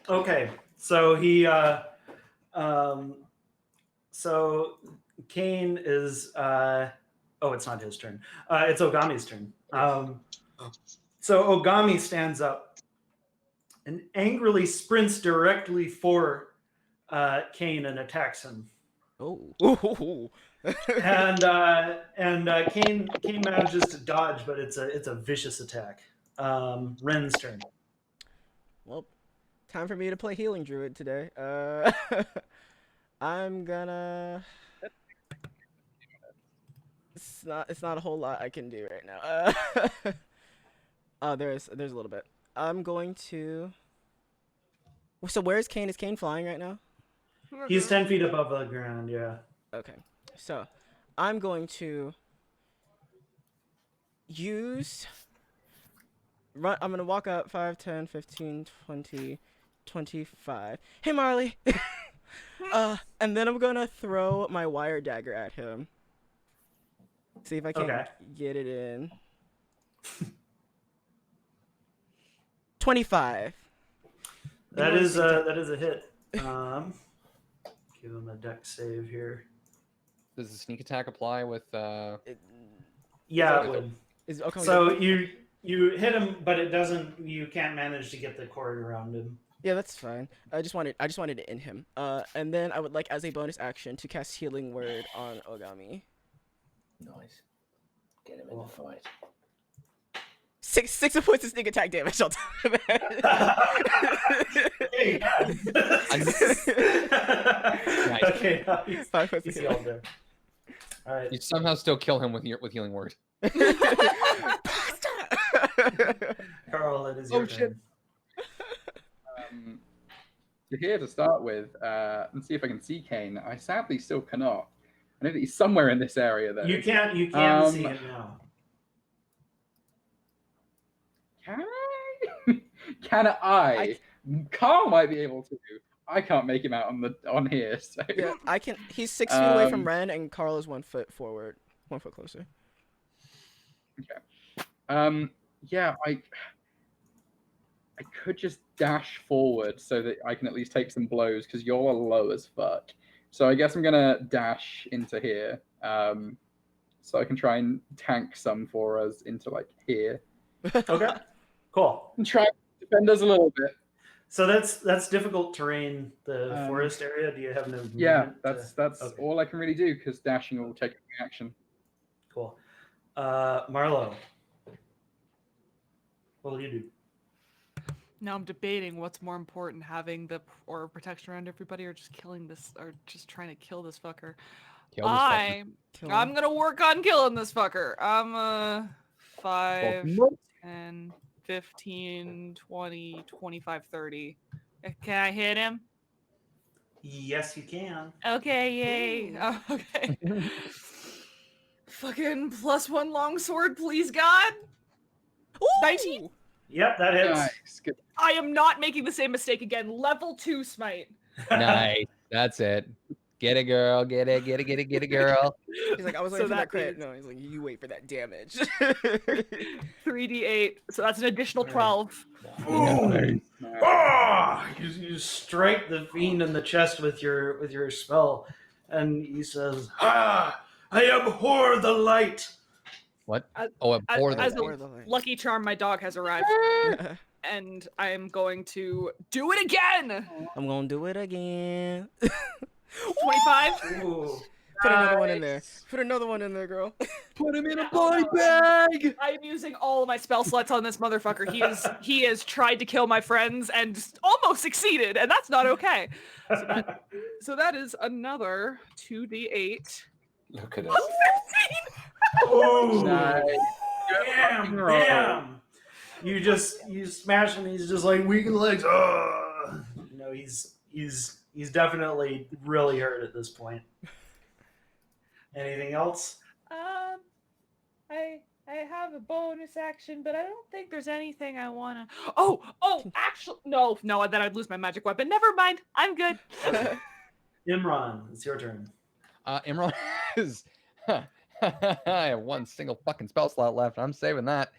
Okay, so so Kane is oh, it's not his turn. It's Ogami's turn. So Ogami stands up and angrily sprints directly for Kane and attacks him. Oh. and Kane manages to dodge, but it's a vicious attack. Ren's turn. Well, time for me to play healing druid today. I'm gonna. It's not a whole lot I can do right now. There's a little bit. I'm going to. So where's Kane? Is Kane flying right now? He's 10 feet above the ground. Yeah. Okay. So I'm going to use. I'm going to walk up 5, 10, 15, 20, 25. Hey, Marley. And then I'm going to throw my wire dagger at him. See if I can get it in. 25. That is a hit. Give him a dex save here. Does the sneak attack apply with? Yeah, it would. Okay. So you hit him, but it doesn't. You can't manage to get the cord around him. Yeah, that's fine. I just wanted to end him. And then I would like, as a bonus action, to cast Healing Word on Ogami. Nice. Get him in the fight. 6 points of sneak attack damage. I'll tell you Nice. Okay, he's 5 points he's of healed there. All right. You somehow still kill him with healing word. Carl, it is your turn. Here to start with, and see if I can see Kane. I sadly still cannot. I know that he's somewhere in this area, though. You can see him now. Can I? Can I? Carl might be able to. I can't make him out on here. So. Yeah, I can. He's 6 feet away from Ren, and Carl is 1 foot forward, 1 foot closer. Okay. Yeah, I could just dash forward so that I can at least take some blows because you're low as fuck. So I guess I'm gonna dash into here, so I can try and tank some for us into like here. Okay. Cool. And try to defend us a little bit. So that's difficult terrain, the forest area. Do you have no movement? Yeah, that's all I can really do because dashing will take action. Cool. Marlo, what will you do? Now I'm debating what's more important, having the aura of protection around everybody, or just killing this, or just trying to kill this fucker. I'm gonna work on killing this fucker. I'm 5, 10, 15, 20, 25, 30. Can I hit him? Yes, you can. Okay, yay. Okay. Fucking +1 longsword, please, God. Ooh! 19. Yep, that hits. Nice. Good. I am not making the same mistake again. Level 2 smite. Nice. That's it. Get it, girl. Get it, girl. He's like, I was waiting for that crit. No, he's like, you wait for that damage. 3d8. So that's an additional 12. Ooh. Oh, you strike the fiend in the chest with your spell, and he says, "Ah, I abhor the light." What? As abhor a the light. lucky charm, my dog has arrived, and I am going to do it again. I'm gonna do it again. 25. Ooh. Put another one in there. Put another one in there, girl. Put him in a body bag. I am using all of my spell slots on this motherfucker. He has tried to kill my friends and almost succeeded, and that's not okay. So that is another 2d8. Look at us. 15. Oh, Nice. Bam! You smash him. He's just like weakened legs. Oh, you know he's definitely really hurt at this point. Anything else? I have a bonus action, but I don't think there's anything I wanna. Oh, actually, no. Then I'd lose my magic weapon. Never mind. I'm good. Okay. Imran, it's your turn. Imran is. I have one single fucking spell slot left. I'm saving that.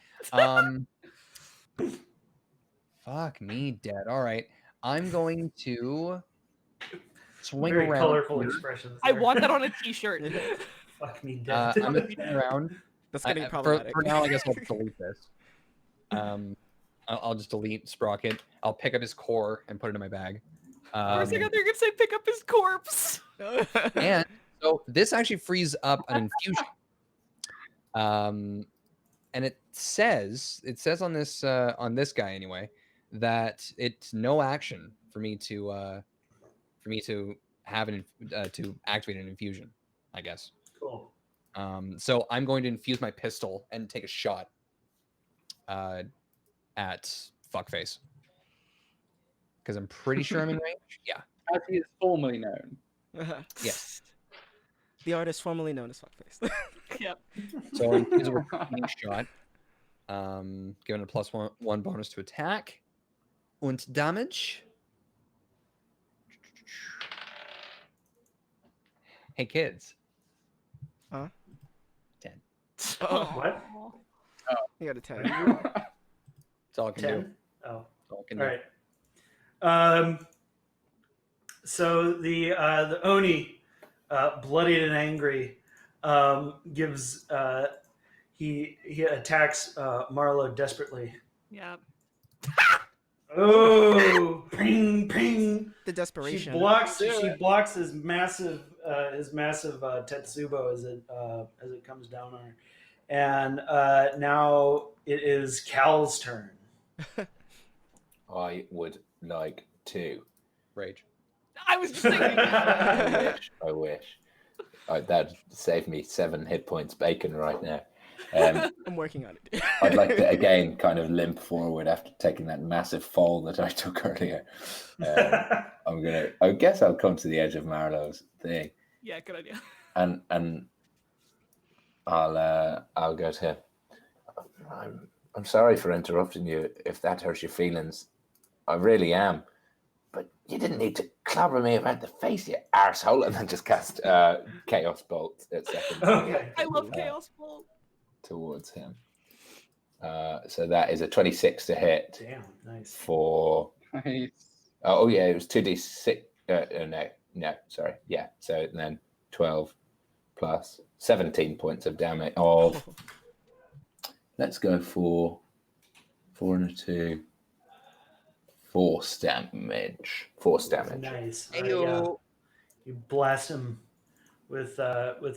Fuck me dead. All right. I'm going to swing Very around. colorful here. expressions. I there. want that on a T-shirt. Fuck me dead. I'm going to swing around. That's getting for problematic. now, I guess I'll delete this. I'll just delete Sprocket. I'll pick up his core and put it in my bag. For a second, they're gonna say pick up his corpse. And so this actually frees up an infusion. And it says on this guy anyway that it's no action for me to have to activate an infusion, I guess. Cool. So I'm going to infuse my pistol and take a shot at fuckface because I'm pretty sure I'm in range. Yeah. As he is formerly known. Yes. The artist formerly known as Fuckface. Yep. So I infuse a repeating shot. Given a +1 bonus to attack. Und damage. Hey kids. Huh? 10. What? You got a 10. That's all I can 10? do. Oh. That's all I can All do. right. So the Oni, bloodied and angry, gives he attacks Marlowe desperately. Yep. Oh, ping, ping. The desperation. She blocks his massive Tetsubo as it comes down on her, and now it is Cal's turn. I would like to. Rage. I was just thinking. I wish. That'd save me 7 hit points bacon right now. I'm working on it. I'd like to again kind of limp forward after taking that massive fall that I took earlier. I guess I'll come to the edge of Marlowe's thing. Yeah, good idea. And I'll go to. I'm sorry for interrupting you if that hurts your feelings. I really am. But you didn't need to clobber me around the face, you arsehole, and then just cast Chaos Bolt at second. Okay. I love Chaos Bolt. Towards him. So that is a 26 to hit. Damn, nice. For Nice. oh yeah, it was 2d6. No, sorry. Yeah. So then 12 plus 17 points of damage. Let's go for 4 and a 2. Force damage. Nice. All right, yeah. You blast him with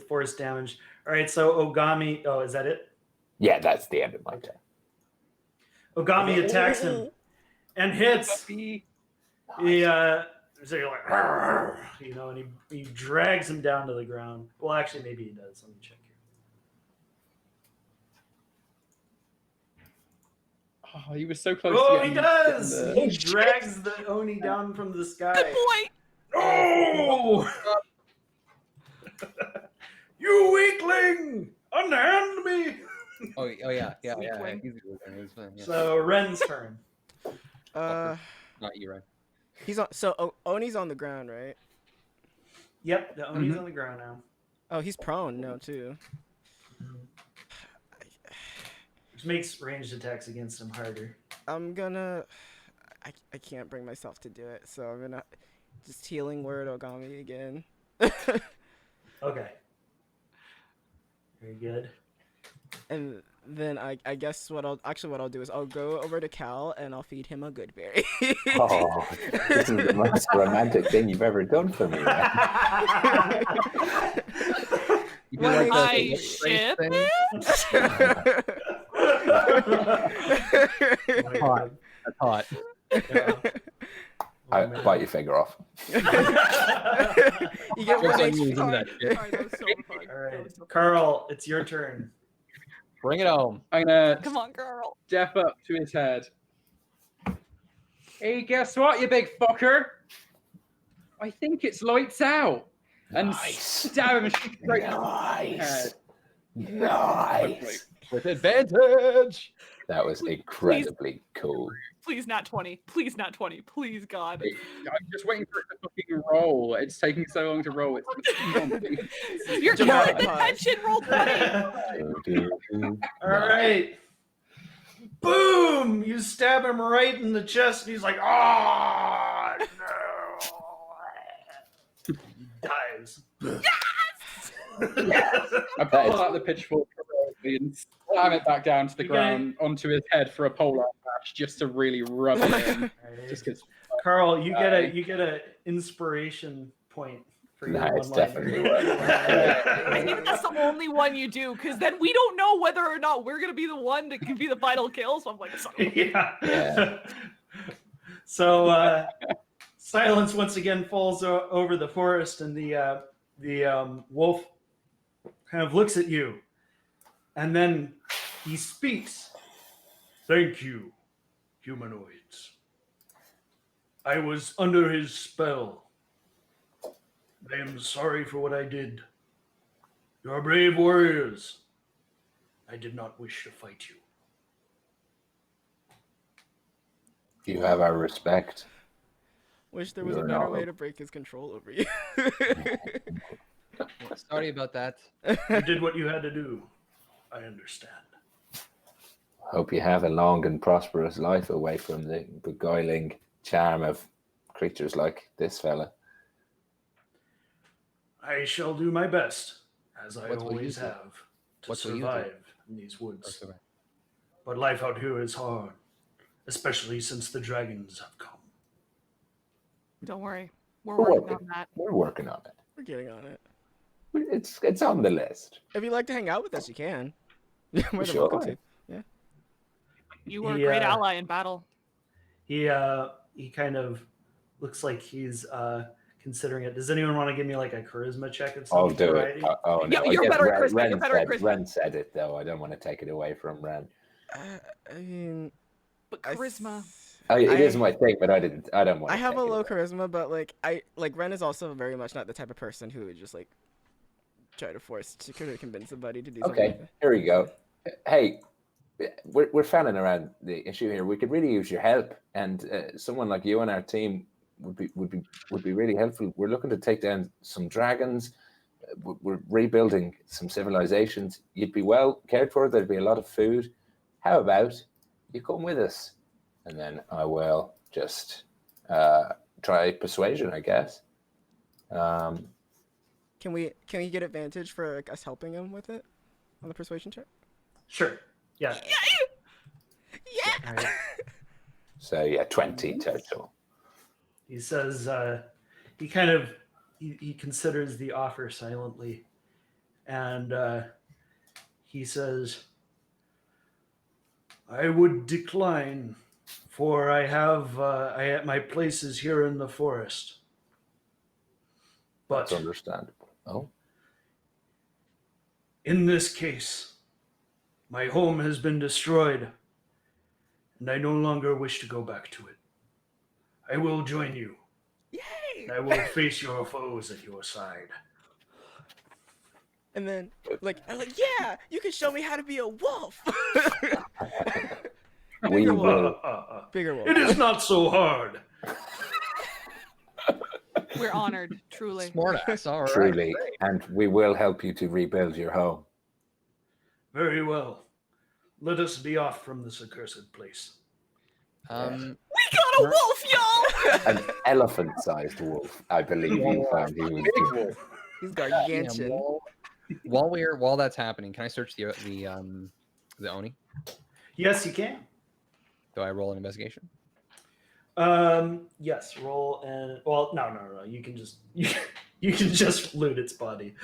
force damage. All right, so Ogami. Oh, is that it? Yeah, that's the end of my turn. Ogami attacks him and hits. He so you're like, and he drags him down to the ground. Well, actually, maybe he does. Let me check here. Oh, he was so close. Oh, he does. He drags the Oni down from the sky. Good boy. Oh! You weakling! Unhand me! Oh yeah. Weakling. He's fine, yeah. So Ren's turn. Uh, Not you, Ren. he's on. So Oni's on the ground, right? Yep, the Oni's on the ground now. Oh, he's prone now too. Which makes ranged attacks against him harder. I'm gonna. I can't bring myself to do it, so I'm gonna just healing word Ogami again. Okay. Very good. And then I guess what I'll do is I'll go over to Cal and I'll feed him a good berry. Oh, this is the most romantic thing you've ever done for me, man. You do like I the ship thing? Hot. That's hot. Yeah. I bite your finger off. You get Jokes one on you, HP. isn't that shit? Sorry, that was so fun. All That right, was so fun. Carl, it's your turn. Bring it home. I'm gonna Come on, girl. step up to his head. Hey, guess what, you big fucker? I think it's lights out. and Nice. stab him straight in the head. Nice. Nice. With advantage. That was incredibly cool. Please not 20. Please not 20. Please, God. I'm just waiting for it to fucking roll. It's taking so long to roll. It's You're Dramatic killing the pause. tension. Roll 20. All right. Boom! You stab him right in the chest, and he's like, "Ah, no!" He dies. I pull out the pitchfork and slam it back down to the ground onto his head for a polar bash, just to really rub it in. Just because. Carl, you get a inspiration point for your Nice, one line. definitely. I think that's the only one you do, because then we don't know whether or not we're gonna be the one that can be the final kill. So I'm like, son of a- Yeah. So silence once again falls over the forest, and the wolf kind of looks at you, and then he speaks. Thank you, humanoids. I was under his spell. I am sorry for what I did. You are brave warriors. I did not wish to fight you. You have our respect. Wish there was a You're better not- way to break his control over you. Sorry about that. You did what you had to do. I understand. Hope you have a long and prosperous life away from the beguiling charm of creatures like this fella. I shall do my best, as I What will you always do? have, to What will you do? survive in these woods. But life out here is hard, especially since the dragons have come. Don't worry. We're We're working working. on that. We're working on it. We're getting on it. It's on the list. If you'd like to hang out with us, you can. You're more than Sure. welcome to. You were a great ally in battle. He kind of looks like he's considering it. Does anyone want to give me like a charisma check of some I'll do variety? it. Oh no! Yeah, I you're guess better at charisma, Ren you're better at said, charisma. Ren said it though. I don't want to take it away from Ren. I mean, But I charisma. It is my thing, but I don't want. I to have take a it low away. charisma, but like Ren is also very much not the type of person who would just like try to convince somebody to do something. Okay, Like that. here we go. Hey, we're fanning around the issue here. We could really use your help, and someone like you on our team would be really helpful. We're looking to take down some dragons. We're rebuilding some civilizations. You'd be well cared for. There'd be a lot of food. How about you come with us, and then I will just try persuasion, I guess. Can we get advantage for like, us helping him with it on the persuasion check? Sure. Yeah. Yeah. All right. So yeah, 20 total. He says he considers the offer silently, and he says, "I would decline, for I have my place is here in the forest. That's But understandable. Oh, in this case, my home has been destroyed, and I no longer wish to go back to it. I will join you. Yay! And I will face your foes at your side." And then I'm like, yeah, you can show me how to be a wolf. we Bigger will. wolf. Bigger wolf. It is not so hard. We're honored, truly. Smartass, all right. Truly, and we will help you to rebuild your home. Very well. Let us be off from this accursed place. We got a wolf, y'all! An elephant-sized wolf, I believe you found he was. He's gargantuan. While that's happening, can I search the Oni? Yes, you can. Do I roll an investigation? Yes, roll and no. You can just you can just loot its body.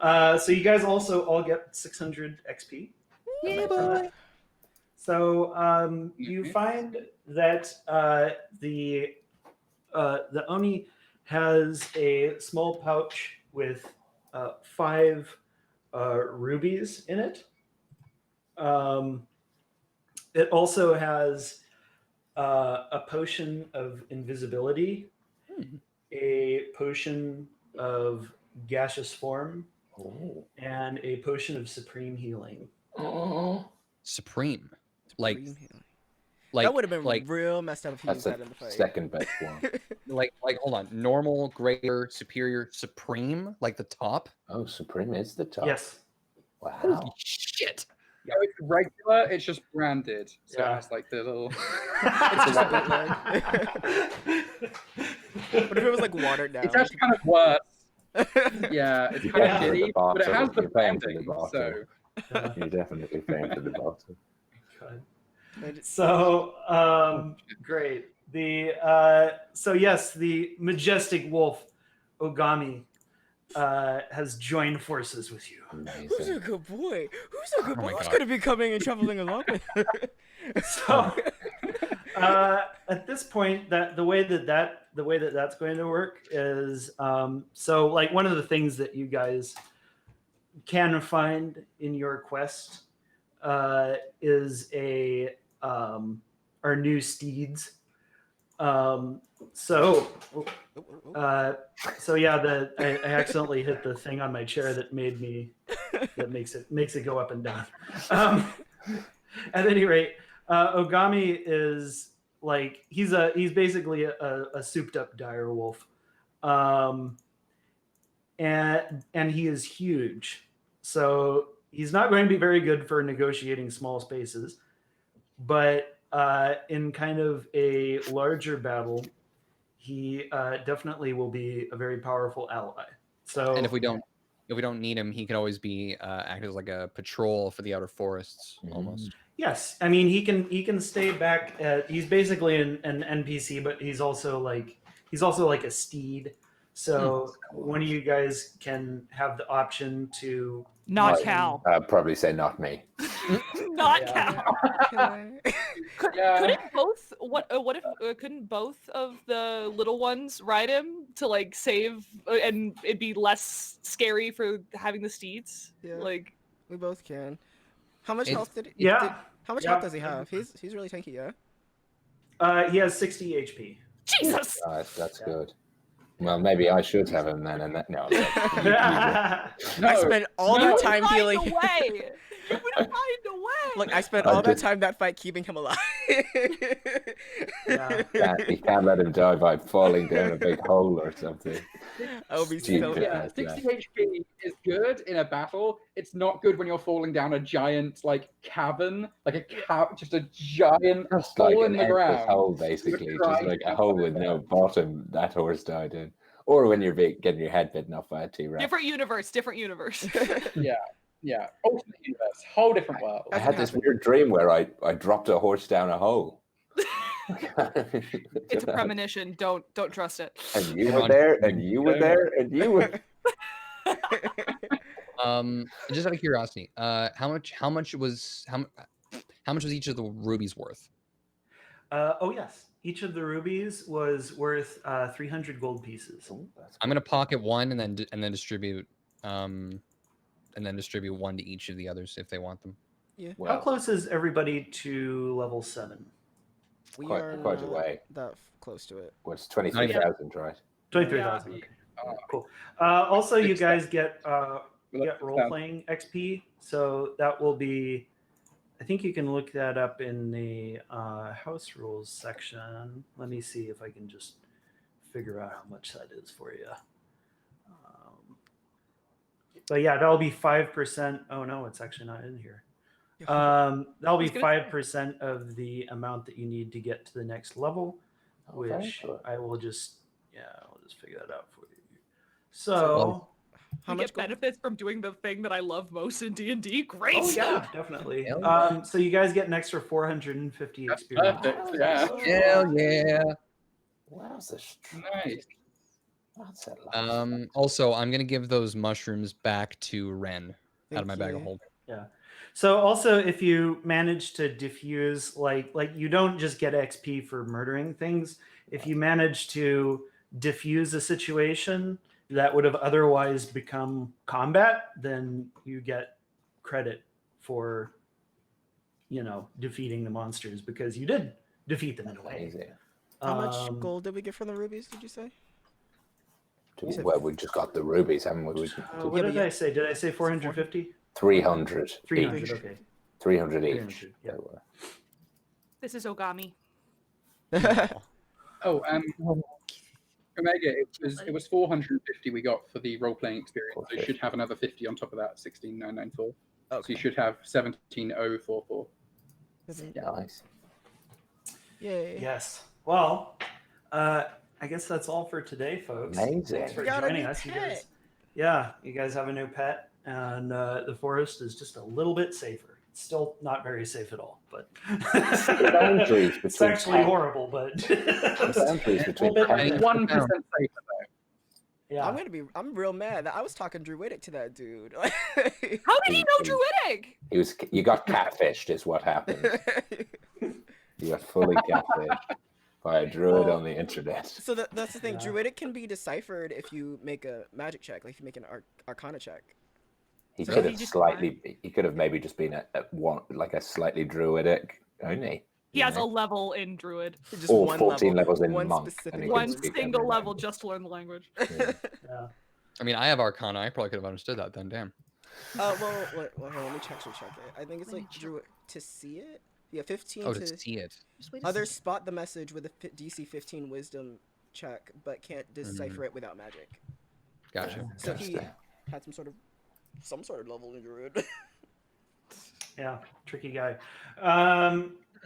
So you guys also all get 600 XP. Yeah, boy. So you find that the Oni has a small pouch with 5 rubies in it. It also has a potion of invisibility, a potion of gaseous form, Oh. and a potion of supreme healing. Oh. Supreme. Like, Supreme healing. like That would have been like real messed up if he That's used the that in the fight. second best one. like hold on. Normal, greater, superior, supreme, like the top. Oh, Supreme is the top. Yes. Wow. Holy shit. Yeah, it's regular. It's just branded, so Yeah. it has like the little. It's just a bootleg. What if it was like watered down? It's actually kind of worse. Yeah, it's You kind pay of for the shitty, but it bottle, has the you're paying for the branding. bottle. So You're definitely paying for the bottle. Good. So great. So yes, the majestic wolf Ogami has joined forces with you. Who's a Amazing. good boy? Who's a good Oh boy? my Who's God. going to be coming and traveling along with? So at this point, the way that's going to work is so like one of the things that you guys can find in your quest is our new steeds. So yeah, I accidentally hit the thing on my chair that makes it go up and down. At any rate, Ogami is like he's basically a souped up dire wolf, and he is huge. So he's not going to be very good for negotiating small spaces, but in kind of a larger battle, he definitely will be a very powerful ally. So, And if we don't need him, he could always be act as like a patrol for the outer forests, almost. yes, I mean he can stay back. He's basically an NPC, but he's also like a steed. So one of you guys can have the option to Not Right. Cal. I'd probably say not me. Not Yeah. Cal. Couldn't both? What if couldn't both of the little ones ride him to like save, and it'd be less scary for having the steeds? Yeah. Like, We both can. How much It- health did yeah. how much Yeah. health does he have? He's really tanky, yeah. He has 60 HP. Jesus. That's Yeah. good. Well, maybe I should have him then. And that, no, I spent all No. that time Find healing. a way. You would find a way. Look, I spent I all that did- time that fight keeping him alive. Yeah. you can't let him die by falling down a big hole or something. I would be so Stupid. yeah, 60 HP is good in a battle. It's not good when you're falling down a giant like cavern, like just a giant Just like hole an in the endless ground. hole, basically. You're Just trying like a to- hole with no bottom that horse died in. Or when you're getting your head bitten off by a T-Rex. Different universe. Yeah, alternate universe, whole different world. I had this weird dream where I dropped a horse down a hole. It's a premonition. Don't trust it. And you were there, and you were there, and you were. Just out of curiosity, how much was each of the rubies worth? Oh yes, each of the rubies was worth 300 gold pieces. I'm gonna pocket one and then distribute one to each of the others if they want them. Yeah. How close is everybody to level 7? We Quite- are quite not away. that close to it. What's 23,000, right? 23,000. Yeah. Okay. Cool. Also, you guys get Look, role playing XP, so that will be. I think you can look that up in the house rules section. Let me see if I can just figure out how much that is for you. But yeah, that'll be 5%. Oh no, it's actually not in here. That'll be 5% of the amount that you need to get to the next level, which I will just I'll just figure that out for you. So How We much get benefits from doing the thing that I love most in D&D. Great. oh yeah, definitely. Hell So you guys get an extra 450 experience. Perfect. Yeah. Hell yeah. Wow, that's Nice. That's a lot. Also, I'm gonna give those mushrooms back to Ren out of my Thank bag of you. holding. Yeah. So also, if you manage to diffuse, like you don't just get XP for murdering things. If you manage to diffuse a situation that would have otherwise become combat, then you get credit for, defeating the monsters because you did defeat them in a way. Amazing. How much gold did we get from the rubies? Did you say? Well, we just got the rubies, haven't we? What did I say? Did I say 450? 300 300, each. okay. 300 each. 300, yeah. This is Ogami. Oh, Omega, it was 450 we got for the role-playing experience. So you should have another 50 on top of that, 16,994. Okay. So you should have 17,044. Nice. Yay. Yes. Well, I guess that's all for today, folks. Amazing. Thanks for We got a joining new us. You pet. guys, you guys have a new pet, and the forest is just a little bit safer. It's still not very safe at all, but Boundaries it's between actually pets. horrible. But Boundaries between Well, pets. 1% safer though. yeah, I'm real mad that I was talking druidic to that dude. How did he know Druidic? You got catfished, is what happened. You got fully catfished by a druid on the internet. So that's the thing. Yeah. Druidic can be deciphered if you make a magic check, like if you make an arcana check. He So could he have just slightly. He could have maybe just been at one, like a slightly druidic only. He you has a know? level in Druid. Just Or one 14 level, levels in one monk, specific and he One can speak single every level language. just to learn the language. yeah. I mean, I have Arcana. I probably could have understood that then. Damn. well, hold on, let me check it. I think it's like druid to see it. Yeah, 15 Oh, to to see it. others spot the message with a DC 15 wisdom check, but can't decipher it without magic. Gotcha. So he Interesting. had some sort of level in druid. Yeah, tricky guy.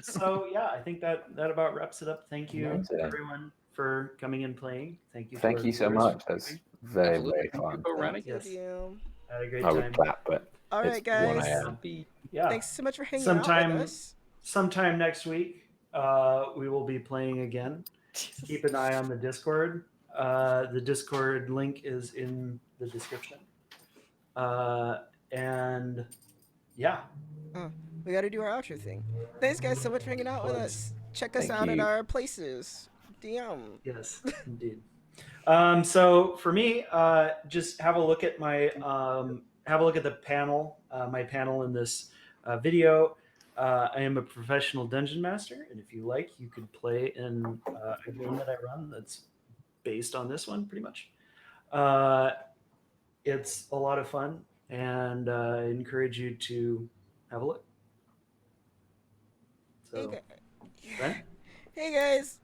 So yeah, I think that about wraps it up. Thank you Amazing. everyone for coming and playing. Thank you. Thank to our you so viewers much. for That's coming. very, Absolutely. very fun. Yes. DM. Had a great I would time. clap, but All it's right, guys. 1 a.m. Yeah. Thanks so much for hanging Sometime- out with us. Sometime next week, we will be playing again. Keep an eye on the Discord. The Discord link is in the description. And yeah, We got to do our outro thing. Thanks, guys, so much for hanging out with us. Check us Thank out at you. our places. DM. yes, indeed. So for me, just have a look at my the panel, my panel in this video. I am a professional dungeon master, and if you like, you could play in a game that I run that's based on this one, pretty much. It's a lot of fun, and I encourage you to have a look. So, Brent? Hey guys,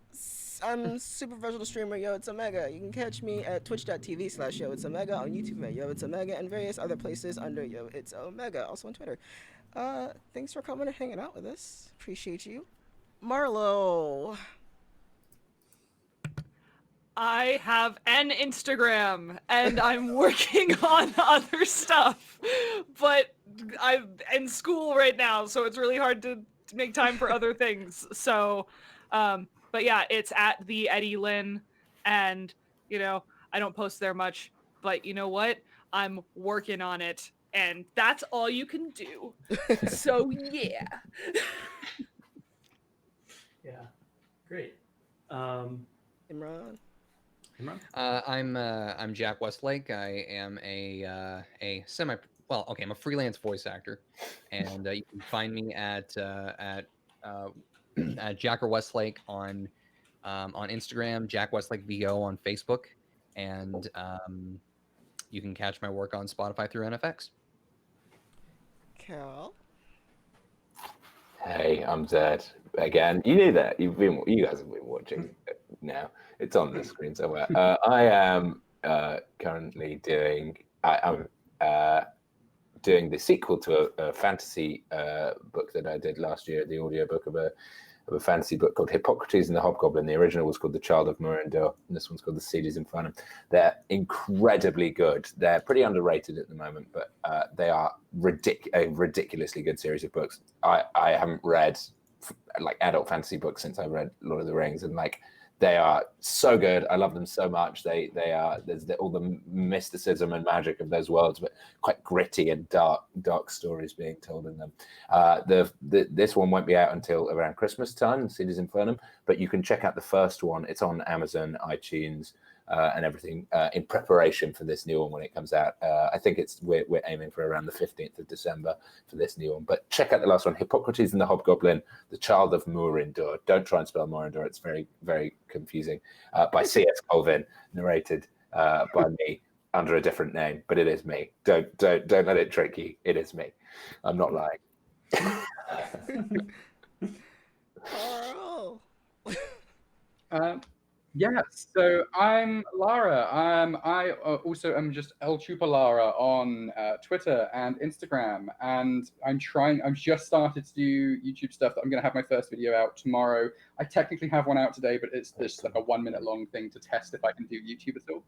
I'm super professional streamer Yo It's Omega. You can catch me at twitch.tv/Yo It's Omega, on YouTube at Yo It's Omega, and various other places under Yo It's Omega, also on Twitter. Thanks for coming and hanging out with us. Appreciate you. Marlo. I have an Instagram and I'm working on other stuff, but I'm in school right now, so it's really hard to make time for other things. So, but yeah, it's at the Eddie Lynn, and I don't post there much, but you know what? I'm working on it, and that's all you can do. So yeah. Yeah, great. Imran. I'm Jack Westlake. I am a I'm a freelance voice actor, and you can find me at Jacker Westlake on Instagram, Jack Westlake VO on Facebook, and you can catch my work on Spotify through NFX. Cal. Hey, I'm Zed again. You knew that. You guys have been watching it now. It's on the screen somewhere. I am currently doing the sequel to a fantasy book that I did last year, the audiobook of a fantasy book called Hippocrates and the Hobgoblin. The original was called The Child of Murindor, and this one's called The Seed Infernum. They're incredibly good. They're pretty underrated at the moment, but they are a ridiculously good series of books. I haven't read like adult fantasy books since I read Lord of the Rings, and like they are so good. I love them so much. They are there's all the mysticism and magic of those worlds, but quite gritty and dark stories being told in them. This one won't be out until around Christmas time, Seed Infernum, but you can check out the first one. It's on Amazon, iTunes, and everything in preparation for this new one when it comes out. I think we're aiming for around the 15th of December for this new one. But check out the last one, Hippocrates and the Hobgoblin, the Child of Murindor. Don't try and spell Murindor; it's very, very confusing. By C.S. Colvin, narrated by me under a different name, but it is me. Don't let it trick you. It is me. I'm not lying. Carl. Yes, so I'm Lara. I also am just El Chupa Lara on Twitter and Instagram, and I've just started to do YouTube stuff. That I'm going to have my first video out tomorrow. I technically have one out today, but it's just like a 1 minute long thing to test if I can do YouTube at all.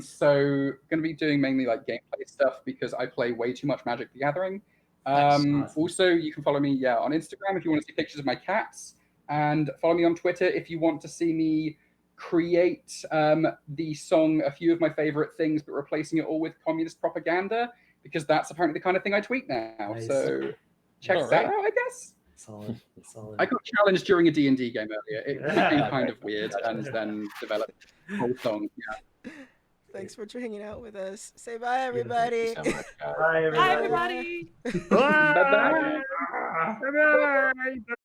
So going to be doing mainly like gameplay stuff because I play way too much Magic the Gathering. Awesome. Also, you can follow me on Instagram if you want to see pictures of my cats. And follow me on Twitter if you want to see me create the song A Few of My Favorite Things, but replacing it all with communist propaganda, because that's apparently the kind of thing I tweet now. Nice. So check that out, I guess. Solid. I got challenged during a D&D game earlier. It became kind of weird and then developed a whole song. Yeah. Thanks for hanging out with us. Say bye, everybody. Thank you so much, guys. Bye, Bye, everybody. everybody. Bye-bye. Bye-bye.